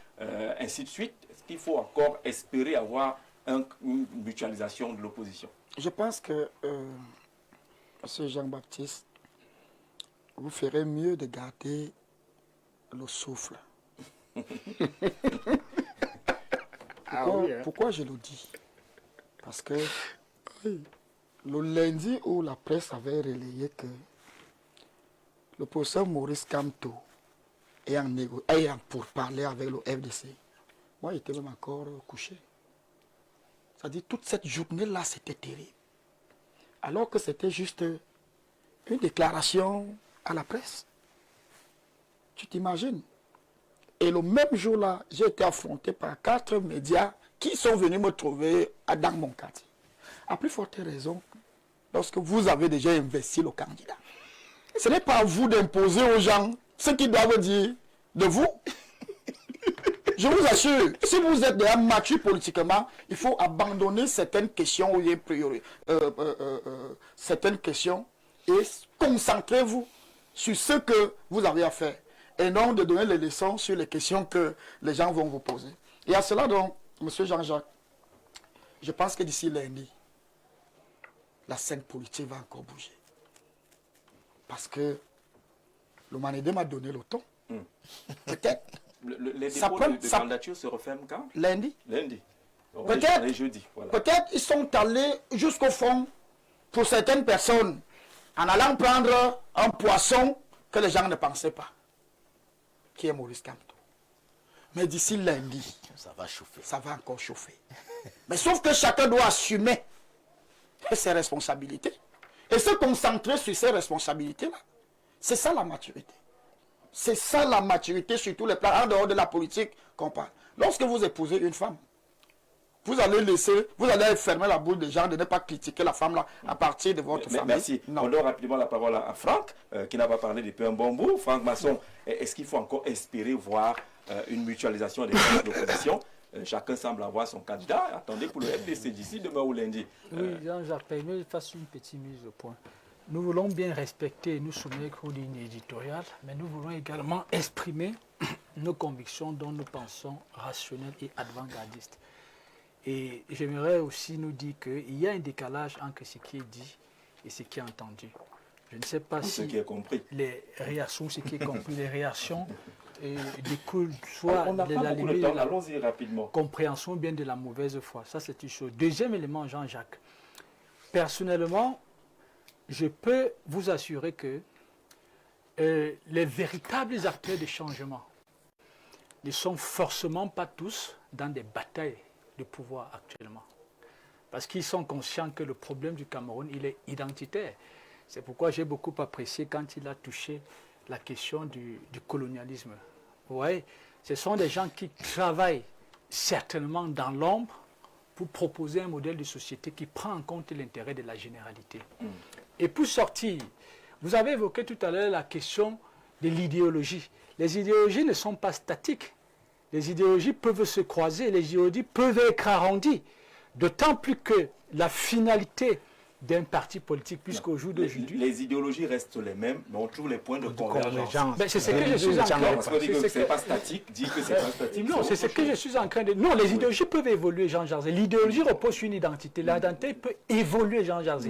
Ainsi de suite. Est-ce qu'il faut encore espérer avoir une mutualisation de l'opposition? Je pense que, M. Jean-Baptiste, vous ferez mieux de garder le souffle. Pourquoi je le dis? Parce que le lundi où la presse avait relayé que le professeur Maurice Kamto ayant pour parler avec le FDC, moi j'étais même encore couché. C'est-à-dire toute cette journée-là c'était terrible. Alors que c'était juste une déclaration à la presse. Tu t'imagines? Et le même jour-là, j'ai été affronté par 4 médias qui sont venus me trouver dans mon quartier. À plus forte raison, lorsque vous avez déjà investi le candidat. Ce n'est pas à vous d'imposer aux gens ce qu'ils doivent dire de vous. Je vous assure, si vous êtes déjà mature politiquement, il faut abandonner certaines questions où il y a priori, certaines questions et concentrez-vous sur ce que vous avez à faire et non de donner les leçons sur les questions que les gens vont vous poser. Et à cela donc, M. Jean-Jacques, je pense que d'ici lundi, la scène politique va encore bouger. Parce que le Manidem a donné le ton. Peut-être. Les dépôts de candidature se referment quand? Lundi. Lundi. Peut-être. Jeudi. Voilà. Peut-être ils sont allés jusqu'au fond pour certaines personnes en allant prendre un poisson que les gens ne pensaient pas, qui est Maurice Kamto. Mais d'ici lundi, ça va chauffer. Ça va encore chauffer. Mais sauf que chacun doit assumer ses responsabilités et se concentrer sur ses responsabilités-là. C'est ça la maturité. C'est ça la maturité sur tous les plans, en dehors de la politique qu'on parle. Lorsque vous épousez une femme, vous allez fermer la bouche des gens de ne pas critiquer la femme là à partir de votre famille. Merci. Non. On donne rapidement la parole à Franck, qui n'a pas parlé depuis un bon bout. Franck Masson, est-ce qu'il faut encore espérer voir une mutualisation des forces d'opposition? Chacun semble avoir son candidat. Attendez pour le FDC d'ici demain ou lundi. Oui, Jean-Jacques, permettez que je fasse une petite mise au point. Nous voulons bien respecter et nous soumettre aux lignes éditoriales, mais nous voulons également exprimer nos convictions dont nous pensons rationnelles et avant-gardistes. Et j'aimerais aussi nous dire qu'il y a un décalage entre ce qui est dit et ce qui est entendu. Je ne sais pas si ce qui est compris. Les réactions, ce qui est compris, les réactions découlent soit de la compréhension ou bien de la mauvaise foi. Ça, c'est une chose. Deuxième élément, Jean-Jacques. Personnellement, je peux vous assurer que les véritables acteurs de changement ne sont forcément pas tous dans des batailles de pouvoir actuellement. Parce qu'ils sont conscients que le problème du Cameroun, il est identitaire. C'est pourquoi j'ai beaucoup apprécié quand il a touché la question du colonialisme. Vous voyez, ce sont des gens qui travaillent certainement dans l'ombre pour proposer un modèle de société qui prend en compte l'intérêt de la généralité. Et pour sortir, vous avez évoqué tout à l'heure la question de l'idéologie. Les idéologies ne sont pas statiques. Les idéologies peuvent se croiser, les idéologies peuvent être arrondies. D'autant plus que la finalité d'un parti politique, puisqu'au jour d'aujourd'hui... Les idéologies restent les mêmes, mais on trouve les points de convergence. C'est ce que je suis en train de... Parce qu'on dit que ce n'est pas statique, dit que c'est pas statique. Non, c'est ce que je suis en train de... Non, les idéologies peuvent évoluer, Jean Jarzé. L'idéologie repose sur une identité. L'identité peut évoluer, Jean Jarzé.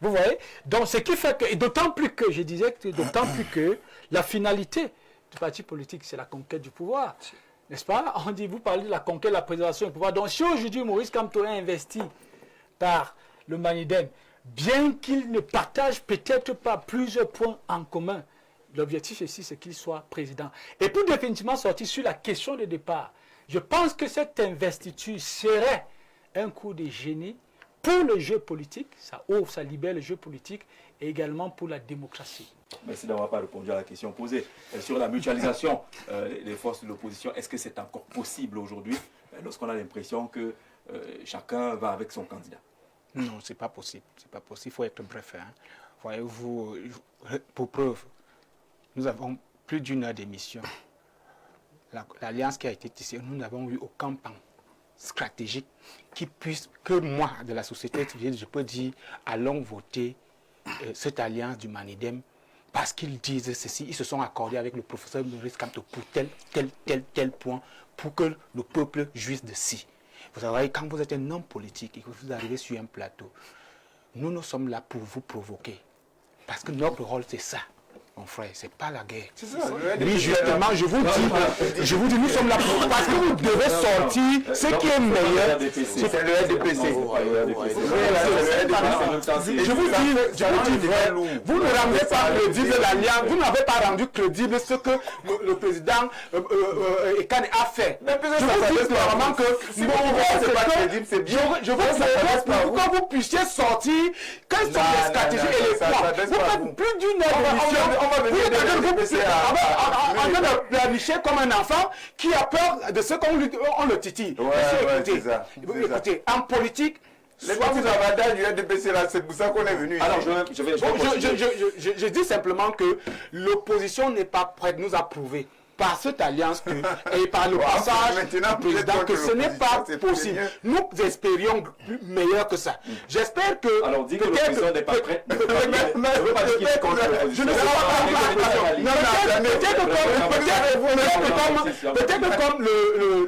Vous voyez? Donc, ce qui fait que... Et d'autant plus que, je disais, d'autant plus que la finalité du parti politique, c'est la conquête du pouvoir. N'est-ce pas? On dit, vous parlez de la conquête, de la préservation du pouvoir. Donc, si aujourd'hui, Maurice Kamto est investi par le Manidem, bien qu'il ne partage peut-être pas plusieurs points en commun, l'objectif ici, c'est qu'il soit président. Et pour définitivement sortir sur la question de départ, je pense que cette investiture serait un coup de génie pour le jeu politique, ça ouvre, ça libère le jeu politique, et également pour la démocratie. Merci d'avoir pas répondu à la question posée. Sur la mutualisation des forces de l'opposition, est-ce que c'est encore possible aujourd'hui, lorsqu'on a l'impression que chacun va avec son candidat? Non, c'est pas possible. C'est pas possible. Il faut être bref. Hein. Voyez-vous, pour preuve, nous avons plus d'une heure d'émission. L'alliance qui a été tissée, nous n'avons eu aucun pan stratégique qui puisse, que moi, de la société civile, je peux dire, allons voter cette alliance du Manidem parce qu'ils disent ceci, ils se sont accordés avec le professeur Maurice Kamto pour tel point, pour que le peuple jouisse de ci. Vous savez, quand vous êtes un homme politique et que vous arrivez sur un plateau, nous sommes là pour vous provoquer. Parce que notre rôle, c'est ça, mon frère, c'est pas la guerre. C'est ça. Oui, justement, je vous dis, nous sommes là pour... Parce que vous devez sortir ce qui est meilleur. C'est le RDPC. Je vous dis vrai, vous ne rendez pas crédible l'alliance, vous n'avez pas rendu crédible ce que le président Ekane a fait. Je vous dis clairement que mon rôle, c'est pas crédible, c'est bien. Je vous propose pour que vous puissiez sortir, quelles sont les stratégies et les points. Vous faites plus d'une heure d'émission. On va venir en train de planifier comme un enfant qui a peur de ce qu'on le titille. Écoutez, en politique, les petits avantages du RDPC là, c'est pour ça qu'on est venu. Alors je dis simplement que l'opposition n'est pas prête, nous a prouvé par cette alliance et par le passage du président que ce n'est pas possible. Nous espérions meilleur que ça. J'espère que... Alors, dis que le président n'est pas prêt. Je ne veux pas dire qu'il est contre l'opposition. Peut-être comme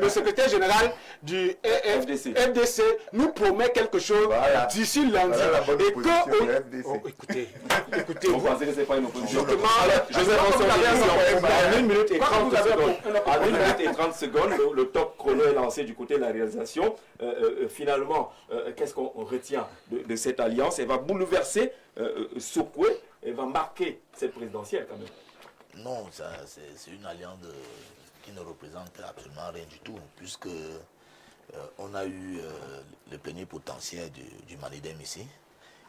le secrétaire général du FDC nous promet quelque chose d'ici lundi. Et que... Écoutez, vous pensez que ce n'est pas une opposition? Je vais en 1 minute et 30 secondes. À 1 minute et 30 secondes, le top chrono est lancé du côté de la réalisation. Finalement, qu'est-ce qu'on retient de cette alliance? Elle va bouleverser, secouer, elle va marquer cette présidentielle quand même. Non, c'est une alliance qui ne représente absolument rien du tout, puisque on a eu le plénipotentiaire du Manidem ici,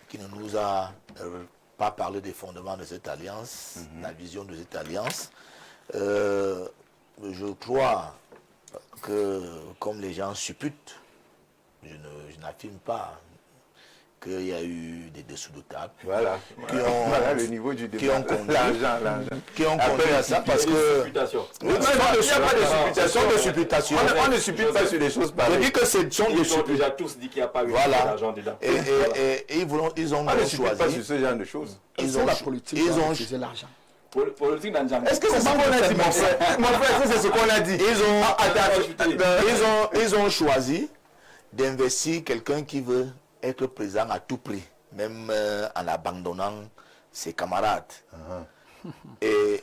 qui ne nous a pas parlé des fondements de cette alliance, la vision de cette alliance. Je crois que, comme les gens supputent, je n'affirme pas qu'il y a eu des dessous de table voilà le niveau du débat. Qui ont conduit à ça parce que... Il n'y a pas de supputation. On ne suppute pas sur des choses pareilles. Je dis que ce sont des supputation. Ils ont déjà tous dit qu'il n'y a pas eu d'argent dedans. Et ils ont choisi. Pas sur ce genre de choses. Ils ont la politique ils ont utilisé l'argent. Est-ce que c'est ce qu'on a dit, mon frère? Mon frère, c'est ce qu'on a dit. Ils ont choisi d'investir quelqu'un qui veut être présent à tout prix, même en abandonnant ses camarades. Et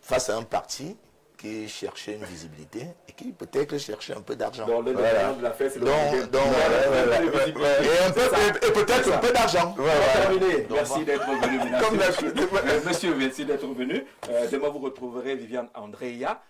face à un parti qui cherchait une visibilité et qui peut-être cherchait un peu d'argent. Donc, le de la fête, c'est le et peut-être un peu d'argent. Terminé. Merci d'être venu. Monsieur, merci d'être venu. Demain, vous retrouverez Viviane Andrea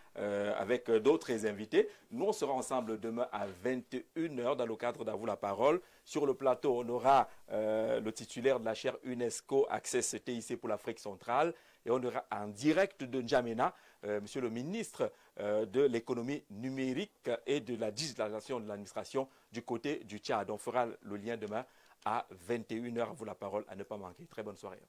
avec d'autres invités. Nous, on sera ensemble demain à 21h dans le cadre d'À vous la parole. Sur le plateau, on aura le titulaire de la chaire UNESCO Access TIC pour l'Afrique centrale, et on aura en direct de N'Djamena, monsieur le ministre de l'économie numérique et de la digitalisation de l'administration du côté du Tchad. On fera le lien demain à 21h. Vous la parole à ne pas manquer. Très bonne soirée.